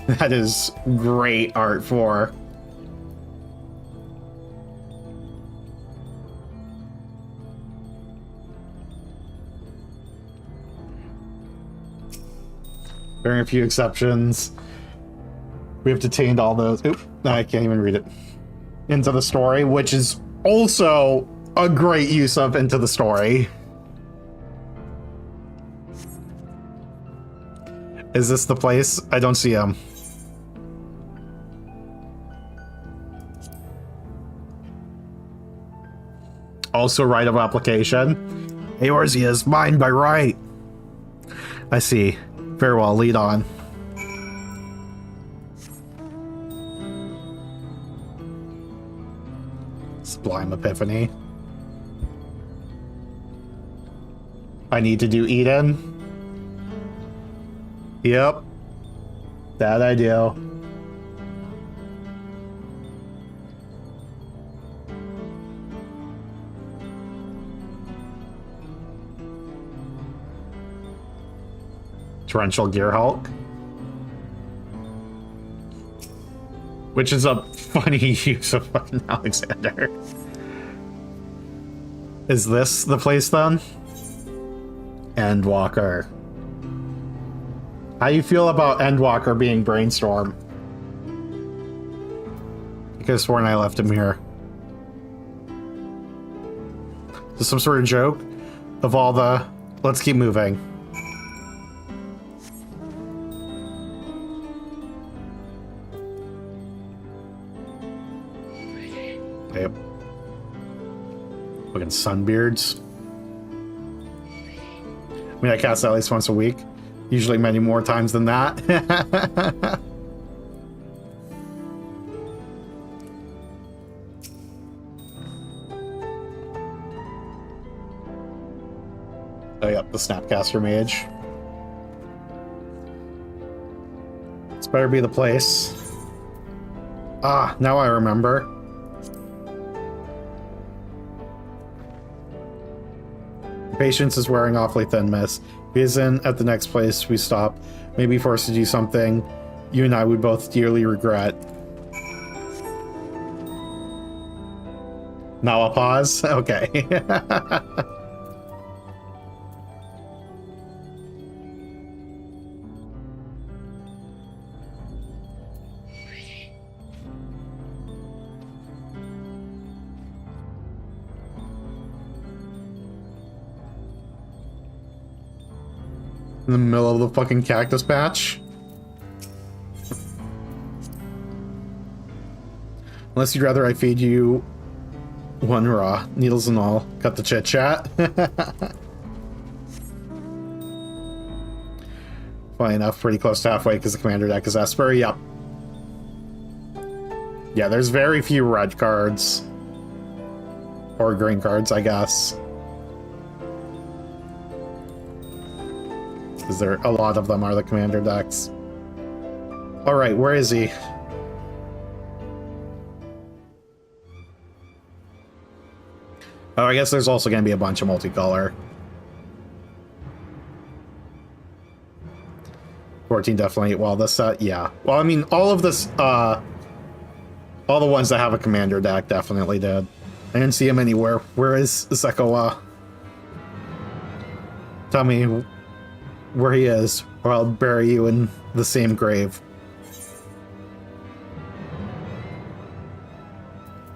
that is great art for. Very few exceptions. We have detained all those. Oop, I can't even read it. Into the Story, which is also a great use of Into the Story. Is this the place? I don't see him. Also right of application. Hey, yours he is. Mine by right. I see. Very well, lead on. Sublime Epiphany. I need to do Eden. Yep. That I do. Torrential Gear Hulk. Which is a funny use of fucking Alexander. Is this the place then? Endwalker. How you feel about Endwalker being Brainstorm? I could have sworn I left him here. Is this some sort of joke? Of all the... Let's keep moving. Yep. Fucking sunbeards. I mean, I cast at least once a week. Usually many more times than that. Oh, yep, the Snapcaster Mage. This better be the place. Ah, now I remember. Patience is wearing awfully thin, miss. If he isn't at the next place we stop, maybe forced to do something you and I would both dearly regret. Now a pause? Okay. In the middle of the fucking cactus patch. Unless you'd rather I feed you one raw, needles and all. Cut the chit chat. Funny enough, pretty close to halfway because the commander deck is Esper. Yep. Yeah, there's very few red cards. Or green cards, I guess. Because there a lot of them are the commander decks. Alright, where is he? Oh, I guess there's also going to be a bunch of multicolor. 14 definitely. Well, this yeah. Well, I mean, all of this, all the ones that have a commander deck definitely did. I didn't see him anywhere. Where is Sekowa? Tell me where he is, or I'll bury you in the same grave.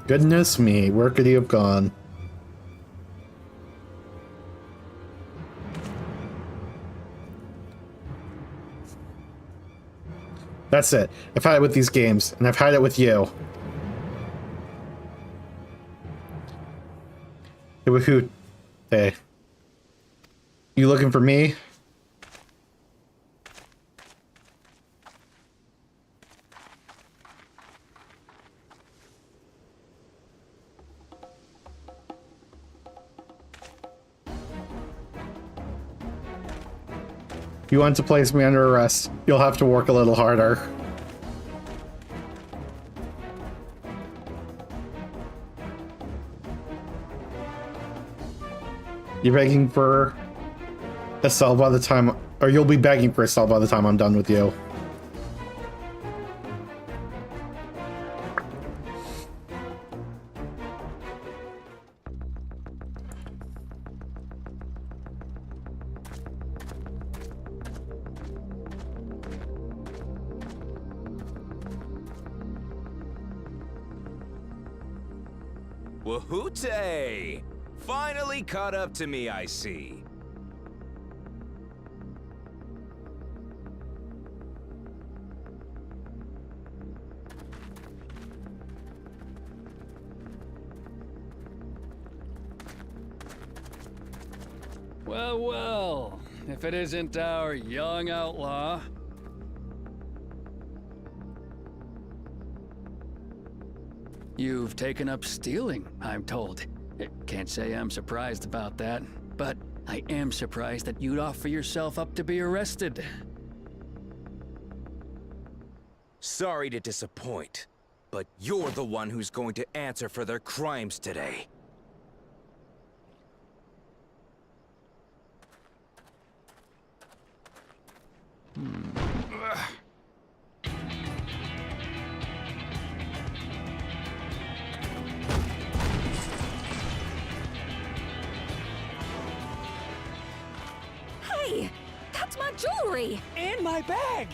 Goodness me, where could he have gone? That's it. I've had it with these games, and I've had it with you. Hey, who? Hey. You looking for me? If you want to place me under arrest, you'll have to work a little harder. You're begging for a cell by the time, or you'll be begging for a cell by the time I'm done with you.
Wahoote! Finally caught up to me, I see.
Well, well, if it isn't our young outlaw. You've taken up stealing, I'm told. Can't say I'm surprised about that, but I am surprised that you'd offer yourself up to be arrested.
Sorry to disappoint, but you're the one who's going to answer for their crimes today.
Hey! That's my jewelry!
And my bag!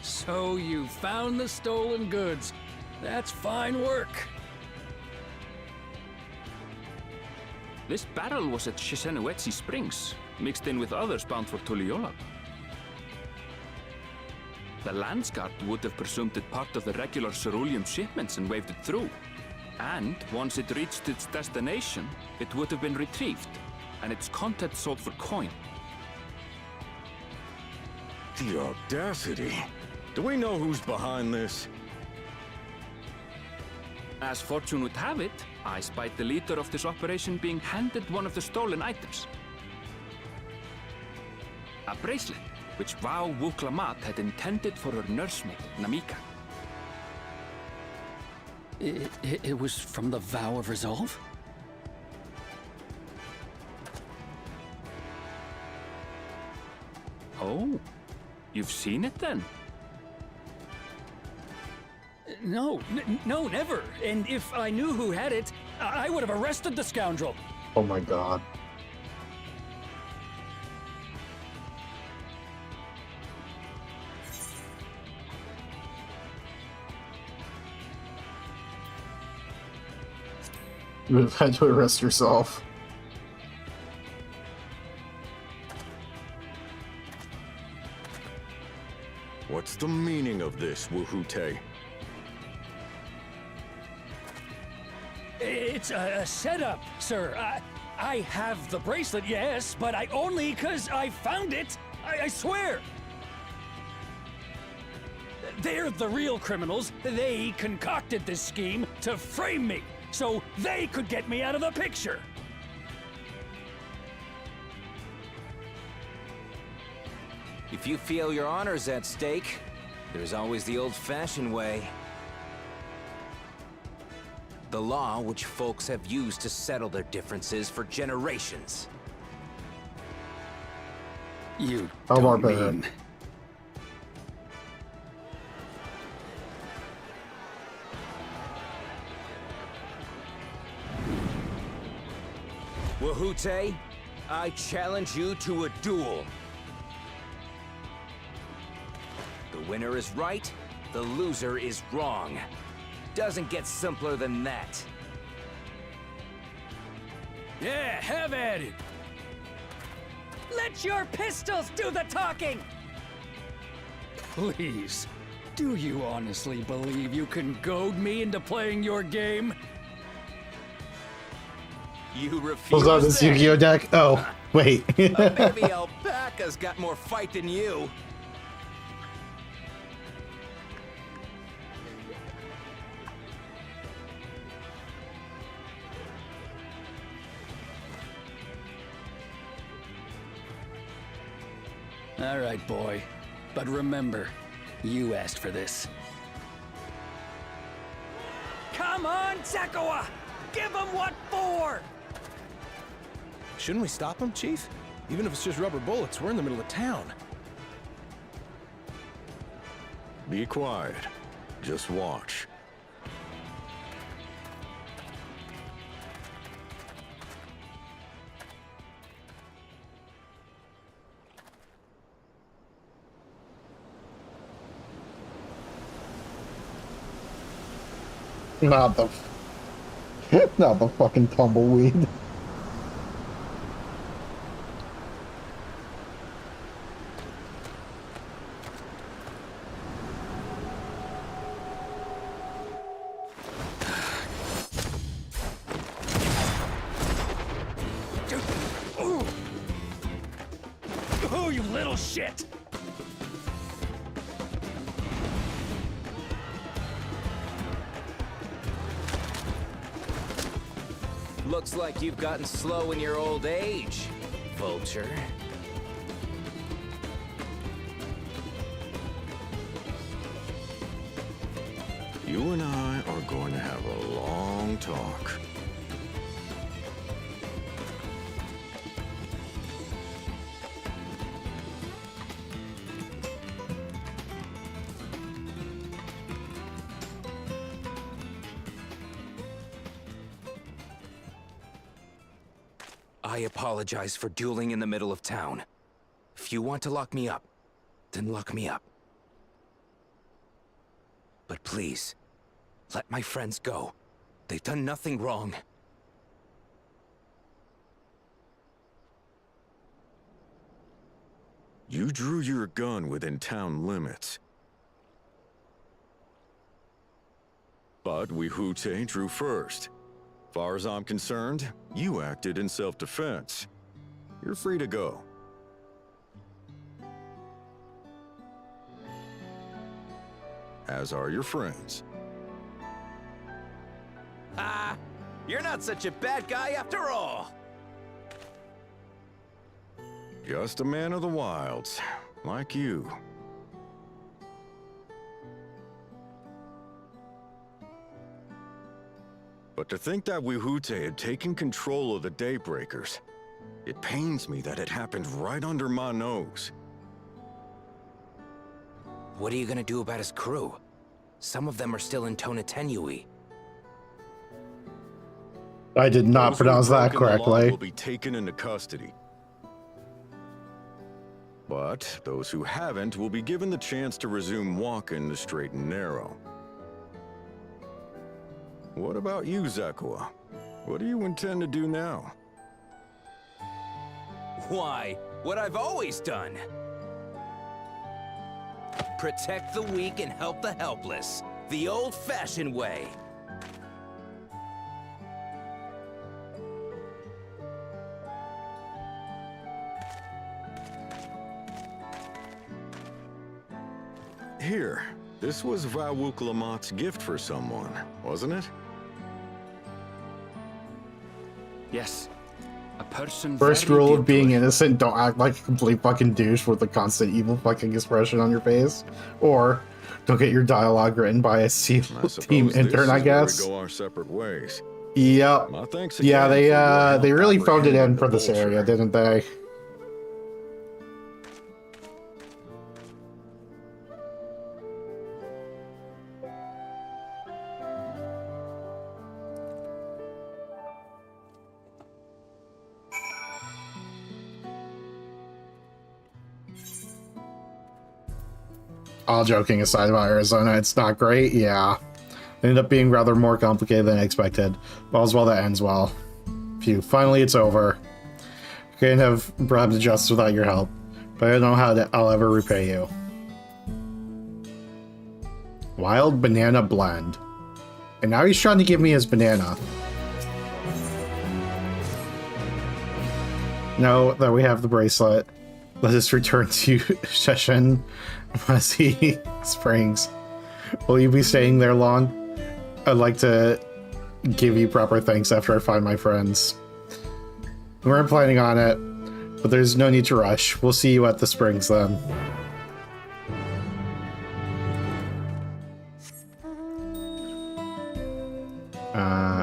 So you found the stolen goods. That's fine work.
This barrel was at Shisenuetsi Springs, mixed in with others bound for Tuliyola. The Landsguard would have presumed it part of the regular ceruleum shipments and waved it through. And once it reached its destination, it would have been retrieved, and its contents sold for coin.
The audacity! Do we know who's behind this?
As fortune would have it, I spied the leader of this operation being handed one of the stolen items. A bracelet, which Vau Wuklamat had intended for her nursemaid, Namika.
It was from the Vow of Resolve?
Oh, you've seen it then?
No, no, never. And if I knew who had it, I would have arrested the scoundrel.
Oh my god. You would have had to arrest yourself.
What's the meaning of this, Wuhute?
It's a setup, sir. I have the bracelet, yes, but I only 'cause I found it. I swear. They're the real criminals. They concocted this scheme to frame me, so they could get me out of the picture.
If you feel your honor's at stake, there's always the old-fashioned way. The law which folks have used to settle their differences for generations.
You
How
don't
barbaric.
mean...
Wuhute, I challenge you to a duel. The winner is right, the loser is wrong. Doesn't get simpler than that.
Yeah, have at it.
Let your pistols do the talking!
Please, do you honestly believe you can goad me into playing your game?
You refuse.
Was that this
then?
Yu-Gi-Oh deck? Oh, wait.
A baby alpaca's got more fight than you.
All right, boy. But remember, you asked for this.
Come on, Zakawa! Give him what for!
Shouldn't we stop him, Chief? Even if it's just rubber bullets, we're in the middle of town.
Be quiet. Just watch.
Not the fucking tumbleweed.
Oh, you little shit!
Looks like you've gotten slow in your old age, Vulture.
You and I are going to have a long talk.
I apologize for dueling in the middle of town. If you want to lock me up, then lock me up. But please, let my friends go. They've done nothing wrong.
You drew your gun within town limits. But Wihute drew first. Far as I'm concerned, you acted in self-defense. You're free to go. As are your friends.
Ah, you're not such a bad guy after all.
Just a man of the wilds, like you. But to think that Wihute had taken control of the Daybreakers, it pains me that it happened right under my nose.
What are you gonna do about his crew? Some of them are still in Tonatenui.
I did not
Those who
pronounce
have
that
broken the law
correctly.
will be taken into custody. But those who haven't will be given the chance to resume walking the straight and narrow. What about you, Zakua? What do you intend to do now?
Why, what I've always done. Protect the weak and help the helpless. The old-fashioned way.
Here, this was Vawuklamat's gift for someone, wasn't it?
Yes. A person
First
very
rule
dear
of being
to us.
innocent, don't act like a complete fucking douche with a constant evil fucking expression on your face. Or, don't get your dialogue written by a SEAL team intern, I guess.
We go our separate ways.
Yep.
My thanks
Yeah,
again
they
for your
really
help
phoned it in
apprehending
for
the
this
vulture.
area, didn't they? All joking aside about Arizona, it's not great, yeah. It ended up being rather more complicated than I expected. But all's well that ends well. Phew, finally it's over. Couldn't have brought him to justice without your help, but I don't know how I'll ever repay you. Wild banana blend. And now he's trying to give me his banana. Now that we have the bracelet, let us return to Sheshen Masi Springs. Will you be staying there long? I'd like to give you proper thanks after I find my friends. We weren't planning on it, but there's no need to rush. We'll see you at the springs then.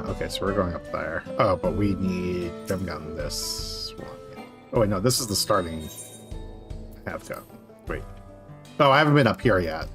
Okay, so we're going up there. Oh, but we haven't gotten this one yet. Oh wait, no, this is the starting. I have gotten. Wait. Oh, I haven't been up here yet.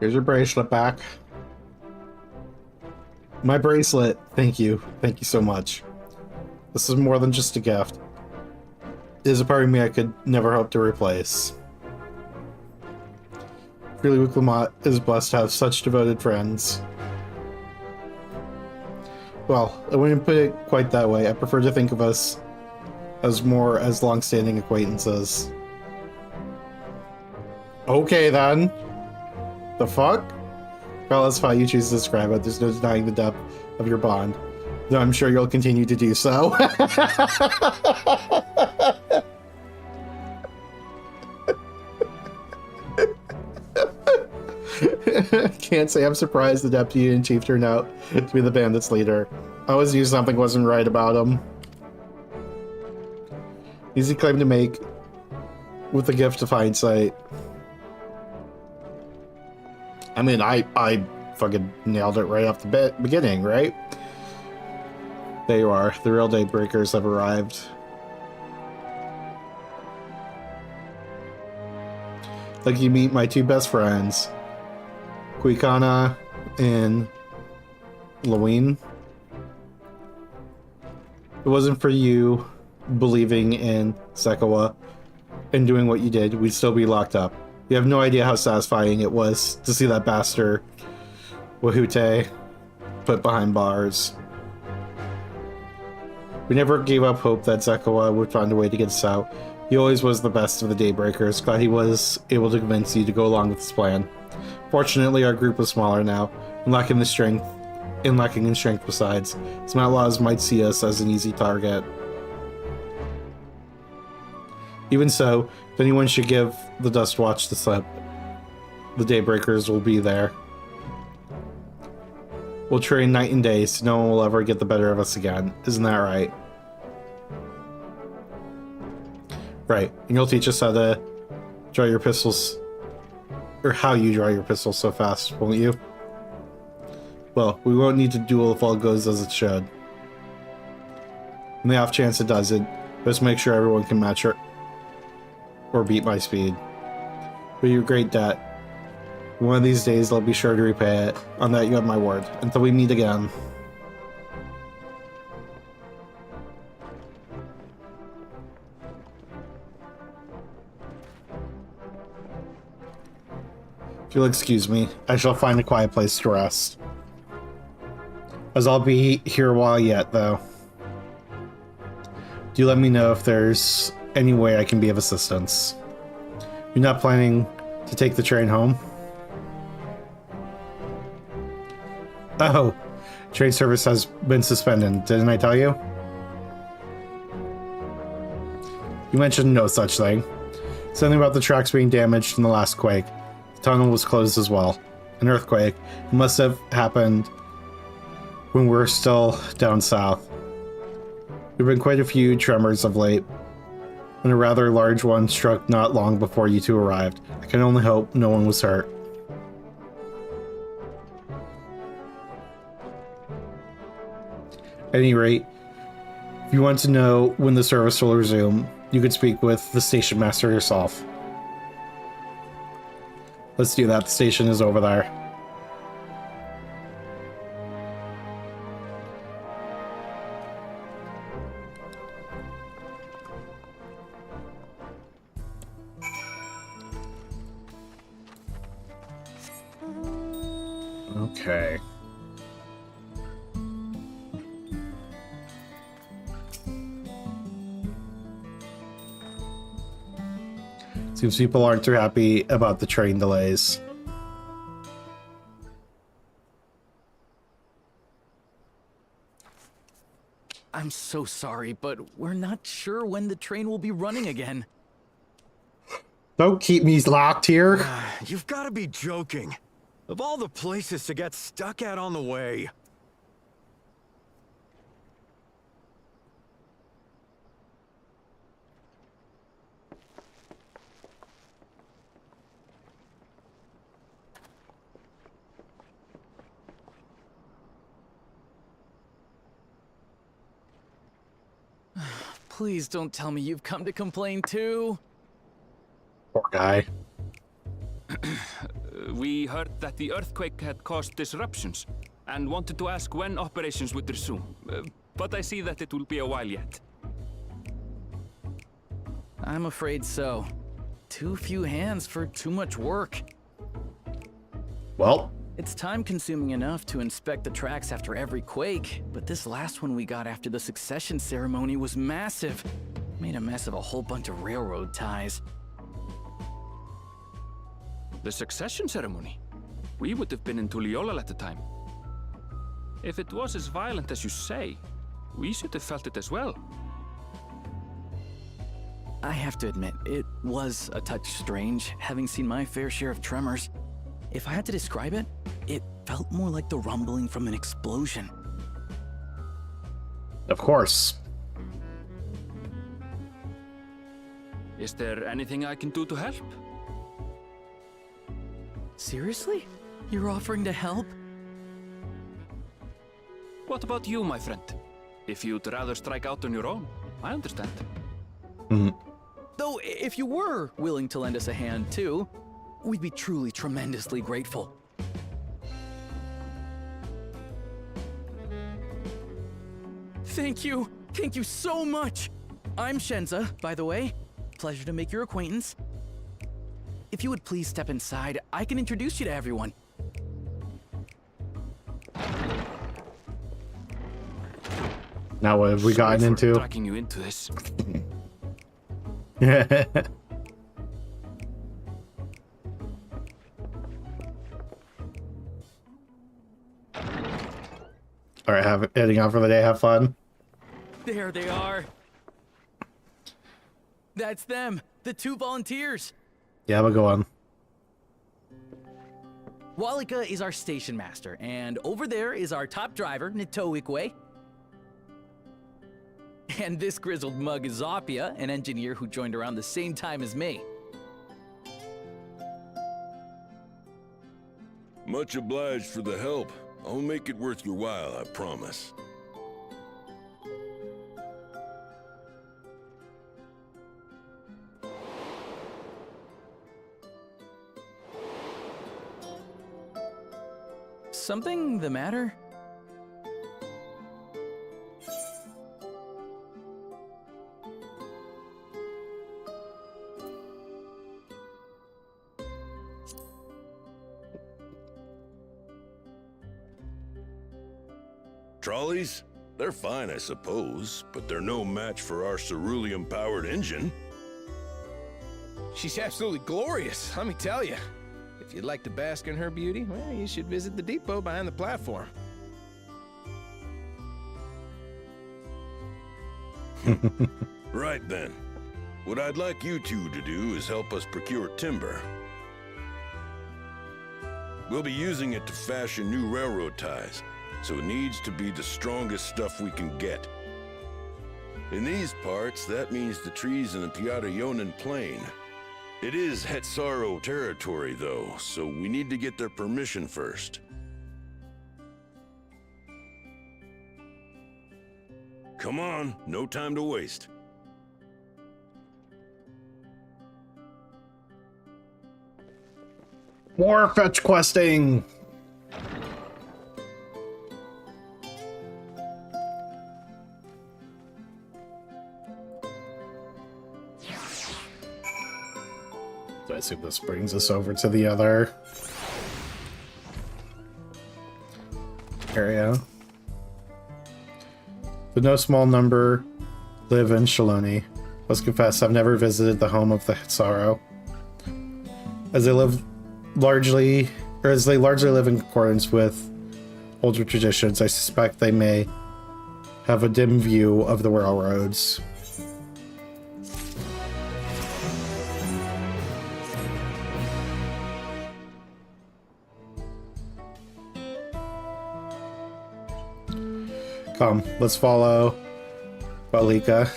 Here's your bracelet back. My bracelet. Thank you. Thank you so much. This is more than just a gift. It is a part of me I could never hope to replace. Really, Wicklamat is blessed to have such devoted friends. Well, I wouldn't put it quite that way. I prefer to think of us as more as long-standing acquaintances. Okay, then. The fuck? Well, that's how you choose to describe it. There's no denying the depth of your bond. Though I'm sure you'll continue to do so. Can't say I'm surprised the deputy in chief turned out to be the bandit's leader. I always knew something wasn't right about him. Easy claim to make with the gift of hindsight. I mean, I fucking nailed it right off the beginning, right? There you are. The real Daybreakers have arrived. Like you meet my two best friends, Quikana and Lewin. If it wasn't for you believing in Sekawa and doing what you did, we'd still be locked up. You have no idea how satisfying it was to see that bastard Wahute put behind bars. We never gave up hope that Sekawa would find a way to get us out. He always was the best of the Daybreakers. Glad he was able to convince you to go along with his plan. Fortunately, our group was smaller now, and lacking in strength besides. Some outlaws might see us as an easy target. Even so, if anyone should give the Dustwatch the slip, the Daybreakers will be there. We'll train night and day, so no one will ever get the better of us again. Isn't that right? Right, and you'll teach us how to draw your pistols, or how you draw your pistols so fast, won't you? Well, we won't need to duel if all goes as it should. In the off chance it doesn't, just make sure everyone can match or beat my speed. But you're great debt. One of these days I'll be sure to repay it. On that you have my word. Until we meet again. If you'll excuse me, I shall find a quiet place to rest. As I'll be here a while yet, though. Do let me know if there's any way I can be of assistance. You're not planning to take the train home? Oh, train service has been suspended, didn't I tell you? You mentioned no such thing. Something about the tracks being damaged in the last quake. The tunnel was closed as well. An earthquake. It must have happened when we're still down south. There have been quite a few tremors of late, and a rather large one struck not long before you two arrived. I can only hope no one was hurt. At any rate, if you want to know when the service will resume, you could speak with the station master yourself. Let's do that. The station is over there. Okay. Seems people aren't too happy about the train delays.
I'm so sorry, but we're not sure when the train will be running again.
Don't keep me locked here.
You've got to be joking. Of all the places to get stuck at on the way.
Please don't tell me you've come to complain too.
Poor guy.
We heard that the earthquake had caused disruptions and wanted to ask when operations would resume. But I see that it will be a while yet.
I'm afraid so. Too few hands for too much work.
Well,
it's time-consuming enough to inspect the tracks after every quake, but this last one we got after the succession ceremony was massive. Made a mess of a whole bunch of railroad ties.
The succession ceremony? We would have been in Tuliolal at the time. If it was as violent as you say, we should have felt it as well.
I have to admit, it was a touch strange, having seen my fair share of tremors. If I had to describe it, it felt more like the rumbling from an explosion.
Of course.
Is there anything I can do to help?
Seriously? You're offering to help?
What about you, my friend? If you'd rather strike out on your own, I understand.
Though, if you were willing to lend us a hand too, we'd be truly tremendously grateful. Thank you! Thank you so much! I'm Shenza, by the way. Pleasure to make your acquaintance. If you would please step inside, I can introduce you to everyone.
Now what have we gotten into?
Dragging you into this.
All right, heading out for the day. Have fun.
There they are. That's them, the 2 volunteers.
Yeah, we'll go on.
Walika is our station master, and over there is our top driver, Nitoikwe. And this grizzled mug is Zapia, an engineer who joined around the same time as me.
Much obliged for the help. I'll make it worth your while, I promise.
Something the matter?
Trolleys? They're fine, I suppose, but they're no match for our ceruleum-powered engine.
She's absolutely glorious, let me tell you. If you'd like to bask in her beauty, well, you should visit the depot behind the platform.
Right then. What I'd like you two to do is help us procure timber. We'll be using it to fashion new railroad ties, so it needs to be the strongest stuff we can get. In these parts, that means the trees in the Piata-Yonan Plain. It is Hetsaro territory, though, so we need to get their permission first. Come on, no time to waste.
More fetch questing! So I assume this brings us over to the other area. Though no small number live in Shaloni, must confess I've never visited the home of the Hetsaro. As they largely live in accordance with older traditions, I suspect they may have a dim view of the railroads. Come, let's follow Walika.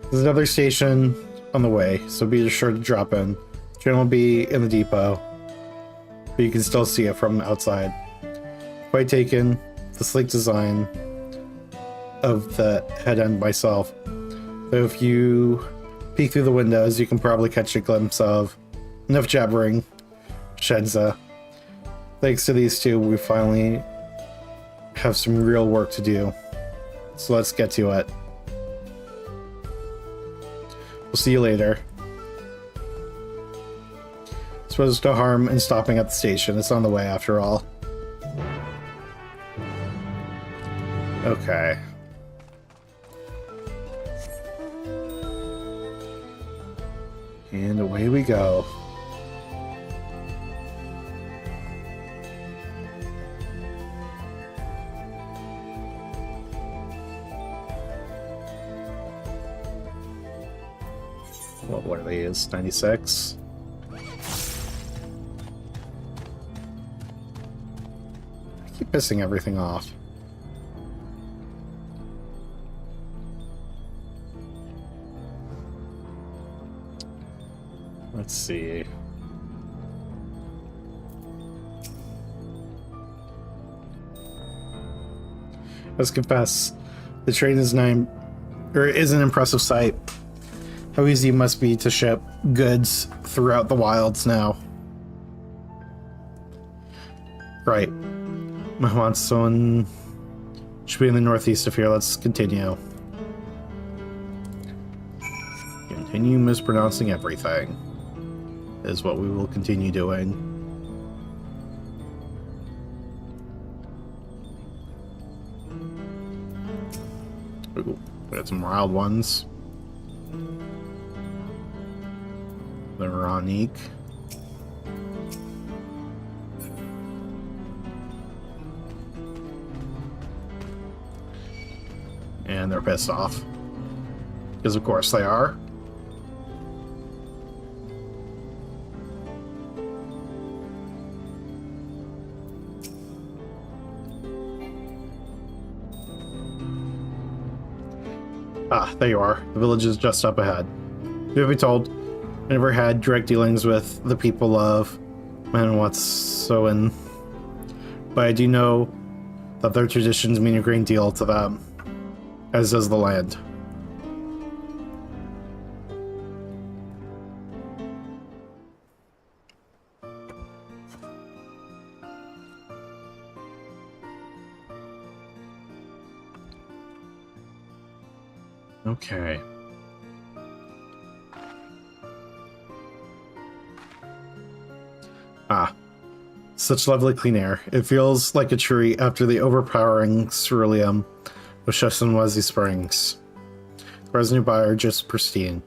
There's another station on the way, so be sure to drop in. Train will be in the depot, but you can still see it from outside. Quite taken the sleek design of the head end myself. Though if you peek through the windows, you can probably catch a glimpse of enough jabbering Shenza. Thanks to these two, we finally have some real work to do. So let's get to it. We'll see you later. Suppose no harm in stopping at the station. It's on the way after all. Okay. And away we go. What are these? 96? I keep pissing everything off. Let's see. Let's confess, the train is an impressive sight. How easy it must be to ship goods throughout the wilds now. Right. Mahwanson should be in the northeast of here. Let's continue. Continue mispronouncing everything is what we will continue doing. Ooh, we got some wild ones. The Ronique. And they're pissed off. Because of course they are. Ah, there you are. The village is just up ahead. You have been told, I never had direct dealings with the people of Manwatsoin, but I do know that their traditions mean a great deal to them, as does the land. Okay. Ah, such lovely clean air. It feels like a tree after the overpowering ceruleum of Shessenwazi Springs. The roads nearby are just pristine.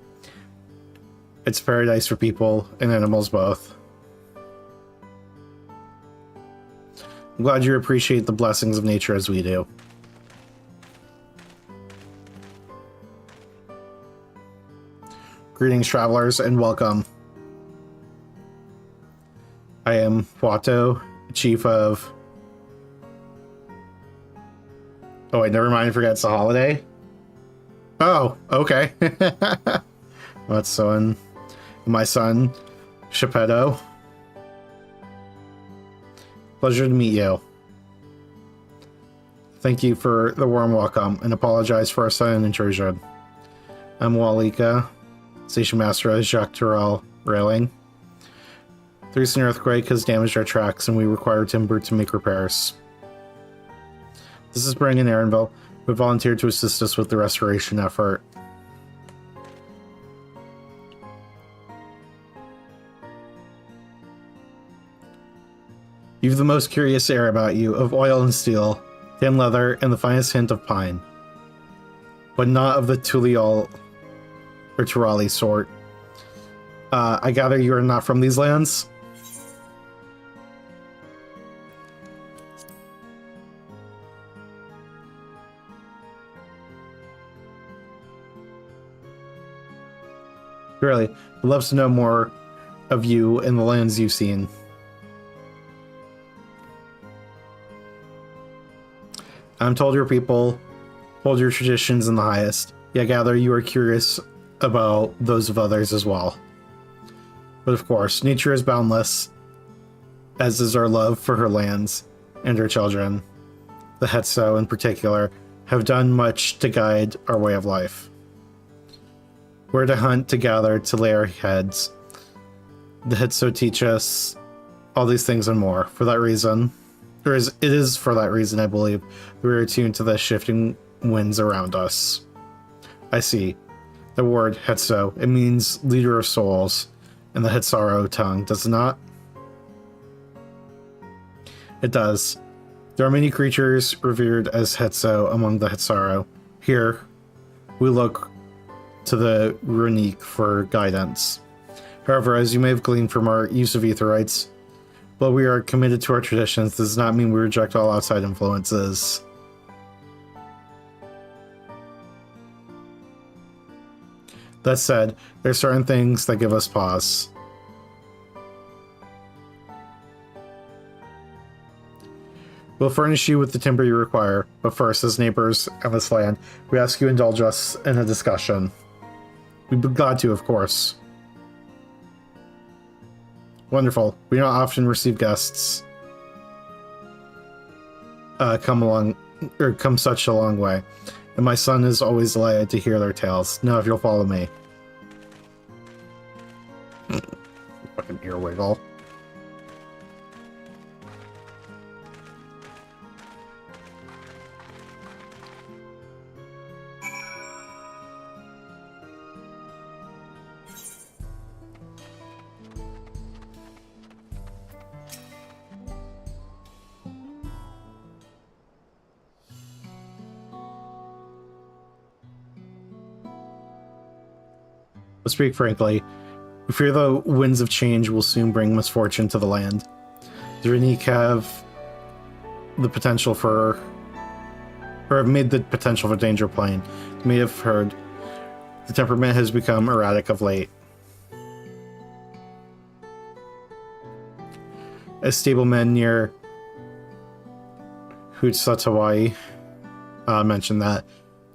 It's paradise for people and animals both. I'm glad you appreciate the blessings of nature as we do. Greetings, travelers, and welcome. I am Wato, chief of... Oh, wait, never mind, I forgot it's a holiday. Oh, okay. That's son. My son, Shepetto. Pleasure to meet you. Thank you for the warm welcome, and apologize for our sudden intrusion. I'm Walika, Station Master of Jacques Terrell Railing. The recent earthquake has damaged our tracks, and we require timber to make repairs. This is Spring and Aaronville, who volunteered to assist us with the restoration effort. You've the most curious air about you, of oil and steel, tan leather, and the finest hint of pine. But not of the Tulial or Turali sort. I gather you are not from these lands? Really, I'd love to know more of you and the lands you've seen. I'm told your people hold your traditions in the highest. Yeah, I gather you are curious about those of others as well. But of course, nature is boundless, as is our love for her lands and her children. The Hetso, in particular, have done much to guide our way of life. We're to hunt, to gather, to lay our heads. The Hetso teach us all these things and more. For that reason, it is for that reason, I believe, that we are attuned to the shifting winds around us. I see. The word Hetso, it means leader of souls in the Hetsaro tongue, does it not? It does. There are many creatures revered as Hetso among the Hetsaro. Here, we look to the Runique for guidance. However, as you may have gleaned from our use of Aetherites, while we are committed to our traditions, this does not mean we reject all outside influences. That said, there are certain things that give us pause. We'll furnish you with the timber you require, but first, as neighbors on this land, we ask you to indulge us in a discussion. We'd be glad to, of course. Wonderful. We don't often receive guests come such a long way. And my son is always delighted to hear their tales. Now if you'll follow me. Fucking ear wiggle. To speak frankly, we fear the winds of change will soon bring misfortune to the land. The Renique have the potential for, or have made the potential for danger plain. You may have heard the temperament has become erratic of late. As stablemen near Hutsatawai mentioned that.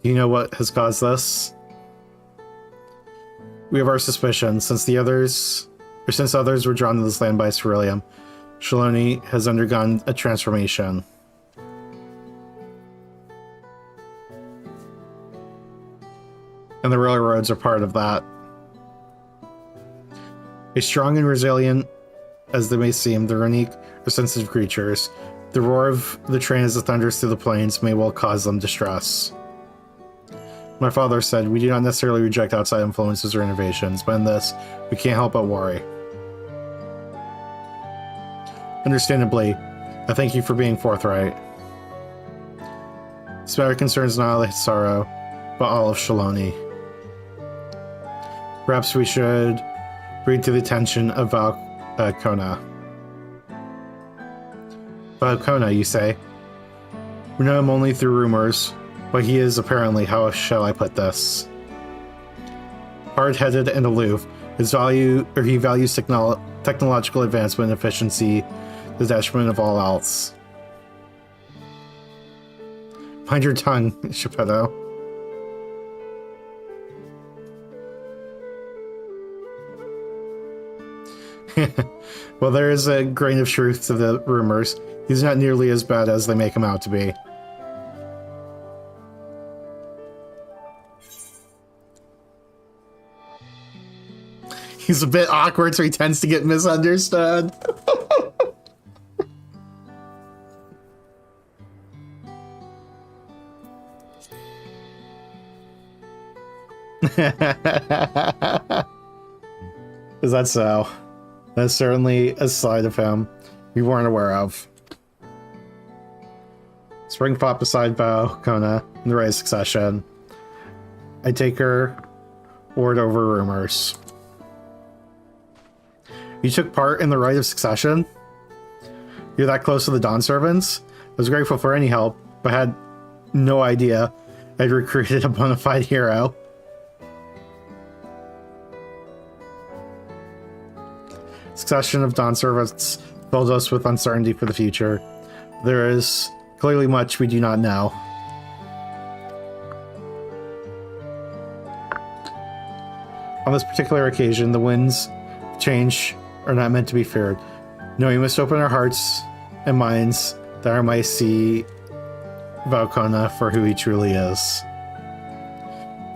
Do you know what has caused this? We have our suspicions. Since others were drawn to this land by Ceruleum, Shaloni has undergone a transformation. And the railroads are part of that. As strong and resilient as they may seem, the Renique are sensitive creatures. The roar of the train as it thunders through the plains may well cause them distress. My father said, we do not necessarily reject outside influences or innovations, but in this, we can't help but worry. Understandably, I thank you for being forthright. This matter concerns not only Hisaro, but all of Shaloni. Perhaps we should bring to the attention of Valkona. Valkona, you say? We know him only through rumors, but he is apparently, how shall I put this? Hard-headed and aloof. He values technological advancement and efficiency, the detriment of all else. Mind your tongue, Geppetto. Well, there is a grain of truth to the rumors. He's not nearly as bad as they make him out to be. He's a bit awkward, so he tends to get misunderstood. Is that so? That's certainly a side of him we weren't aware of. Spring fought beside Valkona in the right of succession. I take her word over rumors. You took part in the rite of succession? You're that close to the Dawn servants? I was grateful for any help, but had no idea I'd recruited a bona fide hero. Succession of Dawn servants filled us with uncertainty for the future. There is clearly much we do not know. On this particular occasion, the winds of change are not meant to be feared. No, we must open our hearts and minds that I might see Valkona for who he truly is.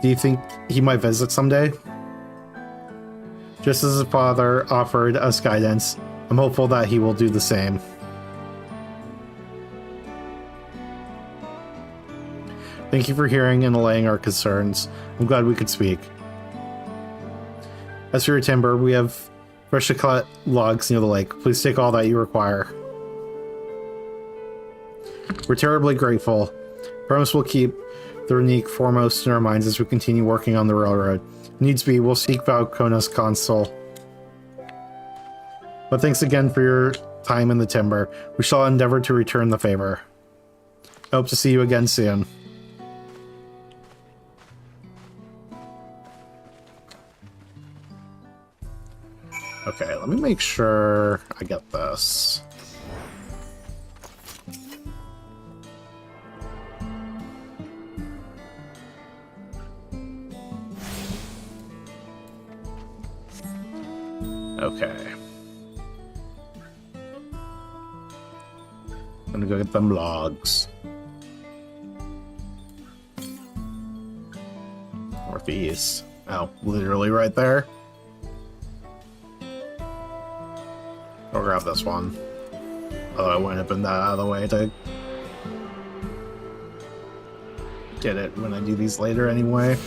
Do you think he might visit someday? Just as his father offered us guidance, I'm hopeful that he will do the same. Thank you for hearing and allaying our concerns. I'm glad we could speak. As for your timber, we have freshly cut logs near the lake. Please take all that you require. We're terribly grateful. Promise we'll keep the Renique foremost in our minds as we continue working on the railroad. Needs be, we'll seek Valkona's consul. But thanks again for your time in the timber. We shall endeavor to return the favor. I hope to see you again soon. Okay, let me make sure I get this. Okay. I'm gonna go get them logs. Northeast. Oh, literally right there. I'll grab this one. Although I wouldn't have been that out of the way to get it when I do these later anyway.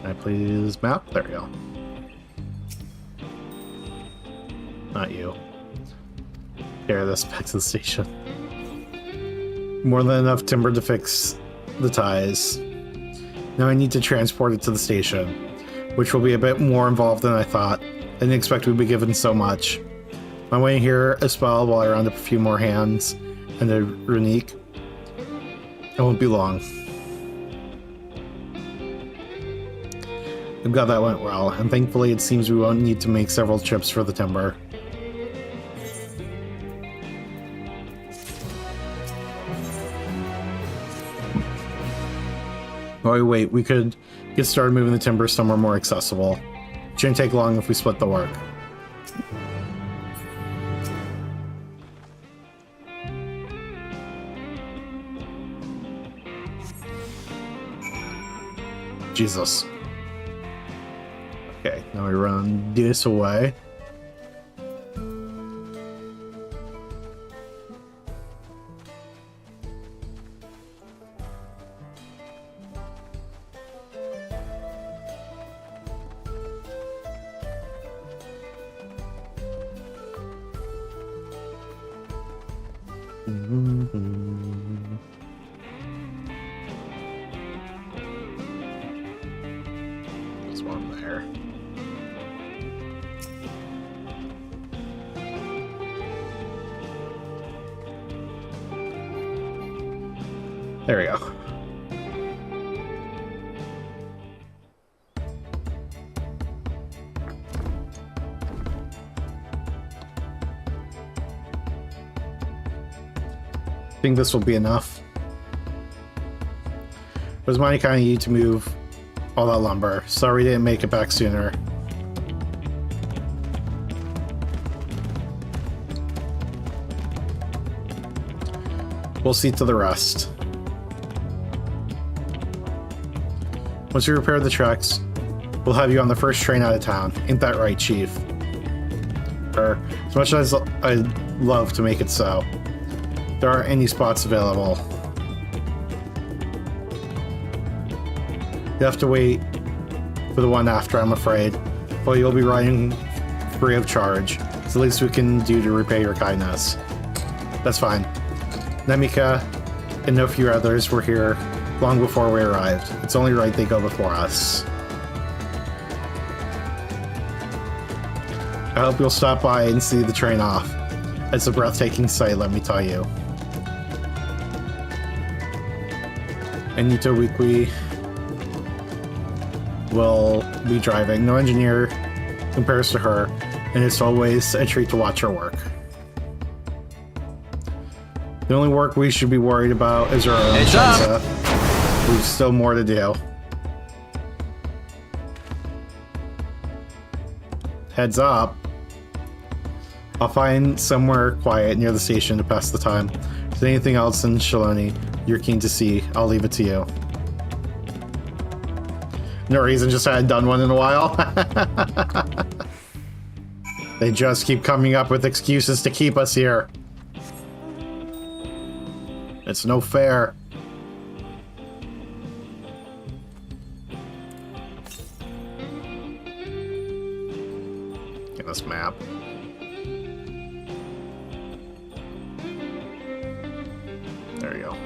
Can I please map? There we go. Not you. Carry this back to the station. More than enough timber to fix the ties. Now I need to transport it to the station, which will be a bit more involved than I thought. I didn't expect we'd be given so much. I'm waiting here a spell while I round up a few more hands and a runique. It won't be long. I'm glad that went well, and thankfully it seems we won't need to make several trips for the timber. Oh wait, we could get started moving the timber somewhere more accessible. Shouldn't take long if we split the work. Jesus. Okay, now we run this away. There's one there. There we go. I think this will be enough. It was mighty kind of you to move all that lumber. Sorry we didn't make it back sooner. We'll see to the rest. Once we repair the tracks, we'll have you on the first train out of town. Ain't that right, Chief? As much as I'd love to make it so, there aren't any spots available. You have to wait for the one after, I'm afraid. But you'll be riding free of charge. It's the least we can do to repay your kindness. That's fine. Nemika and a few others were here long before we arrived. It's only right they go before us. I hope you'll stop by and see the train off. It's a breathtaking sight, let me tell you. Anita Weekly will be driving. No engineer compares to her, and it's always a treat to watch her work. The only work we should be worried about is our own Shenza. We've still more to do. Heads up. I'll find somewhere quiet near the station to pass the time. If there's anything else in Shaloni you're keen to see, I'll leave it to you. No reason, just hadn't done one in a while. They just keep coming up with excuses to keep us here. It's no fair. Get this map. There you go.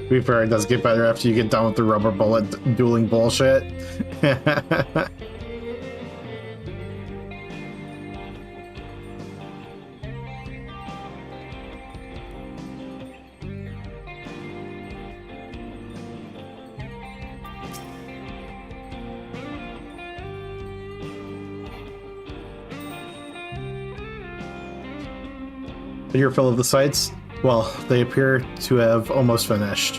To be fair, it does get better after you get done with the rubber bullet dueling bullshit. Did your fill of the sights? Well, they appear to have almost finished.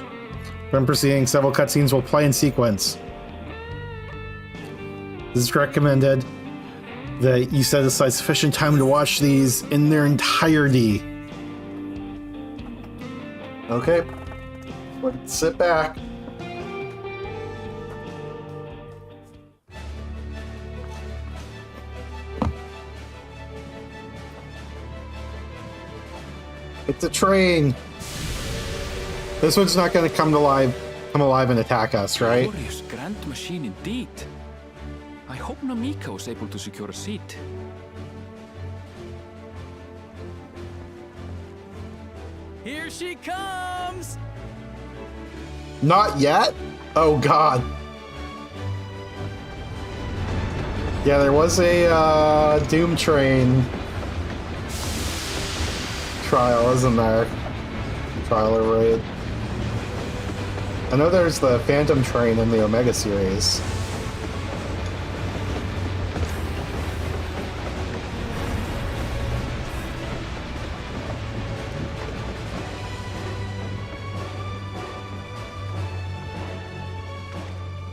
When proceeding, several cutscenes will play in sequence. This is recommended that you set aside sufficient time to watch these in their entirety. Okay, let's sit back. It's a train. This one's not going to come alive and attack us, right?
Glorious grand machine indeed. I hope Namiko is able to secure a seat.
Here she comes!
Not yet? Oh god. Yeah, there was a Doom Train trial, isn't there? Trial or raid. I know there's the Phantom Train in the Omega series.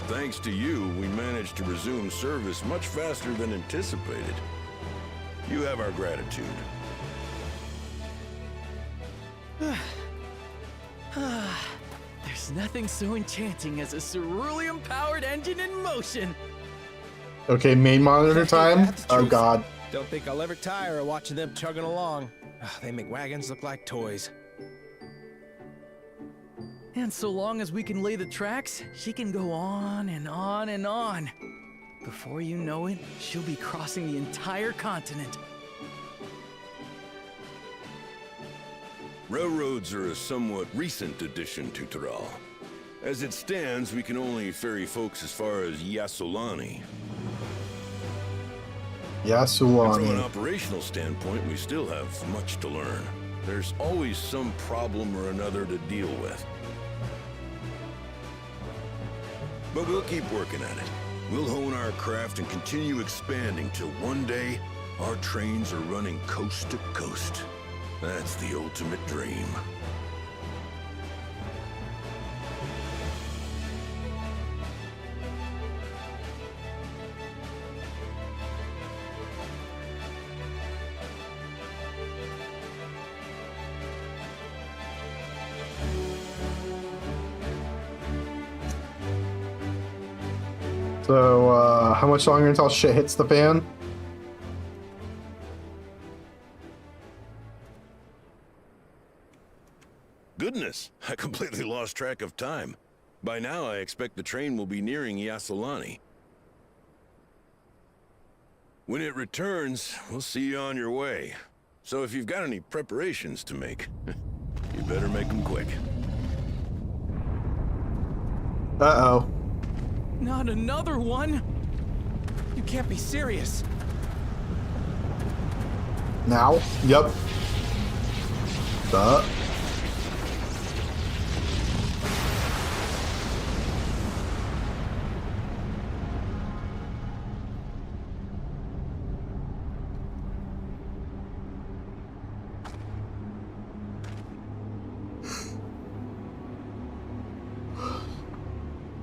Thanks to you, we managed to resume service much faster than anticipated. You have our gratitude.
There's nothing so enchanting as a cerulean-powered engine in motion.
Okay, main monitor time? Oh god.
Don't think I'll ever tire of watching them chugging along. They make wagons look like toys.
And so long as we can lay the tracks, she can go on and on and on. Before you know it, she'll be crossing the entire continent.
Railroads are a somewhat recent addition to Tyrell. As it stands, we can only ferry folks as far as Yassolani.
Yassolani.
From an operational standpoint, we still have much to learn. There's always some problem or another to deal with. But we'll keep working at it. We'll hone our craft and continue expanding till one day, our trains are running coast to coast. That's the ultimate dream.
So, how much longer until shit hits the fan?
Goodness, I completely lost track of time. By now, I expect the train will be nearing Yassolani. When it returns, we'll see you on your way. So if you've got any preparations to make, you better make them quick.
Uh-oh.
Not another one! You can't be serious.
Now? Yep. Duh.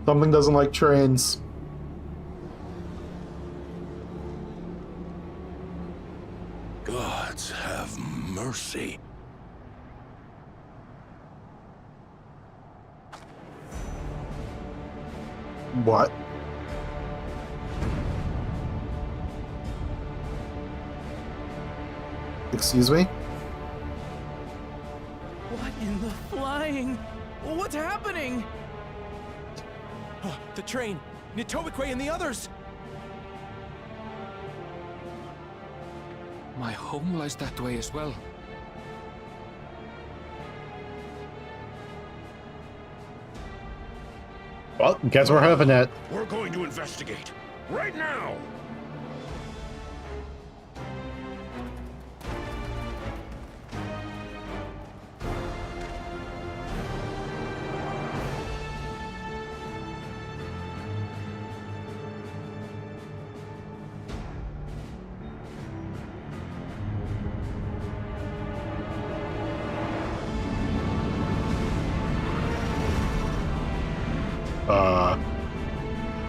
Something doesn't like trains.
Gods have mercy.
What? Excuse me?
What in the flying? What's happening?
Oh, the train! Nitobikwe and the others!
My home lies that way as well.
Well, guess we're having it.
We're going to investigate. Right now!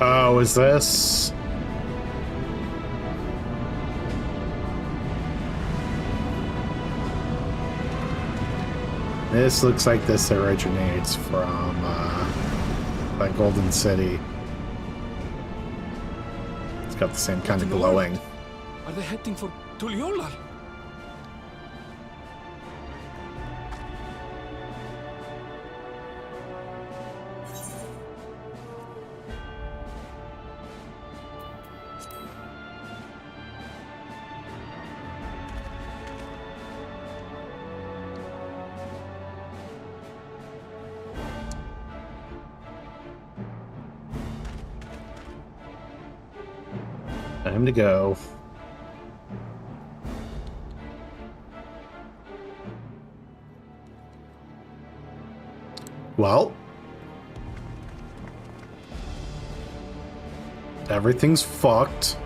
Oh, is this? This looks like this originates from that Golden City. It's got the same kind of glowing.
Are they heading for Tuliolal?
Time to go. Well, everything's fucked.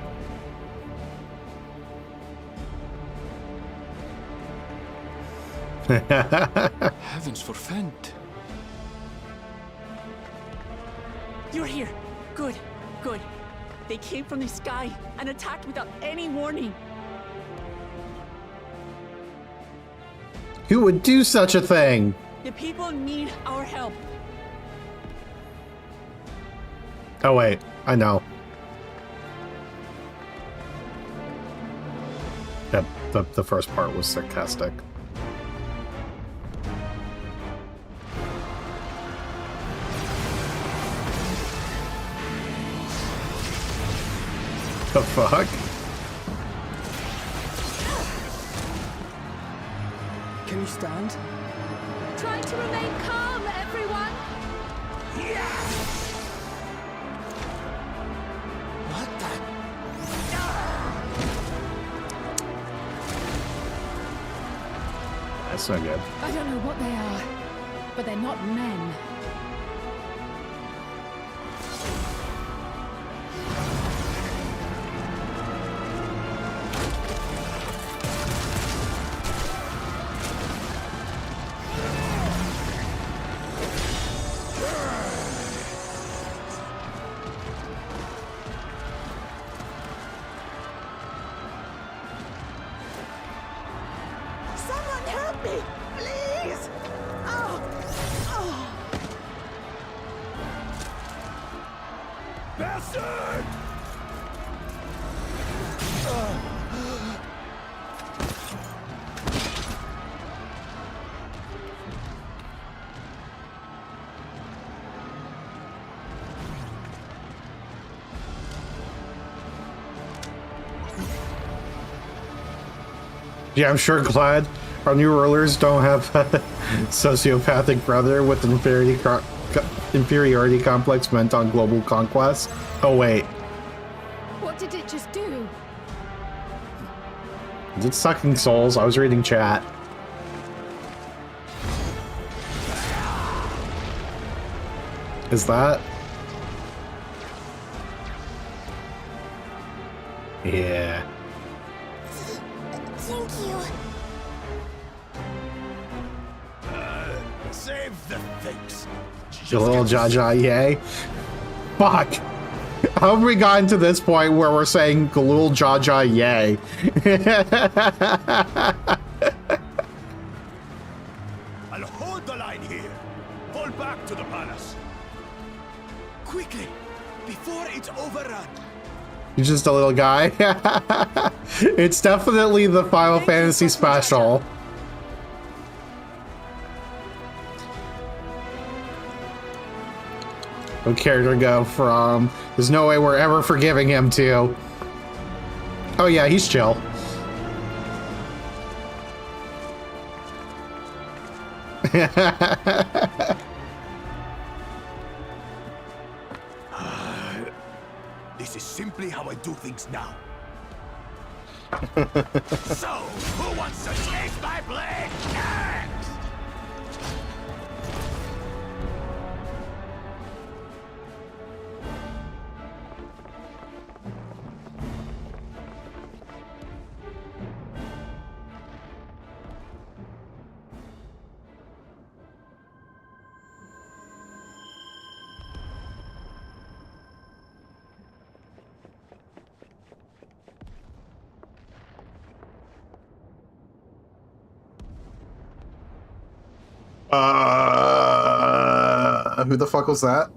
Heavens forfend.
You're here. Good, good. They came from the sky and attacked without any warning.
Who would do such a thing?
The people need our help.
Oh wait, I know. Yep, the first part was sarcastic. The fuck?
Can you stand?
Try to remain calm, everyone.
What the?
That's not good.
I don't know what they are, but they're not men.
Someone help me, please! Oh! Oh!
Bastard!
Yeah, I'm sure glad our new rulers don't have a sociopathic brother with inferiority complex bent on global conquest. Oh wait,
What did it just do?
is it sucking souls? I was reading chat. Is that? Yeah.
Thank you. Save the things.
The little Jaja, yay. Fuck. How have we gotten to this point where we're saying Galul Jaja, yay?
I'll hold the line here. Fall back to the palace. Quickly, before it's overrun.
He's just a little guy. It's definitely the Final Fantasy special. What character go from, there's no way we're ever forgiving him, to, oh yeah, he's chill.
This is simply how I do things now. So, who wants to taste my blade next?
Who the fuck was that?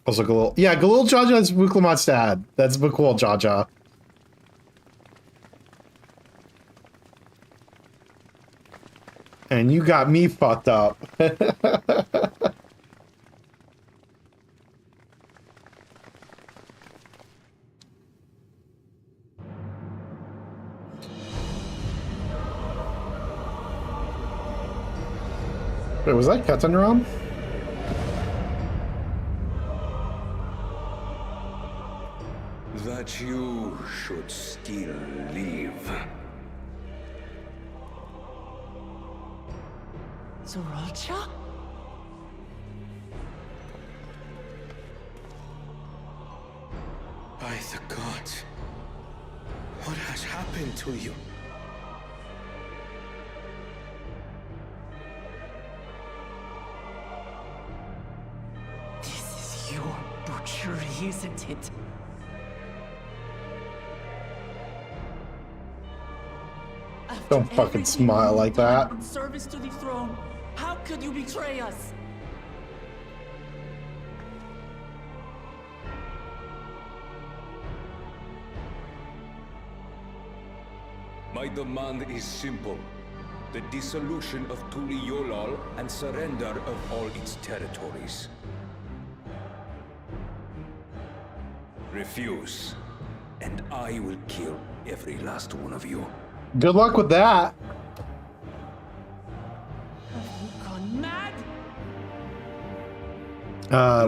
Also Galil. Yeah, Galil Jaja is Wuklamat's dad. That's Bukwal Jaja. And you got me fucked up. Wait, was that Ketanram?
That you should still live.
Zoralcha?
By the gods, what has happened to you?
This is your butchery, isn't it?
Don't fucking smile like that.
In service to the throne, how could you betray us?
My demand is simple. The dissolution of Tuli Yolal and surrender of all its territories. Refuse, and I will kill every last one of you.
Good luck with that.
Have you gone mad?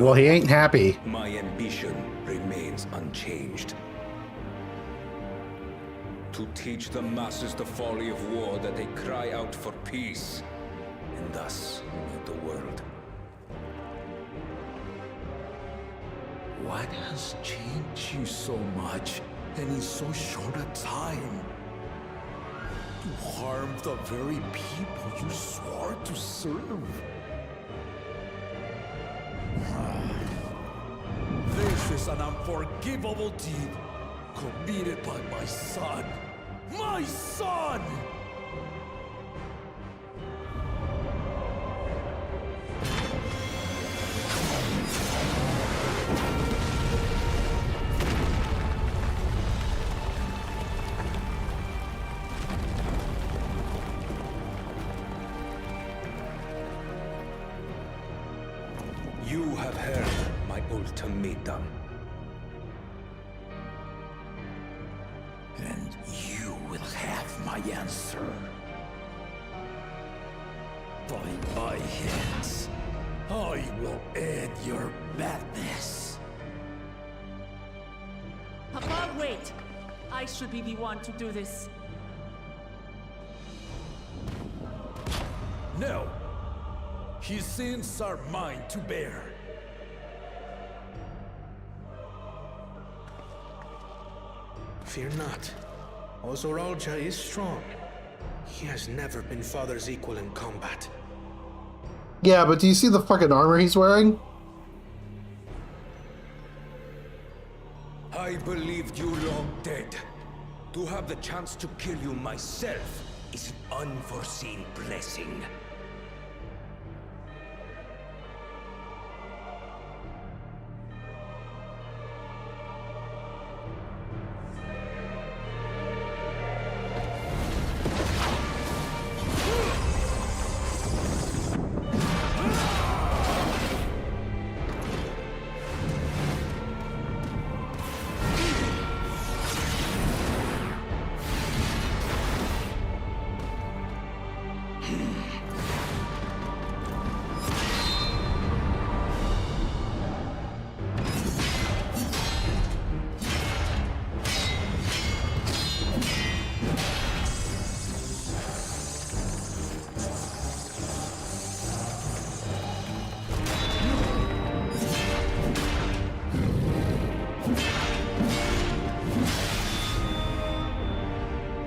Well, he ain't happy.
My ambition remains unchanged. To teach the masses the folly of war, that they cry out for peace, and thus unite the world.
What has changed you so much, and in so short a time? To harm the very people you swore to serve. This is an unforgivable deed committed by my son. My son!
You have heard my ultimatum.
And you will have my answer. By my hands, I will end your madness.
Papa, wait! I should be the one to do this.
No! His sins are mine to bear.
Fear not. Ozoralja is strong. He has never been Father's equal in combat.
Yeah, but do you see the fucking armor he's wearing?
I believed you long dead. To have the chance to kill you myself is an unforeseen blessing.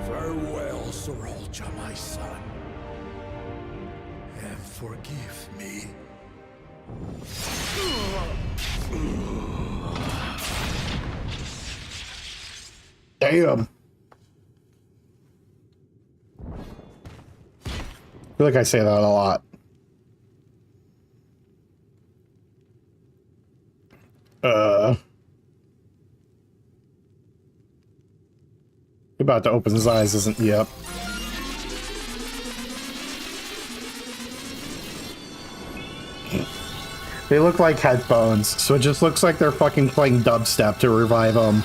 Farewell, Zoralja, my son. And forgive me.
Damn. I feel like I say that a lot. About to open his eyes, isn't? Yep. They look like headphones, so it just looks like they're fucking playing dubstep to revive them.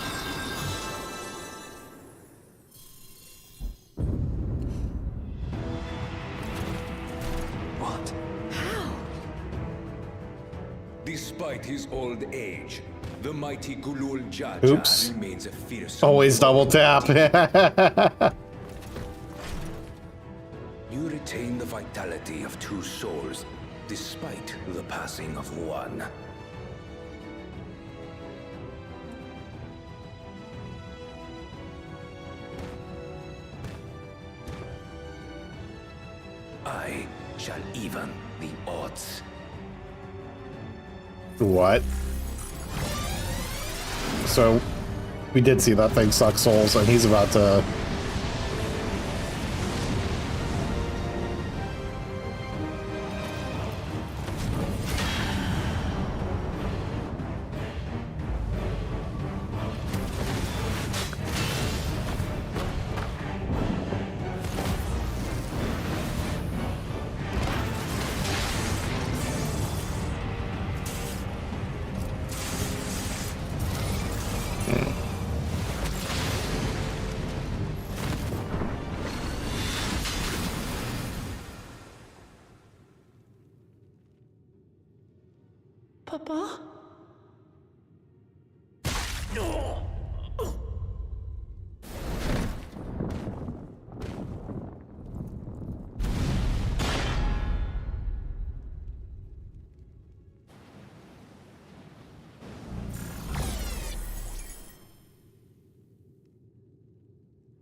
What? How? Despite his old age, the mighty Gulul Jaja
Oops.
remains a fearsome.
Always double tap.
You retain the vitality of two souls, despite the passing of one. I shall even the odds.
What? So, we did see that thing suck souls, and he's about to...
Papa?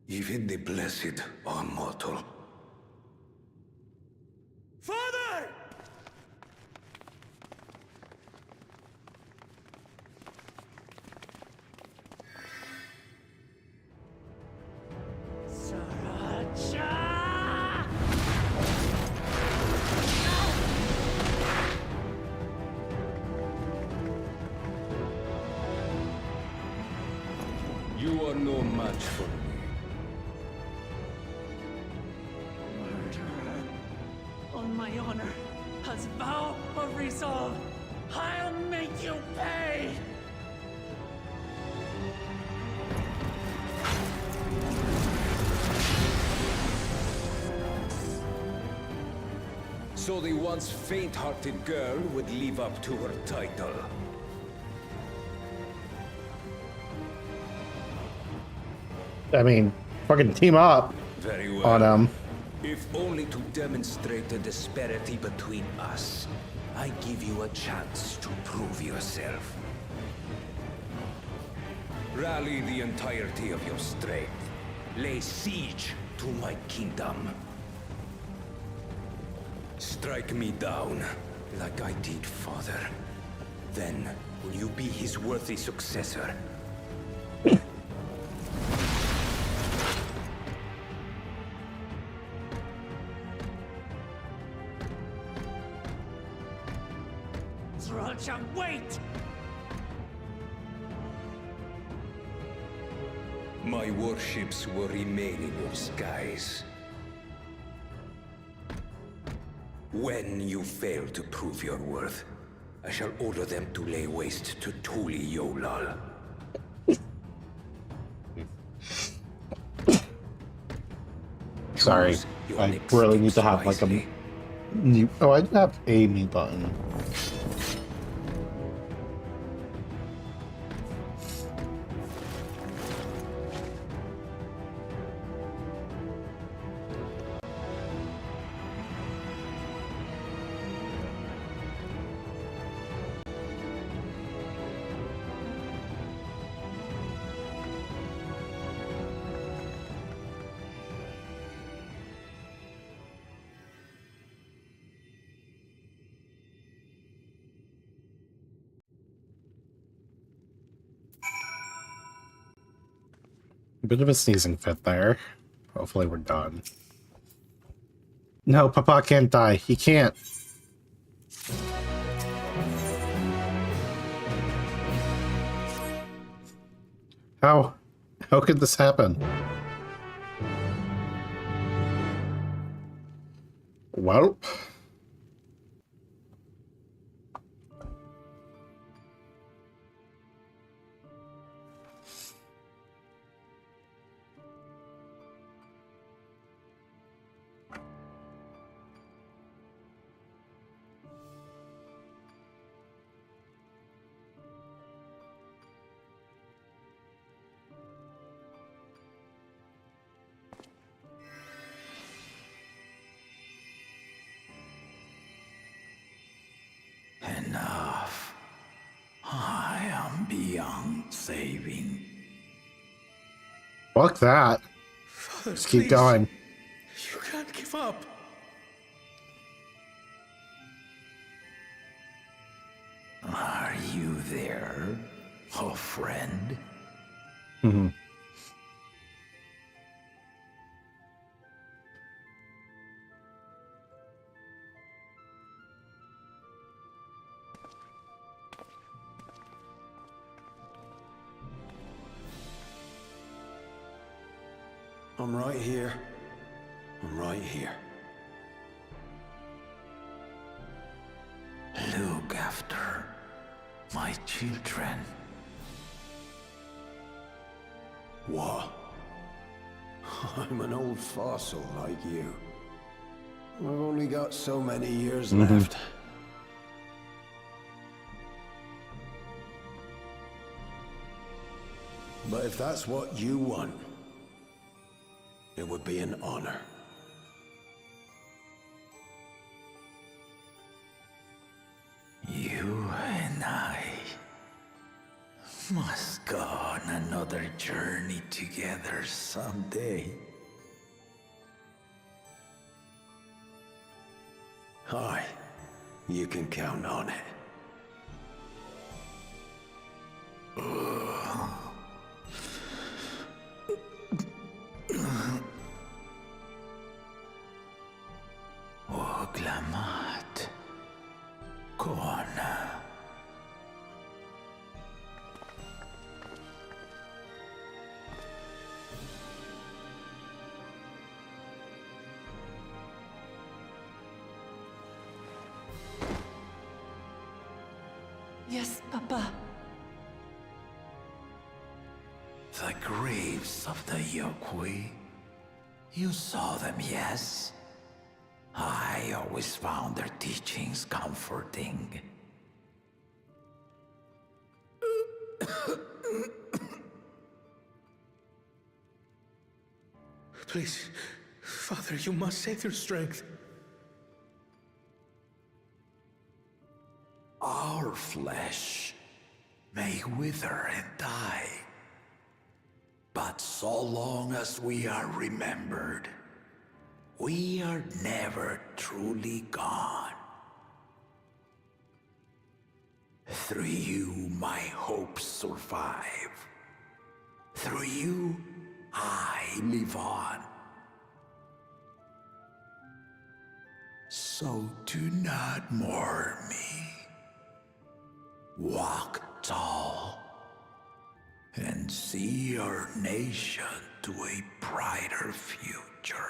Even the blessed are mortal.
Father!
You are no match for me.
Murderer. On my honor, as vow of resolve, I'll make you pay!
So the once faint-hearted girl would live up to her title.
I mean, fucking team up
Very well.
on him.
If only to demonstrate the disparity between us, I give you a chance to prove yourself. Rally the entirety of your strength. Lay siege to my kingdom. Strike me down, like I did father. Then, will you be his worthy successor?
Sriracha, wait!
My warships will remain in your skies. When you fail to prove your worth, I shall order them to lay waste to Tuli Yolal.
Sorry, I really need to have like a mute. Oh, I have a mute button. A bit of a sneezing fit there. Hopefully we're done. No, Papa can't die. He can't. How? How could this happen? Well...
Enough. I am beyond saving.
Fuck that.
Father,
Just keep
please.
going.
You can't give up.
Are you there, oh friend?
Mm-hmm.
I'm right here. I'm right here.
Look after my children.
What? I'm an old fossil like you. I've only got so many years left. But if that's what you want, it would be an honor.
You and I must go on another journey together someday.
Aye, you can count on it.
Oglamat. Kona.
Yes, Papa.
The graves of the Yokwi. You saw them, yes? I always found their teachings comforting.
Please, Father, you must save their strength.
Our flesh may wither and die, but so long as we are remembered, we are never truly gone. Through you, my hopes survive. Through you, I live on. So do not mourn me. Walk tall and see our nation to a brighter future.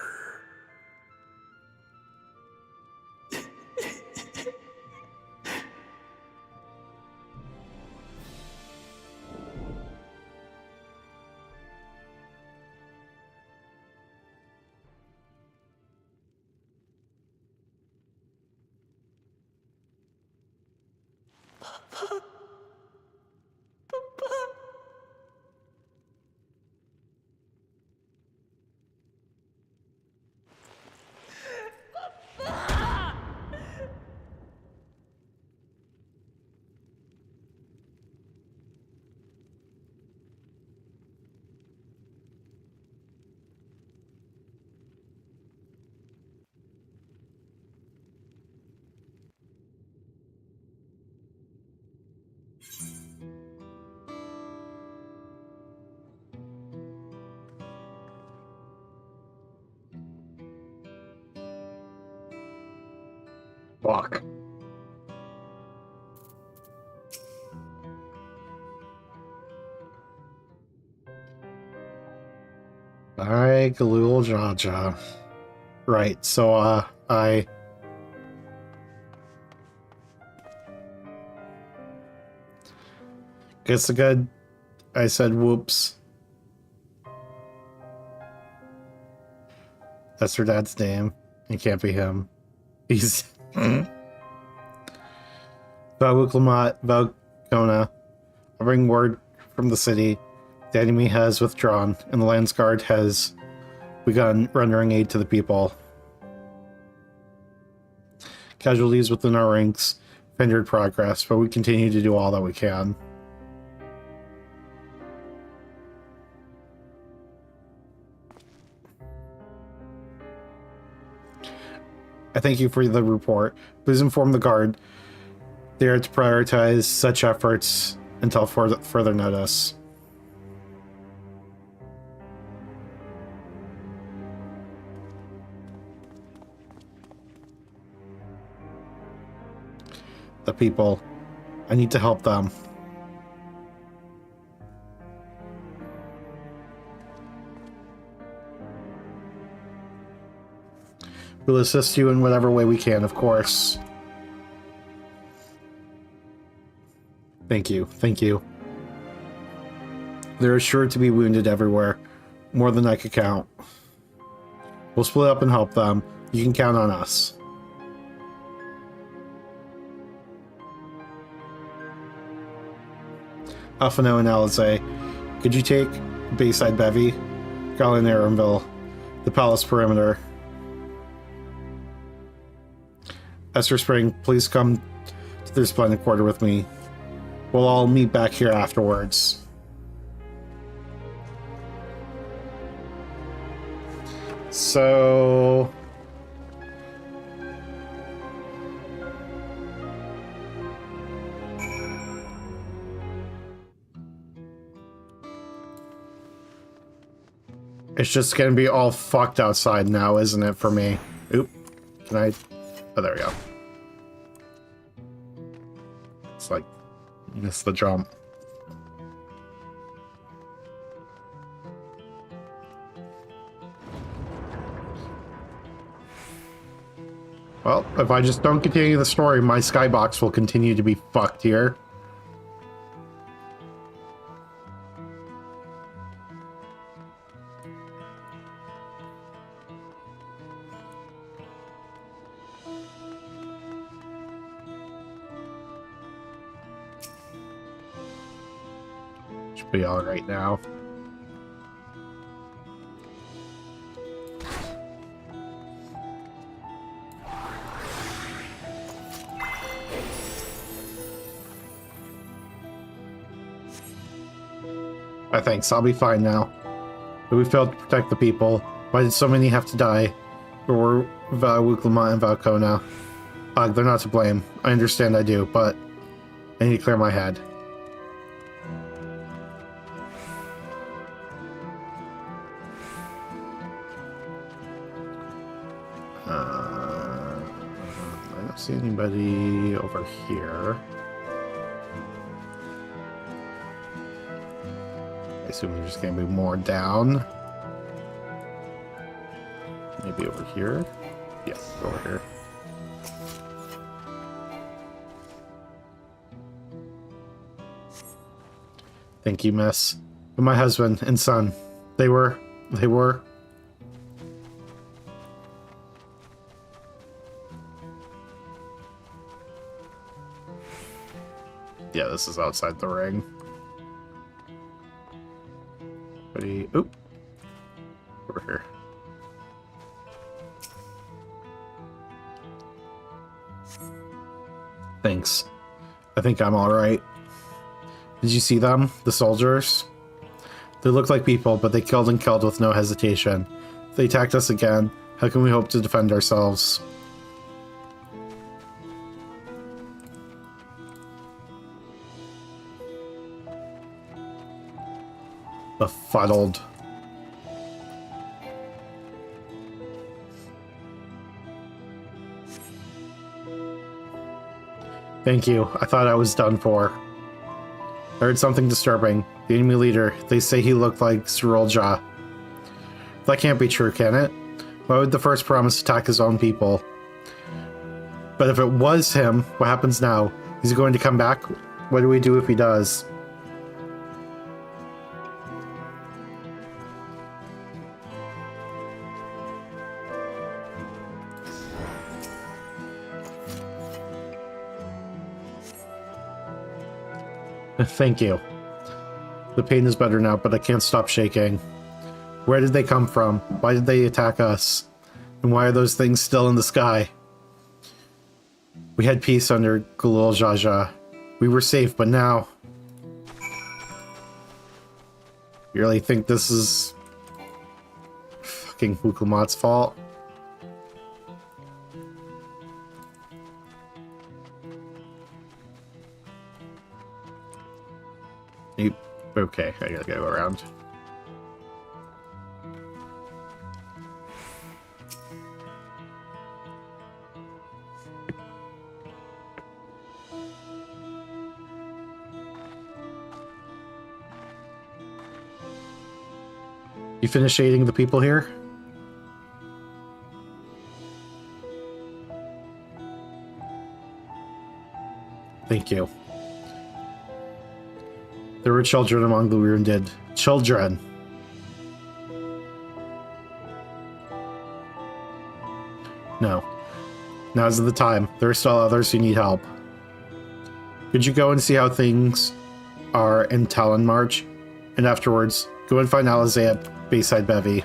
Fuck. Alright, Galul Jaja. Right, so, I guess I said whoops. That's her dad's name. It can't be him. He's Valuklamot, Valkona. I bring word from the city. The enemy has withdrawn, and the Lands Guard has begun rendering aid to the people. Casualties within our ranks hindered progress, but we continue to do all that we can. I thank you for the report. Please inform the Guard they are to prioritize such efforts until further notice. The people. I need to help them. We'll assist you in whatever way we can, of course. Thank you. Thank you. There are sure to be wounded everywhere. More than I could count. We'll split up and help them. You can count on us. Alphano and Alizé, could you take Bayside Bevy, Galinarenville, the Palace Perimeter? Esther Spring, please come to their splendid quarter with me. We'll all meet back here afterwards. So... it's just gonna be all fucked outside now, isn't it, for me? Oop. Can I... oh, there we go. It's like... missed the jump. Well, if I just don't continue the story, my skybox will continue to be fucked here. Should be alright now. Thanks, I'll be fine now. But we failed to protect the people. Why did so many have to die? Or were Valuklamot and Valkona? They're not to blame. I understand, I do, but I need to clear my head. I don't see anybody over here. I assume there's just gonna be more down. Maybe over here? Yes, over here. Thank you, miss. But my husband and son, they were... Yeah, this is outside the ring. Oop. Over here. Thanks. I think I'm alright. Did you see them? The soldiers? They look like people, but they killed and killed with no hesitation. If they attacked us again, how can we hope to defend ourselves? Befuddled. Thank you. I thought I was done for. I heard something disturbing. The enemy leader, they say he looked like Zerolja. That can't be true, can it? Why would the first promise attack his own people? But if it was him, what happens now? Is he going to come back? What do we do if he does? Thank you. The pain is better now, but I can't stop shaking. Where did they come from? Why did they attack us? And why are those things still in the sky? We had peace under Gulul Jaja. We were safe, but now... You really think this is... fucking Wukulmat's fault? Okay, I gotta go around. You finished aiding the people here? Thank you. There were children among the wounded. Children! No. Now's the time. There are still others who need help. Could you go and see how things are in Talon March? And afterwards, go and find Alizé at Bayside Bevy.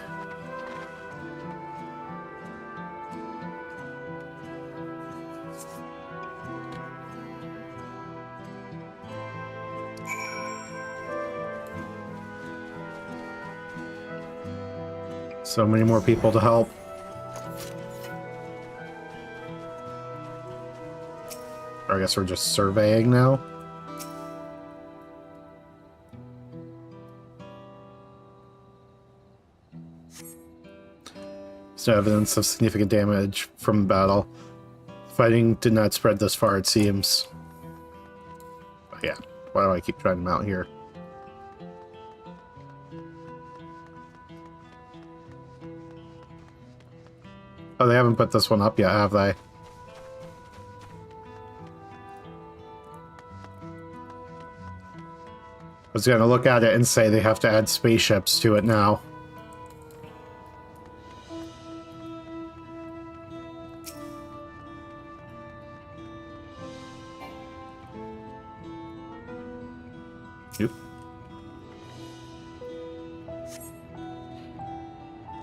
So many more people to help. Or I guess we're just surveying now. There's no evidence of significant damage from the battle. Fighting did not spread this far, it seems. Oh, yeah, why do I keep trying to mount here? Oh, they haven't put this one up yet, have they? I was gonna look at it and say they have to add spaceships to it now. Nope.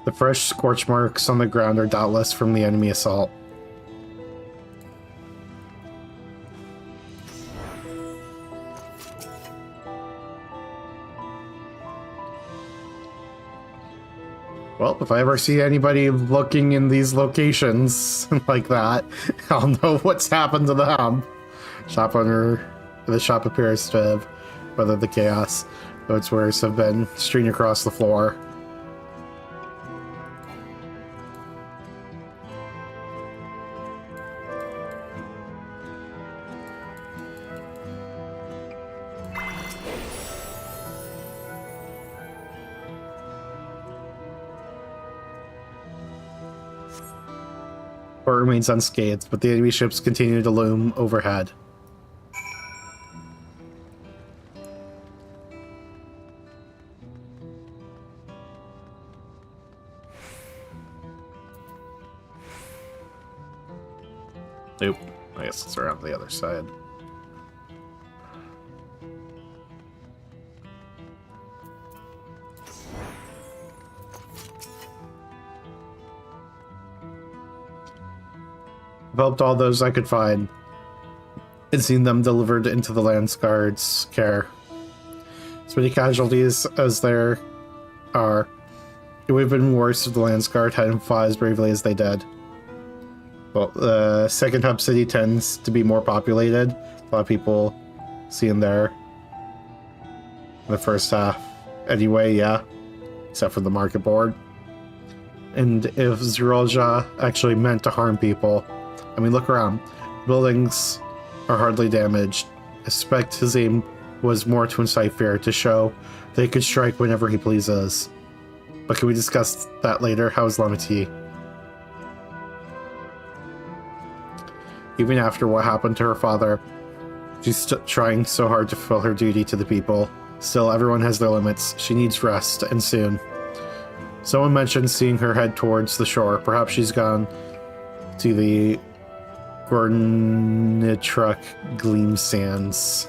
The fresh scorch marks on the ground are doubtless from the enemy assault. Well, if I ever see anybody looking in these locations like that, I'll know what's happened to them. Shop owner, the shop appears to have weathered the chaos, though its wares have been strewn across the floor. Port remains unscathed, but the enemy ships continue to loom overhead. Nope. I guess it's around the other side. I've helped all those I could find and seen them delivered into the Landsguard's care. As many casualties as there are, it would have been worse if the Landsguard hadn't fought as bravely as they did. Well, the second hub city tends to be more populated. A lot of people see him there in the first half. Anyway, yeah. Except for the market board. And if Zerolja actually meant to harm people, I mean, look around. Buildings are hardly damaged. I suspect his aim was more to incite fear, to show that he could strike whenever he pleases. But can we discuss that later? How is Lamati? Even after what happened to her father, she's trying so hard to fulfill her duty to the people. Still, everyone has their limits. She needs rest, and soon. Someone mentioned seeing her head towards the shore. Perhaps she's gone to the Gornitruck Gleam Sands.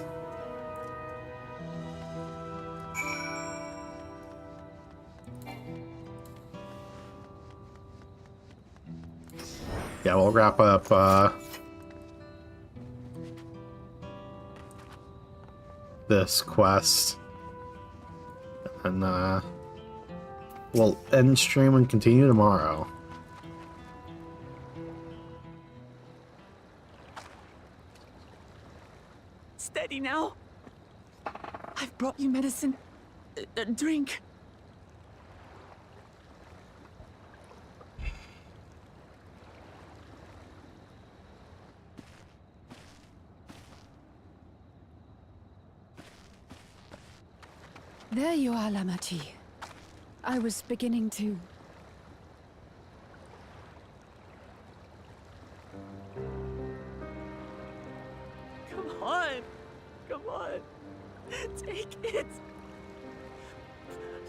Yeah, we'll wrap up this quest. And we'll end stream and continue tomorrow.
Steady now. I've brought you medicine. A drink.
There you are, Lamati. I was beginning to...
Come on. Come on. Take it.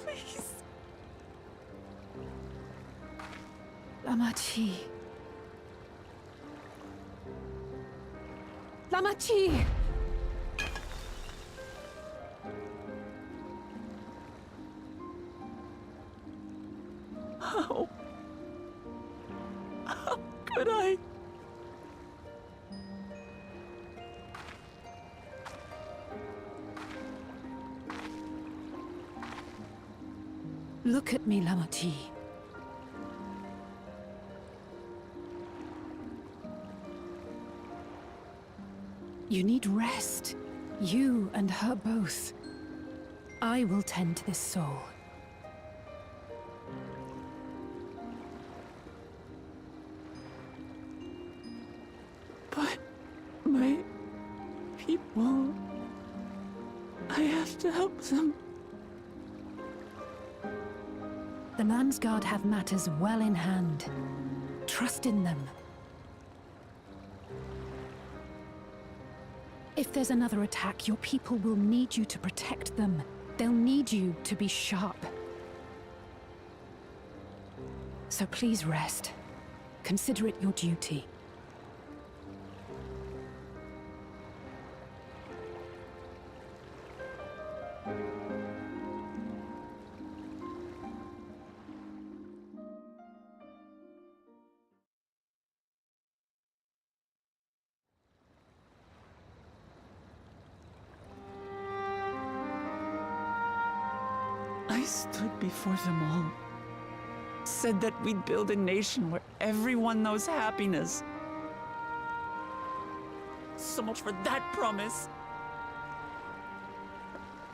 Please.
Lamati. Lamati!
How could I?
Look at me, Lamati. You need rest. You and her both. I will tend to this soul.
But my people... I have to help them.
The Landsguard have matters well in hand. Trust in them. If there's another attack, your people will need you to protect them. They'll need you to be sharp. So please rest. Consider it your duty.
I stood before them all. Said that we'd build a nation where everyone knows happiness. So much for that promise.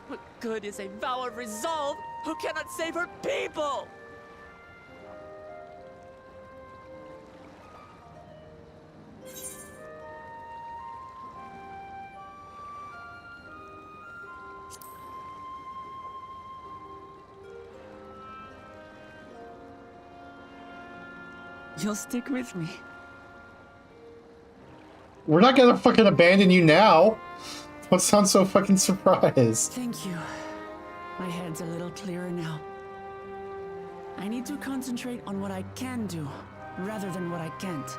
What good is a vow of resolve who cannot save her people? You'll stick with me.
We're not gonna fucking abandon you now. Don't sound so fucking surprised.
Thank you. My head's a little clearer now. I need to concentrate on what I can do, rather than what I can't.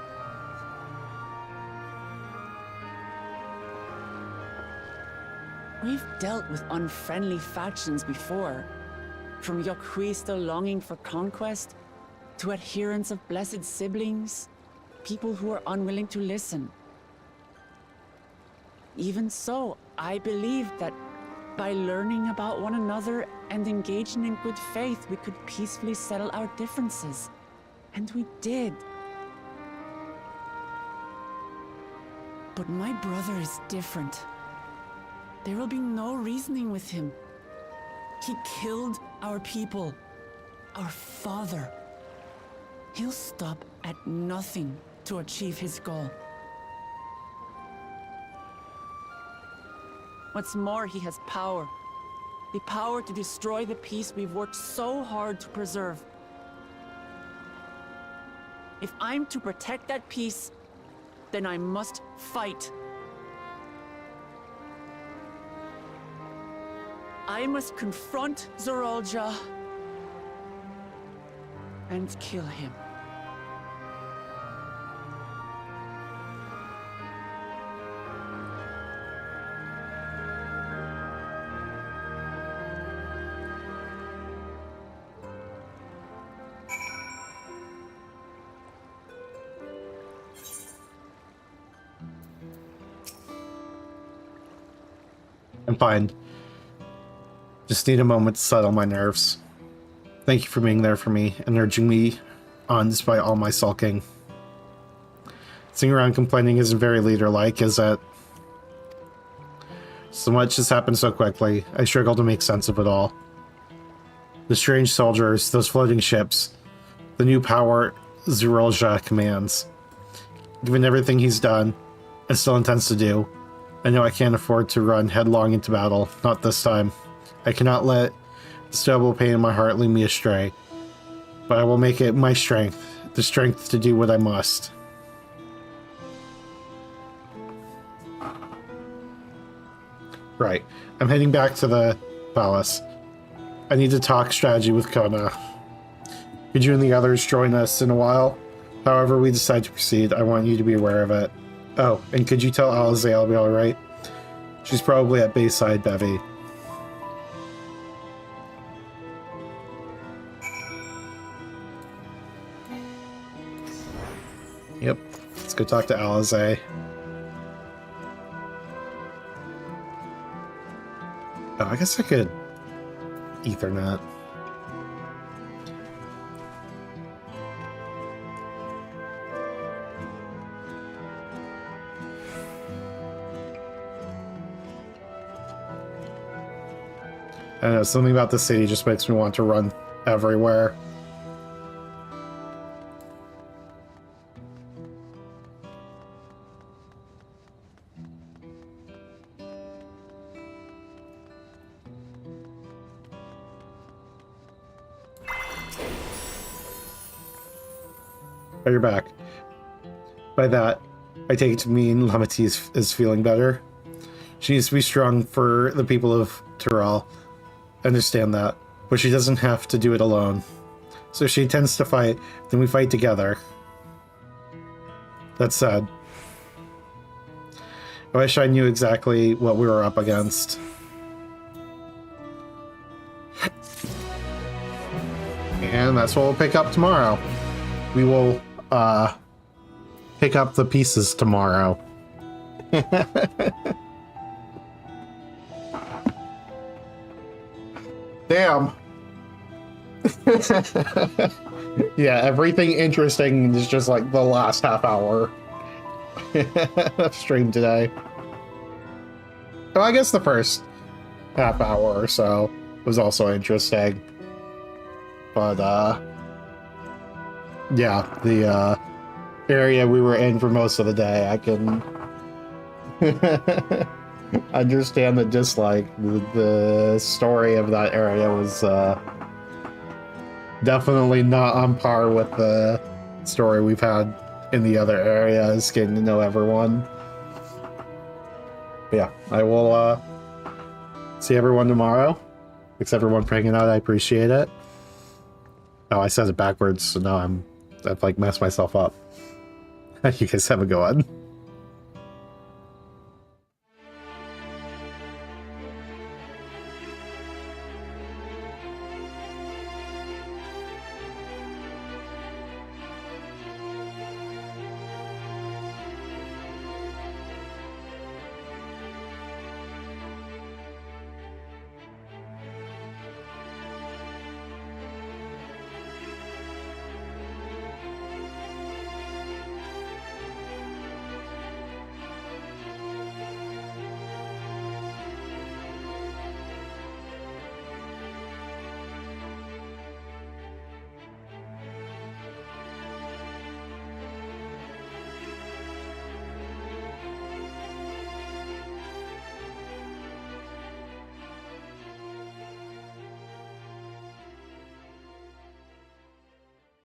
We've dealt with unfriendly factions before. From Yokhui still longing for conquest, to adherents of blessed siblings, people who are unwilling to listen. Even so, I believed that by learning about one another and engaging in good faith, we could peacefully settle our differences. And we did. But my brother is different. There will be no reasoning with him. He killed our people, our father. He'll stop at nothing to achieve his goal. What's more, he has power. The power to destroy the peace we've worked so hard to preserve. If I'm to protect that peace, then I must fight. I must confront Zorolja and kill him.
I'm fine. Just need a moment to settle my nerves. Thank you for being there for me and urging me on despite all my sulking. Sitting around complaining isn't very leader-like, is it? So much has happened so quickly, I struggle to make sense of it all. The strange soldiers, those floating ships, the new power Zorolja commands. Given everything he's done, and still intends to do, I know I can't afford to run headlong into battle, not this time. I cannot let the terrible pain in my heart lead me astray. But I will make it my strength, the strength to do what I must. Right, I'm heading back to the palace. I need to talk strategy with Kona. Could you and the others join us in a while? However we decide to proceed, I want you to be aware of it. Oh, and could you tell Alize I'll be alright? She's probably at Bayside Bevy. Yep, let's go talk to Alize. Oh, I guess I could Ethernet. I don't know, something about the city just makes me want to run everywhere. Oh, you're back. By that, I take it to mean Lamati is feeling better. She needs to be strong for the people of Tyrell. Understand that, but she doesn't have to do it alone. So if she intends to fight, then we fight together. That said, I wish I knew exactly what we were up against. And that's what we'll pick up tomorrow. We will pick up the pieces tomorrow. Damn. Yeah, everything interesting is just like the last half hour of stream today. Well, I guess the first half hour or so was also interesting. But, yeah, the area we were in for most of the day, I can understand that just like the story of that area was definitely not on par with the story we've had in the other areas, getting to know everyone. But yeah, I will see everyone tomorrow. Thanks everyone for hanging out, I appreciate it. Oh, I said it backwards, so now I've like messed myself up. You guys have a good one.